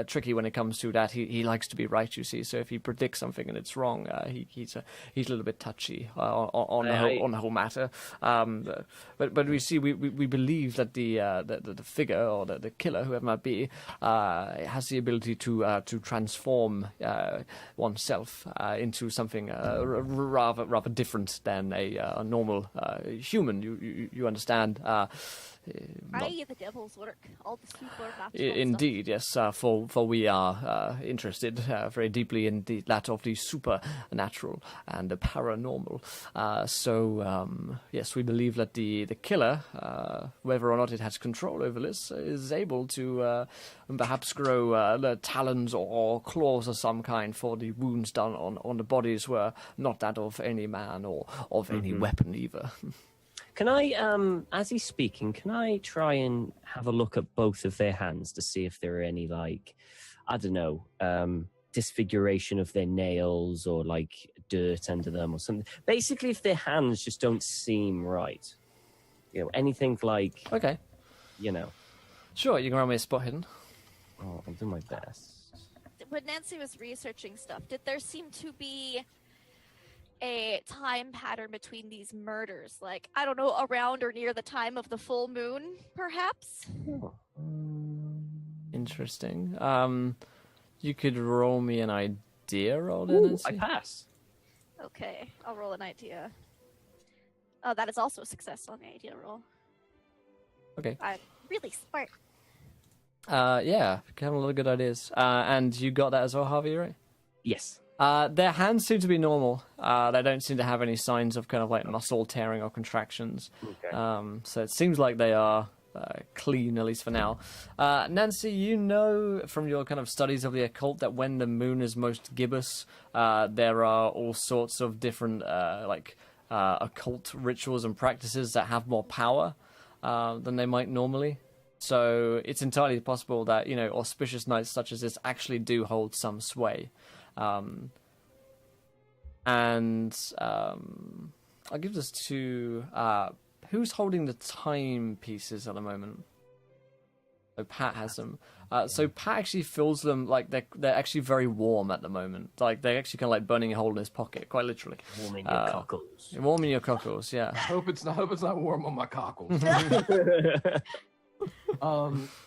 tricky when it comes to that. He likes to be right, you see. So if he predicts something and it's wrong, he's a little bit touchy on the whole matter. But we see we believe that the figure or the killer, whoever it might be, has the ability to transform oneself into something rather different than a normal human. You understand? The devil's work, all the supernatural Indeed, yes. For we are interested very deeply in that of the supernatural and the paranormal. Yes, we believe that the killer, whether or not it has control over this, is able to perhaps grow talons or claws of some kind, for the wounds done on the bodies were not that of any man or of any weapon either. Can I, as he's speaking, can I try and have a look at both of their hands to see if there are any, like, I don't know, disfiguration of their nails or, like, dirt under them or something? Basically, if their hands just don't seem right. Anything like... Okay. Sure, you can run me a spot hidden. Oh, I'll do my best. When Nancy was researching stuff, did there seem to be a time pattern between these murders, like, I don't know, around or near the time of the full moon, perhaps? Interesting. You could roll me an idea roll in. I pass. Okay, I'll roll an idea. Oh, that is also a success on the idea roll. Okay. I'm really smart. Yeah, having a lot of good ideas. And you got that as well, Harvey, right? Yes. Their hands seem to be normal. They don't seem to have any signs of kind of like muscle tearing or contractions. Okay. So it seems like they are clean, at least for now. Nancy, you know from your kind of studies of the occult that when the moon is most gibbous, there are all sorts of different occult rituals and practices that have more power than they might normally. So it's entirely possible that, auspicious nights such as this actually do hold some sway. I'll give this to who's holding the timepieces at the moment. So Pat has them. So Pat actually feels them like they're actually very warm at the moment. Like they're actually kind of like burning a hole in his pocket, quite literally. Warming your cockles. Warming your cockles, yeah. I hope it's not warm on my cockles.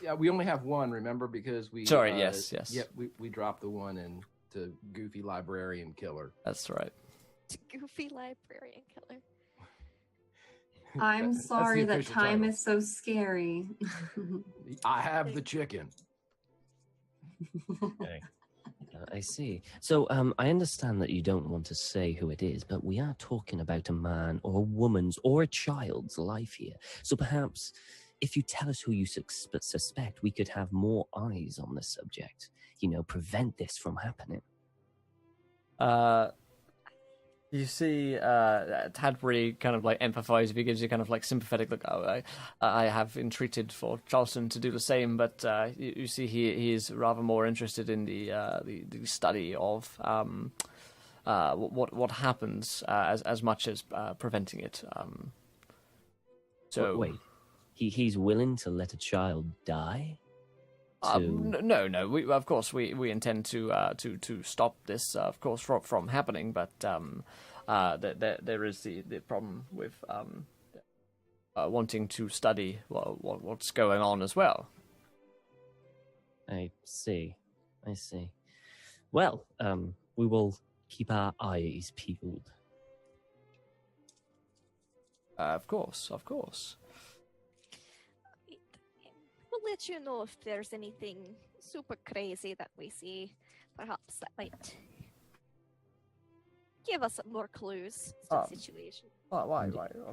Yeah, we only have one, remember, because we. Sorry, yes. Yep, we dropped the one into Goofy Librarian Killer. That's right. Goofy librarian killer. I'm That's the sorry that official time title. is so scary. I have the chicken. Okay. I see. So, I understand that you don't want to say who it is, but we are talking about a man or a woman's or a child's life here. So perhaps if you tell us who you suspect, we could have more eyes on the subject. Prevent this from happening. You see, Tadbury kind of like empathise if he gives you kind of like sympathetic look. Oh, I have entreated for Charleston to do the same, but you see, he is rather more interested in the study of what happens as much as preventing it. So Wait, he's willing to let a child die? No. We of course we intend to stop this, of course, from happening. But there is the problem with wanting to study what's going on as well. I see. Well, we will keep our eyes peeled. Of course. We'll let you know if there's anything super crazy that we see. Perhaps that might give us some more clues to the situation. Why?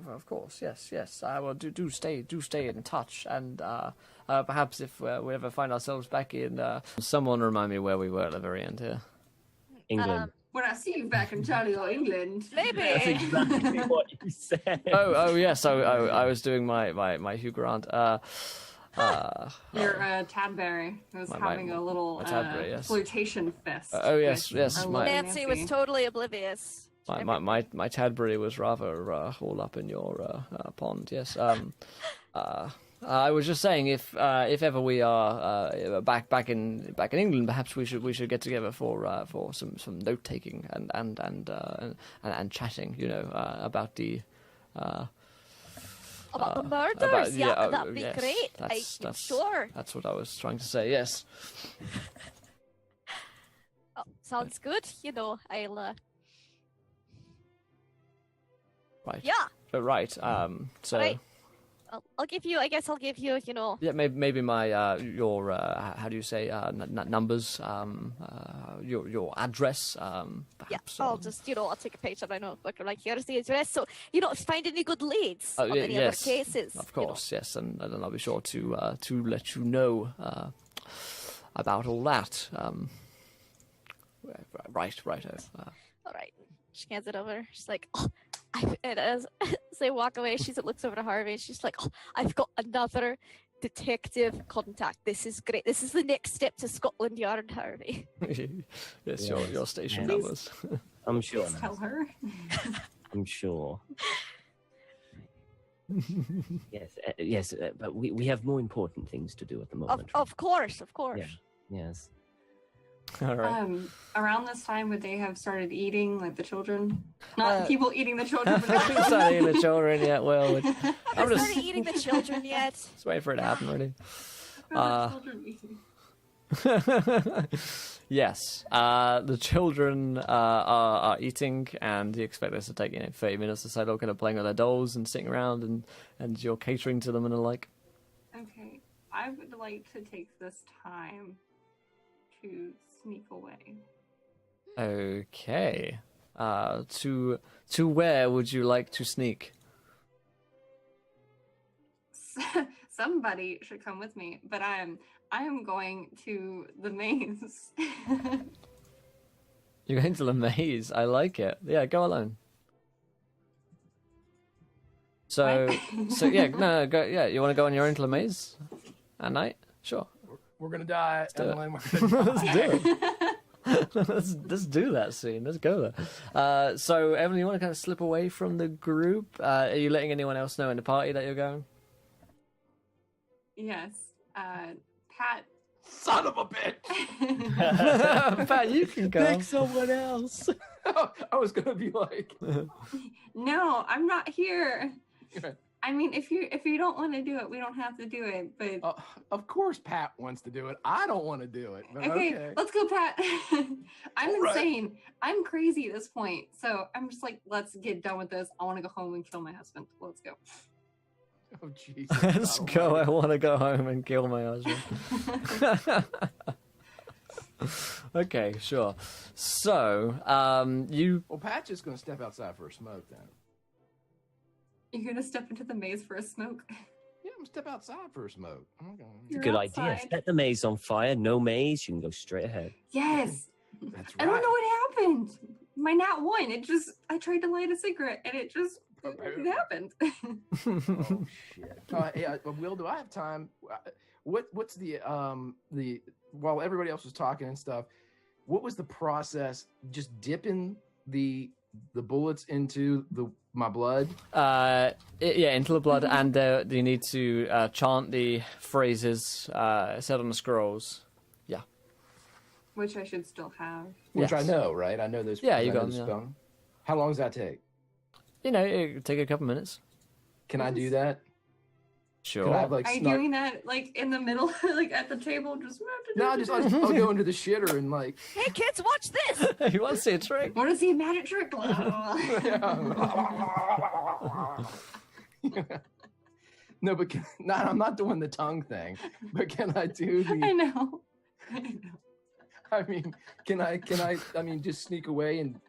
Of course, yes. I will do stay in touch, and perhaps if we ever find ourselves back in, someone remind me where we were at the very end here. England. When I see you back in jolly old England. Maybe. That's exactly what you said. Oh yes. I was doing my Hugh Grant. Your Tadbury was having a little Tadbury, yes. flirtation fest. Oh, yes, with yes, our my- lovely Nancy was totally oblivious. My Tadbury was rather all up in your pond. Yes. I was just saying, if ever we are back in England, perhaps we should get together for some note taking and chatting. About the. About the murders, that'd be yes, great. I'm sure. That's what I was trying to say. Yes. Oh, sounds good. I'll. Right. Yeah. Right. So. Right. I'll give you. Yeah, maybe my your how do you say numbers, your address, Yeah, perhaps. I'll just, I'll take a page of my notebook. Like, here's the address. So, if you find any good leads on any other yes, cases. of course, yes, and then I'll be sure to let you know about all that. Right. All right. She hands it over. She's like, and as they walk away, she looks over to Harvey. And she's like, I've got another detective contact. This is great. This is the next step to Scotland Yard, Harvey. Yes, your station Yes. numbers. I'm sure. Please tell her. I'm sure. Yes, but we have more important things to do at the moment. Of course. Yeah. Yes. All right. Around this time, would they have started eating, like the children? Not people eating the children, but I'm not eating the children yet. Well, I'm Haven't just started eating the children yet. waiting for it to happen, really. the children eating. Yes, the children are eating, and you expect this to take 30 minutes or so. They're kind of playing with their dolls and sitting around, and you're catering to them and the like. Okay, I would like to take this time to sneak away. Okay. To where would you like to sneak? Somebody should come with me, but I am going to the maze. You're going to the maze. I like it. Yeah, go alone. So, What? yeah, no, go. Yeah, you want to go on your own to the maze at night? Sure. We're gonna die. do it. Emily, we're gonna Let's die. do it. let's do that scene. Let's go there. So, Evelyn, you want to kind of slip away from the group? Are you letting anyone else know in the party that you're going? Yes. Pat. Son of a bitch! Pat, you can go. Pick someone else. I was gonna be like, No, I'm not here. I mean, if you don't want to do it, we don't have to do it. But of course Pat wants to do it. I don't want to do it. But okay, let's go, Pat. I'm All right. insane. I'm crazy at this point. So I'm just like, let's get done with this. I want to go home and kill my husband. Let's go. Oh Jesus! Let's God go. I almighty. want to go home and kill my husband. Okay, sure. So, you Well, Pat's just gonna step outside for a smoke then. You're gonna step into the maze for a smoke. Yeah, I'm gonna step outside for a smoke. I'm gonna... You're Good idea. outside. Set the maze on fire. No maze. You can go straight ahead. Yes. That's I right. don't know what happened. My nat one. I tried to light a cigarette and it happened. Oh shit! Yeah, Will, do I have time? What's the while everybody else was talking and stuff? What was the process? Just dipping the bullets into my blood? into the blood, and you need to chant the phrases said on the scrolls. Yeah. Which I should still have. Which I Yes. know, right? I know those. Yeah, I you know got the them, yeah. spell. How long does that take? You know, it'll take a couple minutes. Can I do that? Sure. Can I have like Are you snark- doing that like in the middle, like at the table? Just No, I'll go into the shitter and like. Hey kids, watch this! You want to see a trick? want to see a magic trick? No, but I'm not doing the tongue thing. But can I do I the? know. I mean, can I? I mean, just sneak away and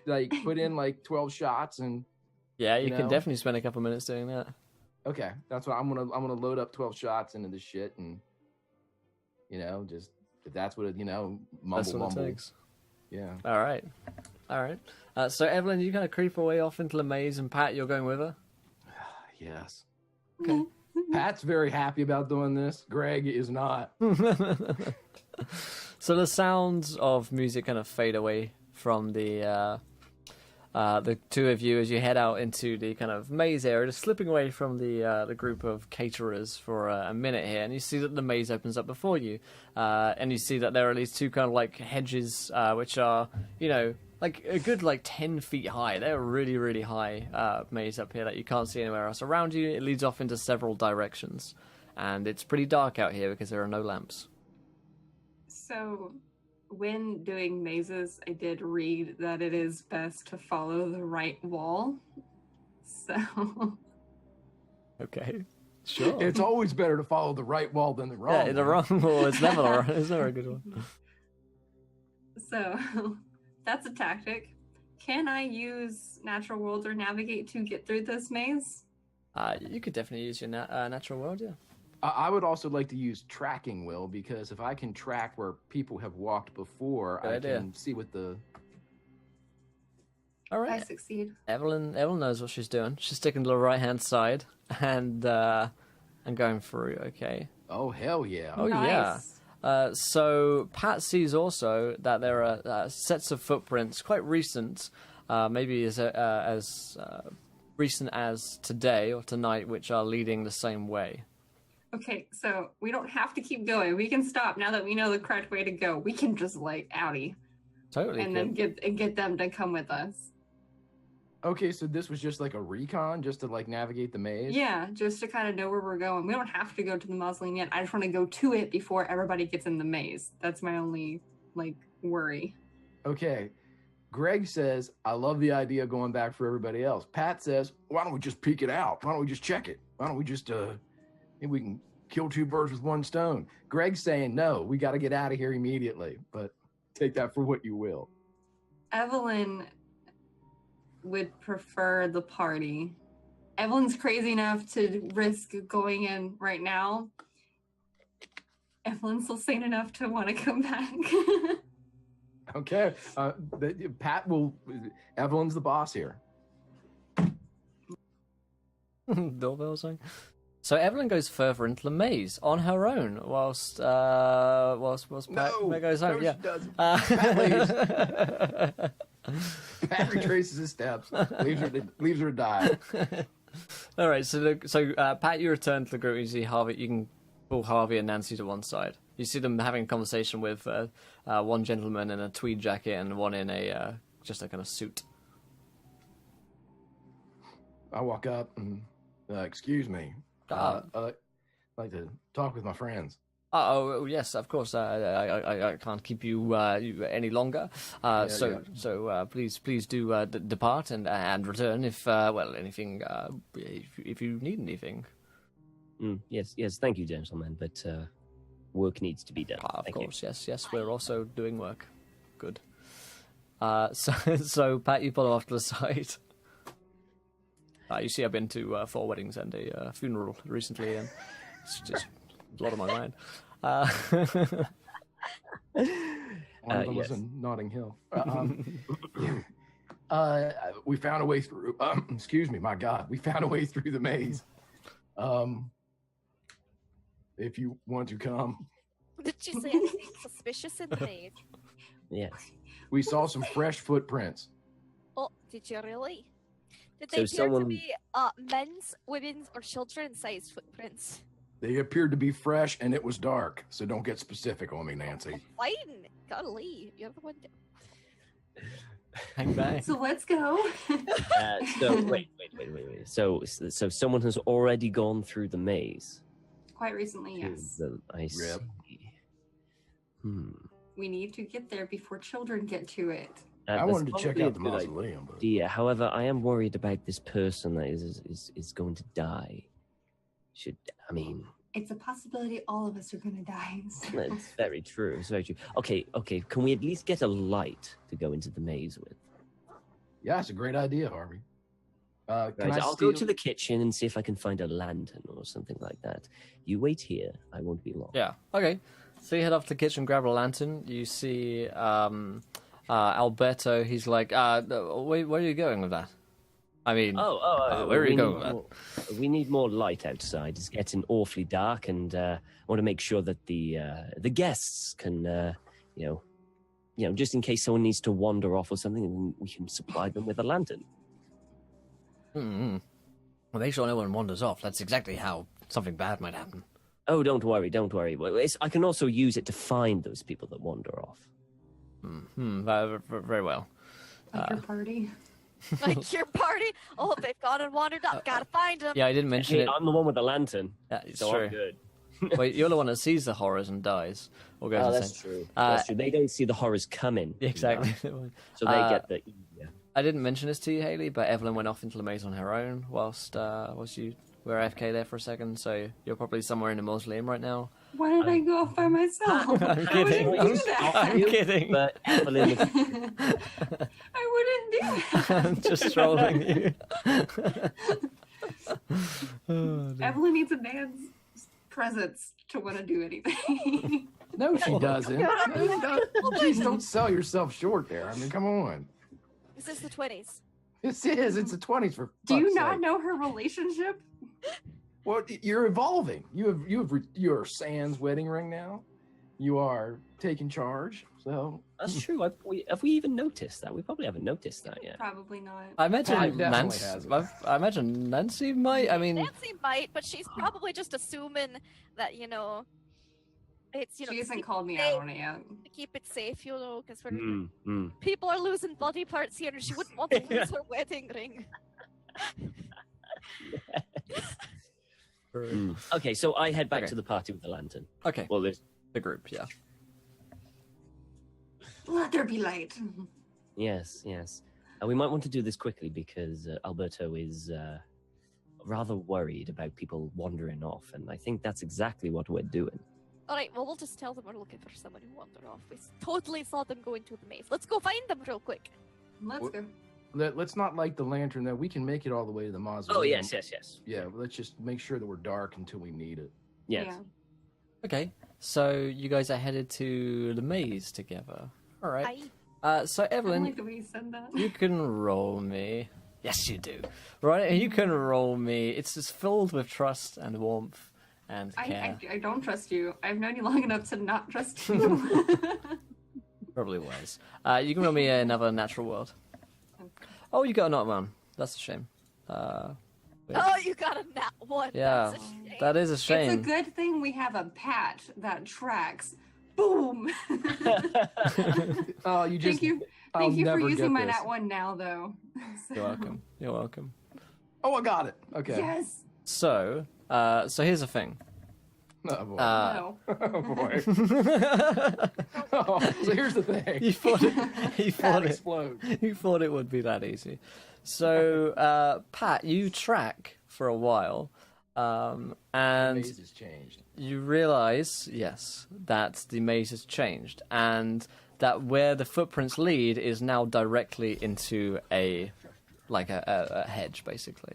like put in like 12 shots and. Yeah, you can know? definitely spend a couple minutes doing that. Okay, that's what I'm gonna load up 12 shots into this shit and. Just if that's what it, mumble That's what mumble. it takes. Yeah. All right. So Evelyn, you kind of creep away off into the maze, and Pat, you're going with her. Yes. Okay. Pat's very happy about doing this. Greg is not. So the sounds of music kind of fade away from the two of you as you head out into the kind of maze area, just slipping away from the group of caterers for a minute here, and you see that the maze opens up before you, and you see that there are these two kind of like hedges, which are like a good 10 feet high. They're a really, really high maze up here that you can't see anywhere else around you. It leads off into several directions, and it's pretty dark out here because there are no lamps. So, when doing mazes, I did read that it is best to follow the right wall. So, Okay, sure. It's always better to follow the right wall than the wrong. Yeah, the one. wrong wall. It's never a good one. that's a tactic. Can I use natural world or navigate to get through this maze? You could definitely use your natural world, yeah. I would also like to use tracking, Will, because if I can track where people have walked before, Good I idea. can see what the. All I right. succeed. Evelyn knows what she's doing. She's sticking to the right hand side and going through. Okay. Oh hell yeah! Oh yeah. Nice. So Pat sees also that there are sets of footprints, quite recent, maybe as recent as today or tonight, which are leading the same way. Okay, so we don't have to keep going. We can stop now that we know the correct way to go. We can just outie Totally. and then get them to come with us. Okay, so this was just like a recon, just to navigate the maze. Yeah, just to kind of know where we're going. We don't have to go to the mausoleum yet. I just want to go to it before everybody gets in the maze. That's my only worry. Okay. Greg says, I love the idea of going back for everybody else. Pat says, why don't we just peek it out? Why don't we just check it? Why don't we just, maybe we can kill two birds with one stone. Greg's saying, no, we got to get out of here immediately. But take that for what you will. Evelyn would prefer the party. Evelyn's crazy enough to risk going in right now. Evelyn's still sane enough to want to come back. Okay. Pat will. Evelyn's the boss here. Doorbell saying. So Evelyn goes further into the maze on her own, whilst Pat goes home. No, Yeah. she doesn't. Pat leaves. Pat retraces his steps, leaves her to die. All right. So Pat, you return to the group. You see Harvey. You can pull Harvey and Nancy to one side. You see them having a conversation with one gentleman in a tweed jacket and one in a just a kind of suit. I walk up and, excuse me. I'd like to talk with my friends. Oh yes, of course. I can't keep you any longer. Please do depart and return if anything if you need anything. Yes. Thank you, gentlemen. But work needs to be done. Of Thank course, you. Yes. We're also doing work. Good. So Pat, you pull off to the side. You see, I've been to 4 weddings and a funeral recently, and it's just a lot on my mind. One of them was in Notting Hill. We found a way through. Excuse me, my God, we found a way through the maze. If you want to come, Did you see anything suspicious in the maze? Yes. we saw some fresh footprints. Oh, did you really? Did So they appear someone- to be men's, women's, or children's-sized footprints? They appeared to be fresh, and it was dark. So don't get specific on me, Nancy. Fine, gotta leave. You're the one. Hang back. So let's go. So wait. So someone has already gone through the maze. Quite recently, yes. I see. Yep. We need to get there before children get to it. I That's wanted to check probably out a the good mausoleum, but idea. However, I am worried about this person that is going to die. It's a possibility all of us are going to die. So. It's very true. It's very true. Okay. Can we at least get a light to go into the maze with? yeah, it's a great idea, Harvey. Can Right, I I'll steal... go to the kitchen and see if I can find a lantern or something like that. You wait here. I won't be long. Yeah. Okay. So you head off to the kitchen, grab a lantern. You see Alberto. He's like, where are you going with that? I mean, where are you going with that? We need more light outside. It's getting awfully dark, and I want to make sure that the guests can, just in case someone needs to wander off or something, we can supply them with a lantern. Mm-hmm. Well, make sure no one wanders off. That's exactly how something bad might happen. Oh, don't worry. Well, I can also use it to find those people that wander off. Very well. Like your party. Like your party? Oh, they've gone and wandered up. Gotta find them. Yeah, I didn't mention Hey, it. I'm the one with the lantern. Yeah, it's so true. I'm good. Wait, you're the one that sees the horrors and dies. Or goes Oh, insane. that's true. That's true. They don't see the horrors coming. Exactly. So they get the... Yeah. I didn't mention this to you, Haley, but Evelyn went off into the maze on her own whilst you were AFK there for a second, so you're probably somewhere in the mausoleum right now. Why did I go off by myself? I'm I kidding. wouldn't do that. I'm kidding. But Evelyn, I wouldn't do that. I'm just trolling you. Evelyn needs a man's presence to want to do anything. No, she doesn't. Jeez, don't sell yourself short there. I mean, come on. This is the 20s. It's the 20s for Do you fuck's not sake. know her relationship? Well, you're evolving. You're Sans wedding ring now. You are taking charge. So that's true. Have we even noticed that? We probably haven't noticed that yet. Probably not. I imagine Pat definitely Nancy. has it. I imagine Nancy might. I mean, Nancy might, but she's probably just assuming that, it's, She hasn't keep called me safe- out on it yet. to keep it safe, because Mm. people are losing body parts here, and she wouldn't want to lose her wedding ring. Okay, so I head back Okay. to the party with the lantern. okay. Well, there's The group, yeah. Let there be light. yes. We might want to do this quickly because Alberto is rather worried about people wandering off, and I think that's exactly what we're doing. All right, well, we'll just tell them we're looking for someone who wandered off. We totally saw them go into the maze. Let's go find them real quick. Let's go. Let's not light the lantern. That we can make it all the way to the mausoleum. Oh, yes. Yeah, let's just make sure that we're dark until we need it. Yes. Yeah. Okay, so you guys are headed to the maze together. All right. So I Evelyn, like the way you said that. you can roll me. Yes, you do. Right, you can roll me. It's just filled with trust and warmth and care. I don't trust you. I've known you long enough to not trust you. Probably was. You can roll me another natural world. Oh, you got a nat one. That's a shame. Oh, you got a nat 1. Yeah, That's a shame. that is a It's a shame. good thing we have a patch that tracks. Boom. Oh, you just. Thank you. I'll Thank you for never using get my this. nat 1 now, though. You're welcome. You're welcome. Oh, I got it. Okay. Yes. So here's the thing. Oh boy. No. Oh boy. Oh, so here's the thing. You thought it. You Pat thought it. explodes. You thought it would be that easy. So, Pat, you track for a while, and Maze has changed. you realize, yes, that the maze has changed, and that where the footprints lead is now directly into a hedge, basically.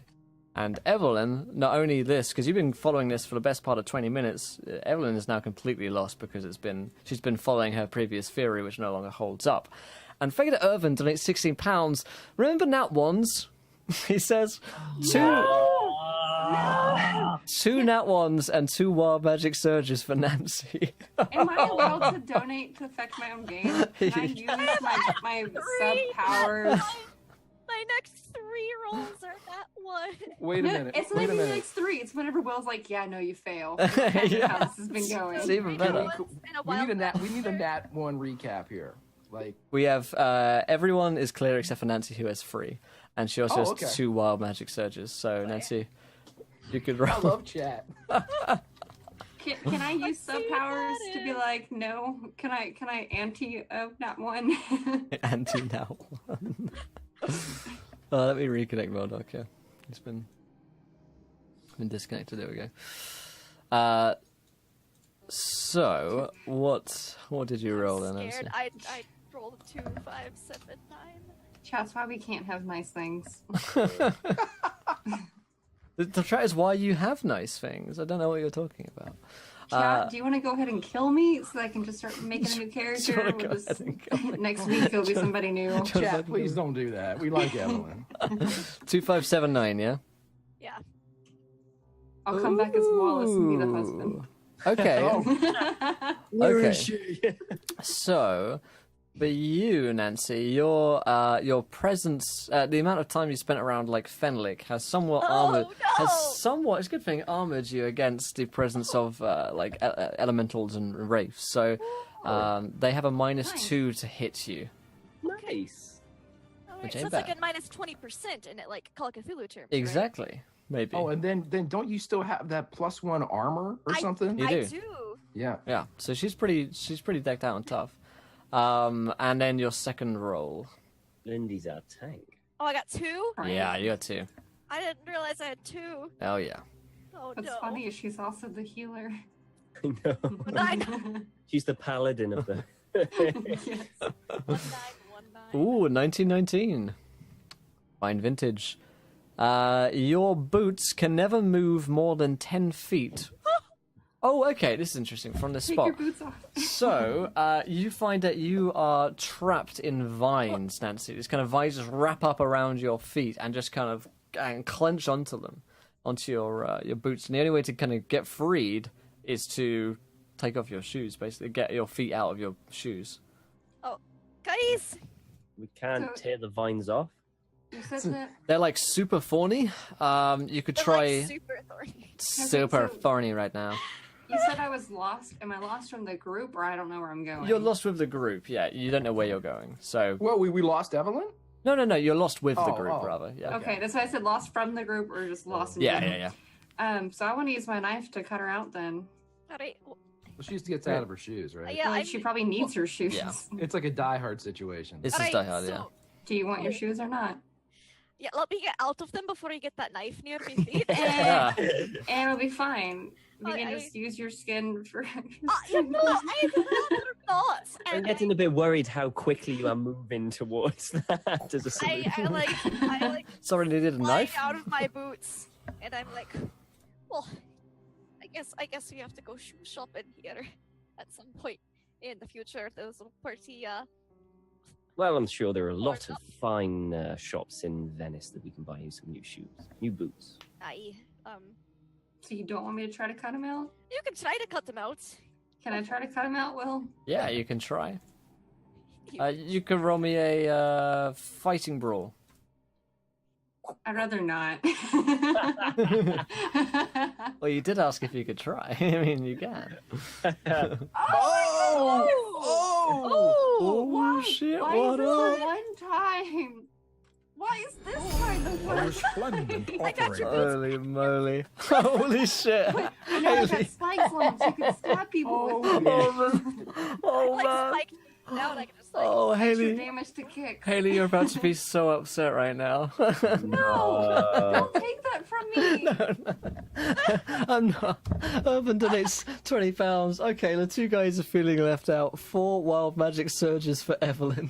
And Evelyn, not only this, because you've been following this for the best part of 20 minutes, Evelyn is now completely lost because she's been following her previous theory, which no longer holds up. And Fader Irvin donates £16. Remember Nat Ones? He says, two Nat Ones and 2 Wild Magic Surges for Nancy. Am I allowed to donate to affect my own game? Can I use my sub powers? My next 3 rolls are that 1. Wait a No, minute. it's Wait not a even minute. like 3. It's whenever Will's like, "Yeah, no, you fail." That's kind of how this has been going. It's even better. We need a Nat 1 recap here. Like, We have everyone is clear except for Nancy, who has 3, and she also Oh, has okay. 2 Wild Magic Surges. So Nancy, you could I roll love chat. Can I use sub powers to be like, no? Can I anti Nat 1? anti now one. Let me reconnect Modoc. Yeah, he's been disconnected. There we go. So what did you roll then, Nancy? Scared. I rolled 2, 5, 7, 9. Chat's why we can't have nice things. The chat is why you have nice things. I don't know what you're talking about. Chat, do you want to go ahead and kill me so that I can just start making a new Do you character? wanna We'll go just- ahead and kill me? Next week it'll be somebody new. Chat, please don't do that. We like Evelyn. 2579, yeah. Yeah. I'll come back as Wallace and be the husband. Okay. Oh. Where Okay. is she? So, for you, Nancy, your presence, the amount of time you spent around like Fenlick has somewhat armored, no! it's a good thing, armored you against the presence of elementals and wraiths. So, they have a -2 to hit you. Nice. All Which right, so ain't it's like bad. a -20% in it, like Call of Cthulhu terms. right? Exactly. Maybe. Oh, and then don't you still have that +1 armor or something? You I do. do. Yeah. Yeah. So she's pretty decked out and tough. And then your second roll. Lindy's our tank. Oh, I got 2? Yeah, you got 2. I didn't realize I had 2. Oh yeah. Oh What's no. funny is she's also the healer. I know. I know. She's the paladin of the. Yes. 1919. Ooh, 1919. Fine vintage. Your boots can never move more than 10 feet. Oh, okay, this is interesting. From this Take spot. your boots off. So, you find that you are trapped in vines, Nancy. These kind of vines just wrap up around your feet and just kind of clench onto them, onto your boots. And the only way to kind of get freed is to take off your shoes, basically. Get your feet out of your shoes. Oh, guys. We can't So- tear the vines off. You said that. They're like super thorny. You could They're try like super thorny. super so- thorny right now. You said I was lost. Am I lost from the group, or I don't know where I'm going? You're lost with the group, yeah. You don't know where you're going. So Well, we lost Evelyn? no, you're lost with the Oh, group, oh. rather. Yeah. Okay, that's why I said lost from the group, or just lost in Yeah, general. yeah. So I want to use my knife to cut her out. Then All right. Well, Well, she just gets out of her shoes, right? yeah, she probably needs her shoes. yeah. It's like a Die Hard situation. This is Alright, Die Hard, yeah. so- Do you want your shoes or not? Yeah, let me get out of them before you get that knife near my feet. And it'll be fine. We I- can I- just use your skin for. I'd rather not. I'm And getting a bit worried how quickly you are moving towards that as a solution. I like Sorry, needed a flying knife? out of my boots, and I'm like, well, I guess we have to go shoe shopping here at some point in the future. Those little pretty Well, I'm sure there are a lot Or of fine shops in Venice that we can buy you some new shoes, new boots. So you don't want me to try to cut him out? You can try to cut them out. Can I try to cut him out, Will? Yeah, you can try. You can roll me a fighting brawl. I'd rather not. Well, you did ask if you could try. I mean, you can. Oh! Oh, Why? shit, Why what is up? this the one time? Why is this time the A one resplendent I got offering. your Holy moly. Holy shit. I know I got Haley. spikes on them so you can stab people with them. Oh, like man. spike down. I can just like. Oh, Extra Haley. damage to kick. Haley, you're about to be so upset right now. No! Don't take that from me! I'm not. Urban donates £20. Okay, the two guys are feeling left out. 4 wild magic surges for Evelyn.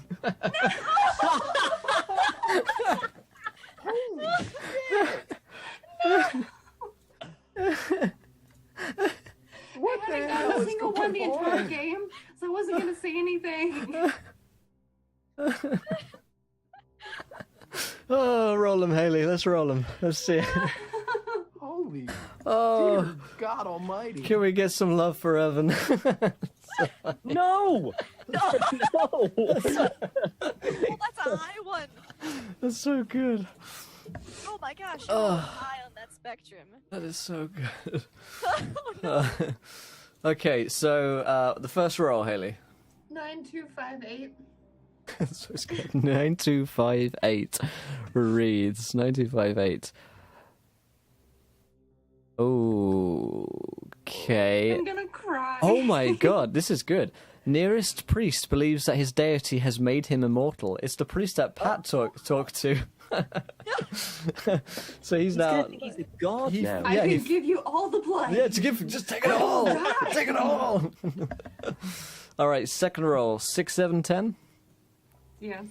What I hadn't got a single one the entire game, so I wasn't gonna say anything. Oh, roll them, Haley. Let's roll them. Let's see. Holy Oh, dear God Almighty! can we get some love for Evan? No! No! Oh, that's a high one. That's so good. Oh my gosh, you're really high on that spectrum. That is so good. Oh, no. Okay, so the first roll, Haley. 9258. So it's good. 9258 reads 9258. Okay. I'm gonna cry. Oh my god, this is good. Nearest priest believes that his deity has made him immortal. It's the priest that Pat talked to. So he's now. I think he's a god he- now. I yeah, can he- give you all the blood. Yeah, to give, just take it all. Take it all. All right, second roll. 6, 7, 10. Yes.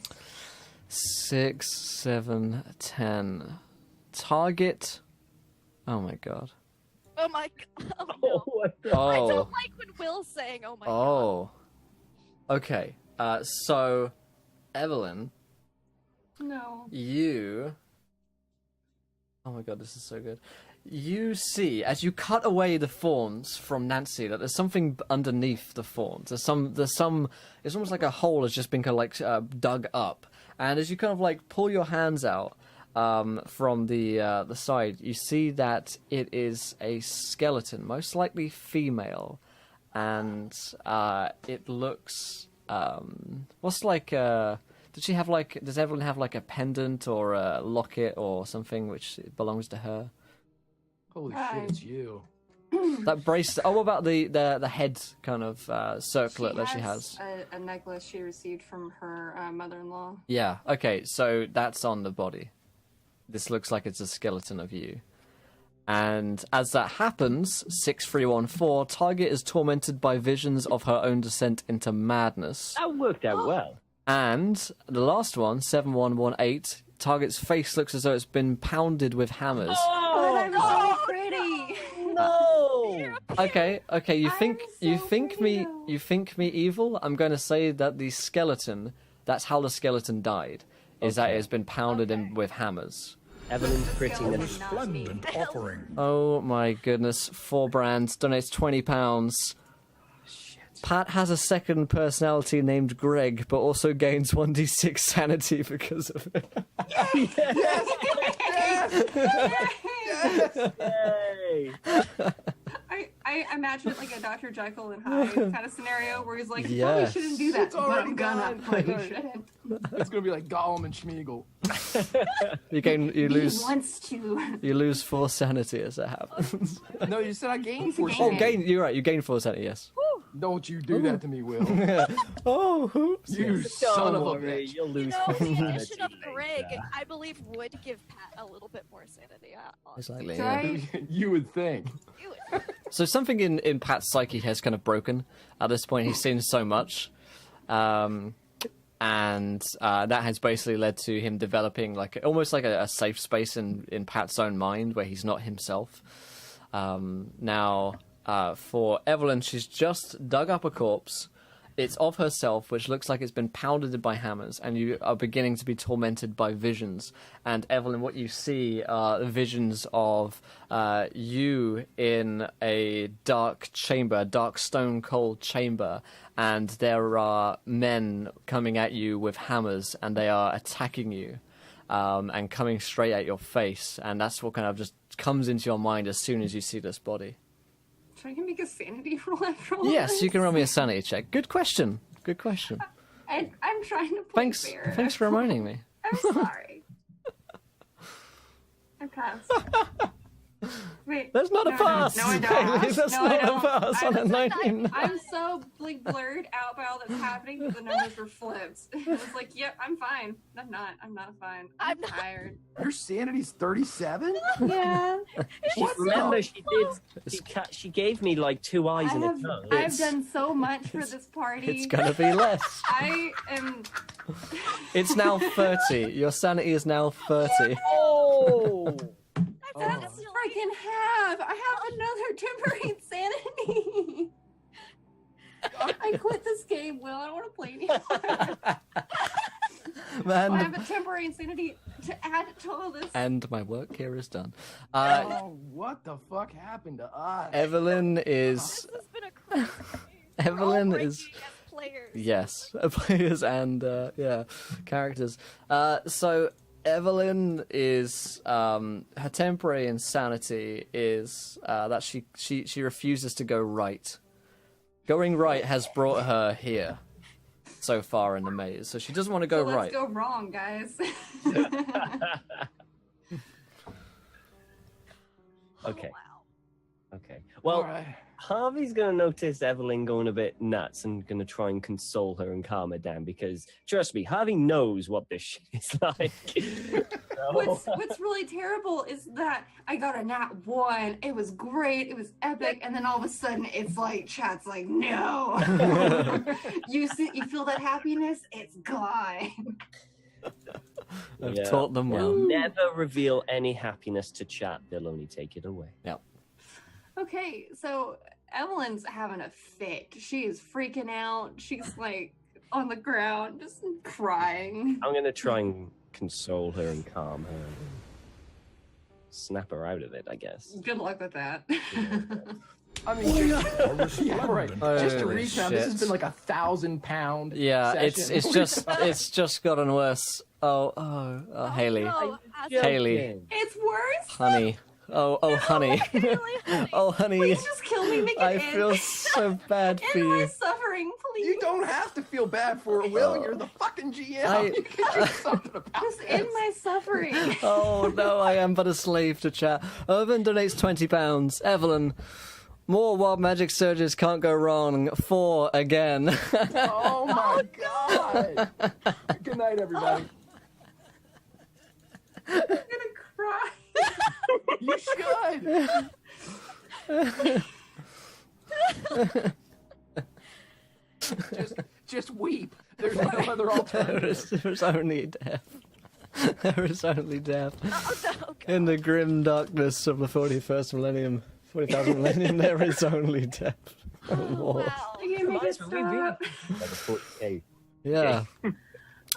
6, 7, 10. Target. Oh my god. Oh my god. Oh, no. I Oh. don't like when Will's saying, oh my god. Oh. Okay. So, Evelyn, No. you. Oh my god, this is so good. You see, as you cut away the thorns from Nancy, that there's something underneath the thorns. There's some. It's almost like a hole has just been kind of like dug up. And as you kind of like pull your hands out from the side, you see that it is a skeleton, most likely female, and it looks. What's like? Does Evelyn have like a pendant or a locket or something which belongs to her? Holy shit! It's you. That bracelet. Oh, what about the head kind of circlet that she has? A necklace she received from her mother-in-law. Yeah. Okay. So that's on the body. This looks like it's a skeleton of you. And as that happens, 6314, target is tormented by visions of her own descent into madness. That worked out well. And the last one, 7118, target's face looks as though it's been pounded with hammers. But I'm so pretty. No! Okay, you think I'm so pretty. you think me evil? I'm going to say that the skeleton, that's how the skeleton died, is that it has been pounded in with hammers. Evelyn's pretty. A Then resplendent offering. Oh my goodness, 4 brands donates £20. Pat has a second personality named Greg, but also gains 1d6 sanity because of it. Yay! I imagine it like a Dr. Jekyll and Hyde kind of scenario where he's like, you Yes. probably shouldn't do that, It's but already I'm gonna. done. But you shouldn't. It's gonna be like Gollum and Schmeagol. You He lose wants to. you lose 4 sanity as that happens. No, you said I gained He's a 4 gamer. Oh, sanity. you're right, you gain 4 sanity, yes. Don't you do that to me, Will. Oh, oops. You son of a bitch. You'll You lose know, the sanity addition of Greg, later. I believe, would give Pat a little bit more sanity. It's likely, So yeah. You would think. So something in Pat's psyche has kind of broken. At this point, he's seen so much. And that has basically led to him developing almost like a safe space in Pat's own mind where he's not himself. Now, for Evelyn, she's just dug up a corpse. It's of herself, which looks like it's been pounded by hammers, and you are beginning to be tormented by visions. And Evelyn, what you see are visions of you in a dark chamber, dark stone cold chamber, and there are men coming at you with hammers, and they are attacking you and coming straight at your face. And that's what kind of just comes into your mind as soon as you see this body. Should I make a sanity roll after all Yes, this? you can run me a sanity check. Good question. Good question. I'm trying to play Thanks. fair. Thanks for reminding me. I'm sorry. I passed. Wait. That's not a no, pass. No, I don't. That's No, I not a don't. pass on a 19. I'm so blurred out by all that's happening that the numbers were flipped. I was like, yep, I'm fine. I'm not fine. I'm not. tired. Your sanity's 37? Yeah. Remember, she gave me like 2 eyes and a tongue. I've done so much for this party. It's gonna be less. I am. It's now 30. Your sanity is now 30. Oh! That's freaking half. I have another temporary insanity. I quit this game, Will. I don't want to play anymore. Man, I have a temporary insanity to add to all this. and my work here is done. Oh, what the fuck happened to us? Evelyn is. This has been a crazy game. Evelyn We're all is. breaking as players. Yes, players and characters. So Evelyn is her temporary insanity is that she refuses to go right. Going right has brought her here so far in the maze, so she doesn't want to go So right. let's go wrong, guys. Okay. Wow. Okay. Well, All right. Harvey's going to notice Evelyn going a bit nuts and going to try and console her and calm her down because, trust me, Harvey knows what this shit is like. What's really terrible is that I got a nat 1. It was great. It was epic. And then all of a sudden, it's like chat's like, no. You feel that happiness? It's gone. I've Yeah. taught them well. Never reveal any happiness to chat. They'll only take it away. Yep. Okay, so Evelyn's having a fit. She is freaking out. She's like on the ground, just crying. I'm going to try and console her and calm her. And snap her out of it, I guess. Good luck with that. I mean, yeah, right. Just to Holy recap, this has shit. been like 1,000-pound. Yeah, session. it's just gotten worse. Oh, Haley, No, Haley, It's worse. honey. Oh, honey. Oh, honey. Please just kill me. Make it I end. feel so bad for End my you. suffering, please. You don't have to feel bad for it, Will. You're the fucking GM. You can do something about Just this. end my suffering. Oh no, I am but a slave to chat. Irvin donates £20. Evelyn, more wild magic surges can't go wrong. 4 again. Oh my god. Good night, everybody. I'm gonna cry. You should. Just weep. There's no other alternative. There's only death. There is only death. Oh, no, God. In the grim darkness of the 41st millennium, 40,000 millennium, there is only death. Oh, Lord. Wow. You can't make it stop. Like a 40K. Yeah.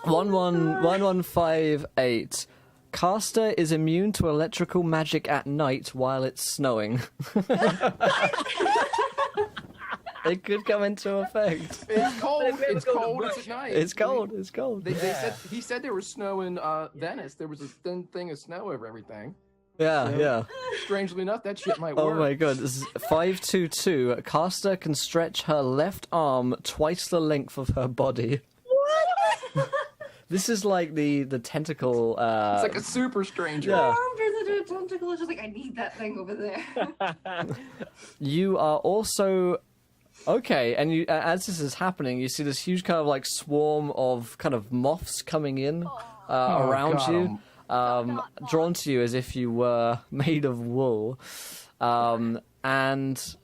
1158. Caster is immune to electrical magic at night while it's snowing. It could come into effect. It's cold. But if we ever It's go to cold. It's Russia- at night. It's cold. It's cold. They said, he said there was snow in Venice. There was a thin thing of snow over everything. Yeah. Strangely enough, that shit might Oh work. my god, this is 522. Caster can stretch her left arm twice the length of her body. What? This is like the tentacle. It's like a super stranger. Yeah. Arm turns into a tentacle. It's just like, I need that thing over there. You are also Okay, and you, as this is happening, you see this huge kind of like swarm of kind of moths coming in around God, you, drawn to you as if you were made of wool. And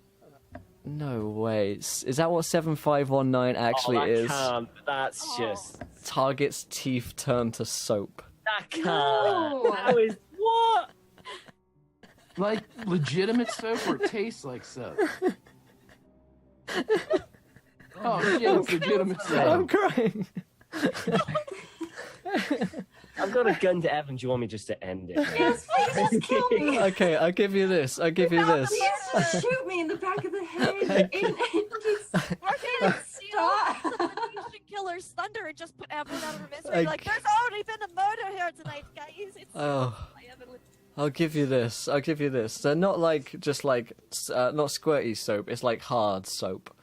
no way, is that what 7519 actually is? Can't. That's just Target's teeth turn to soap. that can't. No. How is what? Like legitimate soap or it tastes like soap? Oh shit, it's legitimate I'm soap. crying. I've got a gun to Evan. Do you want me just to end it? Yes, please just kill me. Okay, I'll give you this. Please just shoot me in the back of the head. And just stop. Should killer's thunder and just put everyone out of her misery. Like, there's already been a murder here tonight, guys. It's I'll give you this. They're not like just like not squirty soap. It's like hard soap.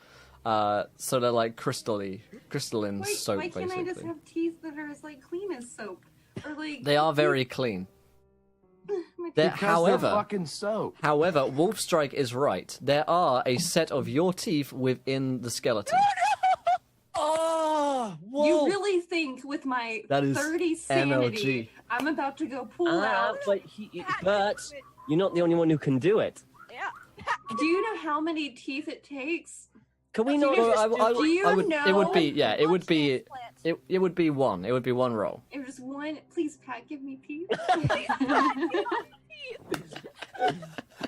So they're like crystalline soap. Why can't basically, I just have teeth that are as like clean as soap? Or like they are very clean. my They're, teeth- Because they're however, fucking soap. Wolfstrike is right. There are a set of your teeth within the skeleton. Oh, whoa. You really think with my That is 30 sanity, MLG. I'm about to go pull out? but you're not the only one who can do it. Yeah. Do you know how many teeth it takes? Can we Do not? you Well, Do you I would, know? It would be, yeah, it would be, Transplant. it would be one. It would be one roll. It was one. Please, Pat, give me teeth.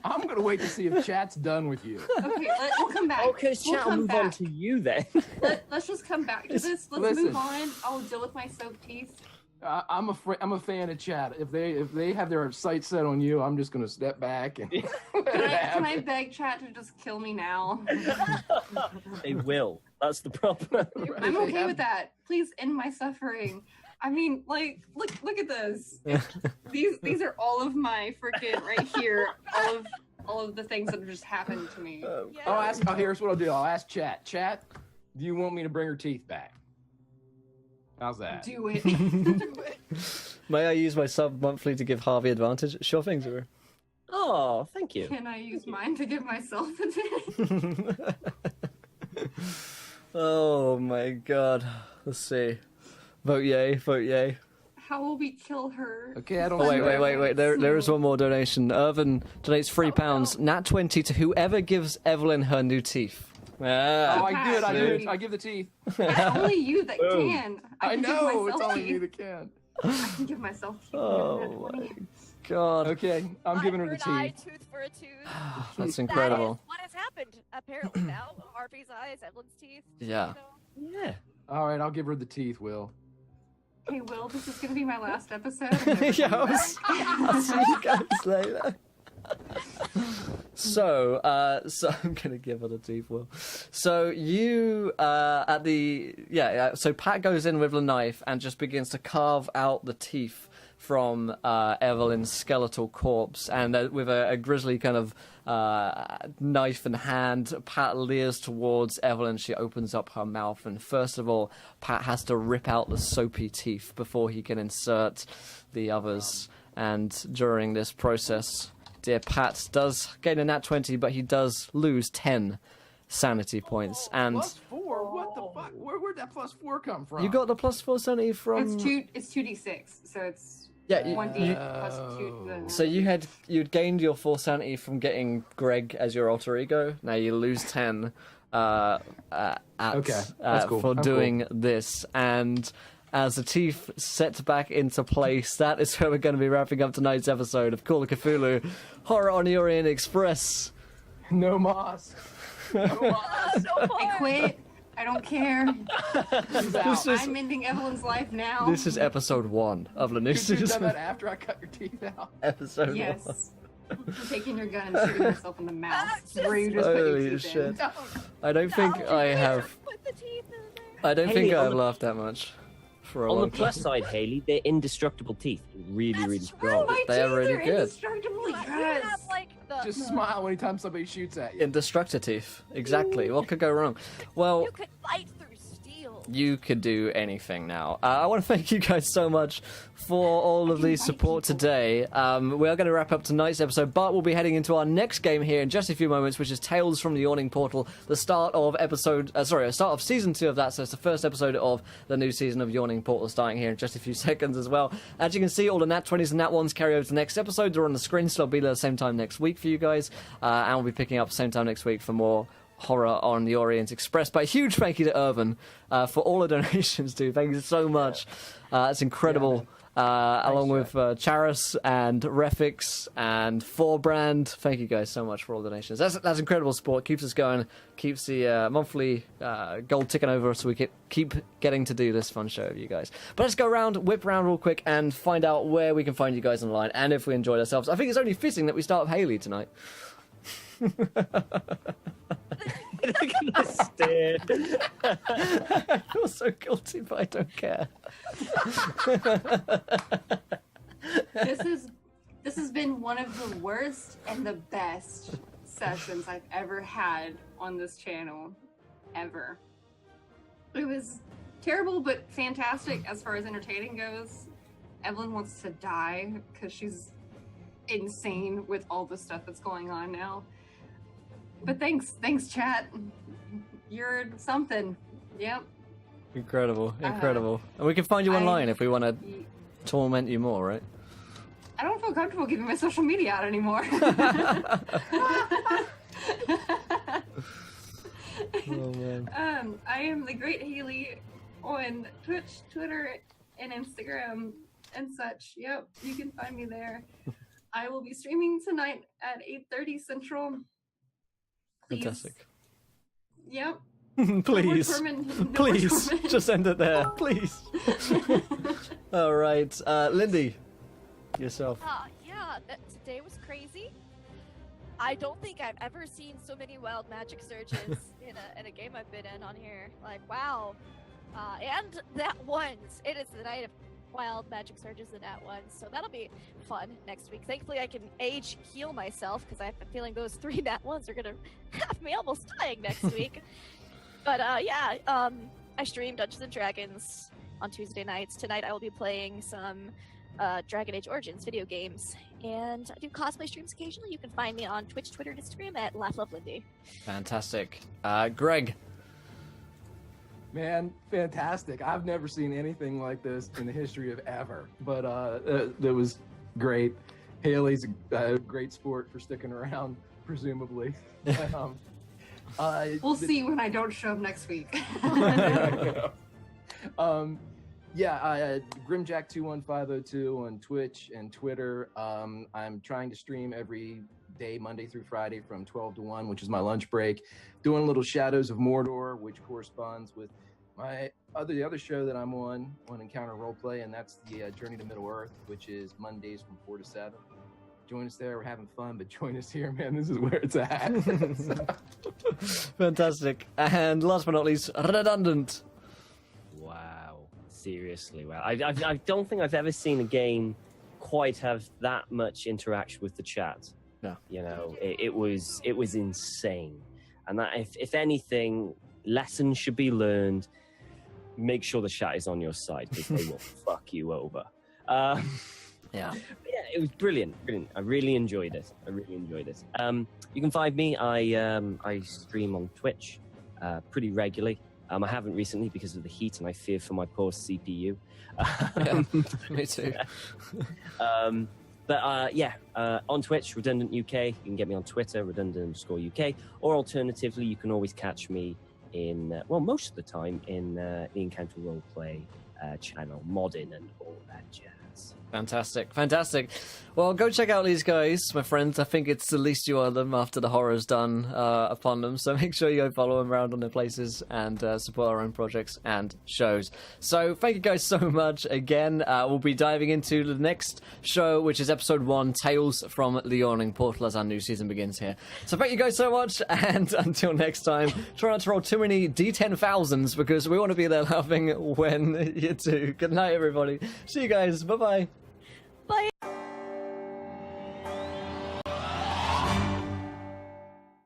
I'm gonna wait to see if chat's done with you. Okay, we'll come back. Okay, we'll chat will come move back. on to you then. Let's just come back to this. Let's Listen. move on. I'll deal with my soap teeth. I'm a fan of chat. If they have their sights set on you, I'm just gonna step back and let it Can I happen. beg chat to just kill me now? They will. That's the problem. I'm okay with that. Please end my suffering. I mean, like, look at this. These are all of my freaking right here. All of the things that have just happened to me. Here's what I'll do. I'll ask chat. Chat, do you want me to bring her teeth back? How's that? Do it. May I use my sub monthly to give Harvey advantage? Sure thing, Zero. Oh, thank you. Can I use mine to give myself advantage? Oh my god. Let's see. Vote yay, vote yay. How will we kill her? Okay, I don't. Oh, see that. wait. There is one more donation. Irvin donates £3. Nat 20 to whoever gives Evelyn her new teeth. Oh, Ah. I do it. I do it. Dude. I give the teeth. It's only you that can. I can give know. It's myself only teeth. me that can. I can give myself teeth. Oh my god. Okay, I'm giving her the Eye for an eye, teeth. tooth for a tooth. That's That incredible. is what has happened. Apparently now, Harvey's eyes, Evelyn's teeth. Yeah. You know. Yeah. All right, I'll give her the teeth, Will. Hey, Will, this is going to be my last episode. Yeah, I'll see you guys later. So I'm gonna give her the teeth, Will. So you so Pat goes in with the knife and just begins to carve out the teeth from Evelyn's skeletal corpse, and with a grisly kind of knife in hand, Pat leers towards Evelyn. She opens up her mouth, and first of all, Pat has to rip out the soapy teeth before he can insert the others. And during this process, dear Pat does gain a nat 20, but he does lose 10 sanity points. And +4? What the fuck? Where'd that +4 come from? you got the +4 sanity from... It's 2d6, so it's Yeah, 1d plus 2. So you'd gained your 4 sanity from getting Greg as your alter ego. Now you lose 10 Okay, that's cool. for I'm doing this. And as the teeth set back into place, that is where we're going to be wrapping up tonight's episode of Call of Cthulhu Horror on the Orient Express. No moss. No moss. I quit. I don't care. She's out. I'm ending Evelyn's life now. This is episode 1 of the new Could you have done season. that after I cut your teeth out? Episode 1. Yes. I'm taking your gun and shooting myself in the mouth. Where you just put your Holy teeth shit. in. I don't think I have... Put the teeth in there. I don't Hey, think on I've the- laughed that much for a On the long plus time. side, Haley, they're indestructible teeth. Really, really strong. My They are teeth really are good. indestructibly You yes. have like the. Just smile anytime somebody shoots at you. Indestructor teeth. Exactly. What could go wrong? Well, You could fight through steel. you could do anything now. I want to thank you guys so much for all of the support today. We are going to wrap up tonight's episode, but we'll be heading into our next game here in just a few moments, which is Tales from the Yawning Portal, the start of season 2 of that. So it's the first episode of the new season of Yawning Portal starting here in just a few seconds as well. As you can see, all the Nat 20s and Nat 1s carry over to the next episode. They're on the screen, so they'll be there at the same time next week for you guys. And we'll be picking up the same time next week for more horror on the Orient Express. But a huge thank you to Irvin for all the donations too. Thank you so much. It's incredible. Along with Charis and Refix and Forbrand. Thank you guys so much for all the donations. That's incredible support. Keeps us going. Keeps the monthly gold ticking over so we can keep getting to do this fun show with you guys. But let's go around, whip around real quick and find out where we can find you guys online and if we enjoyed ourselves. I think it's only fitting that we start with Haley tonight. I feel so guilty, but I don't care. This has been one of the worst and the best sessions I've ever had on this channel, ever. It was terrible but fantastic as far as entertaining goes. Evelyn wants to die because she's insane with all the stuff that's going on now. But thanks chat. You're something. Yep. Incredible. And we can find you online if we want to torment you more, right? I don't feel comfortable giving my social media out anymore. Oh, man. I am the Great Haley on Twitch, Twitter, and Instagram and such. Yep, you can find me there. I will be streaming tonight at 8:30 Central. Please. Fantastic. Yep. Please. Please. Just end it there. Please. All right. Lindy, yourself. Yeah, today was crazy. I don't think I've ever seen so many wild magic surges in a game I've been in on here. Like, wow. And that ones. It is the night of wild magic surges and that one, so that'll be fun next week. Thankfully, I can age heal myself because I have a feeling those 3 nat ones are gonna have me almost dying next week. But I stream Dungeons and Dragons on Tuesday nights. Tonight I will be playing some Dragon Age Origins video games, and I do cosplay streams occasionally. You can find me on Twitch, Twitter, and Instagram at LaughLoveLindy. Fantastic. Greg. Man, fantastic. I've never seen anything like this in the history of ever. But that was great. Haley's a great sport for sticking around, presumably. We'll see when I don't show up next week. Grimjack21502 on Twitch and Twitter. I'm trying to stream every day, Monday through Friday from 12 to 1, which is my lunch break. Doing a little Shadows of Mordor, which corresponds with the other show that I'm on Encounter Roleplay, and that's the Journey to Middle-earth, which is Mondays from 4 to 7. Join us there. We're having fun, but join us here, man. This is where it's at. Fantastic. And last but not least, Redundant. Wow. Seriously, wow. I don't think I've ever seen a game quite have that much interaction with the chat. No. You know, it was insane. And that if anything, lessons should be learned. Make sure the chat is on your side because they will fuck you over. Yeah, it was brilliant. I really enjoyed it. You can find me. I stream on Twitch pretty regularly. I haven't recently because of the heat, and I fear for my poor CPU. Me too. On Twitch, Redundant UK. You can get me on Twitter, redundant_UK, or alternatively, you can always catch me in most of the time in the Encounter Roleplay channel, modding and all that jazz. Fantastic. Well, go check out these guys, my friends. I think it's the least you owe them after the horror's done upon them. So make sure you go follow them around on their places and support our own projects and shows. So thank you guys so much again. We'll be diving into the next show, which is episode 1, Tales from the Yawning Portal, as our new season begins here. So thank you guys so much, and until next time, try not to roll too many D10,000s because we want to be there laughing when you do. Good night, everybody. See you guys. Bye-bye.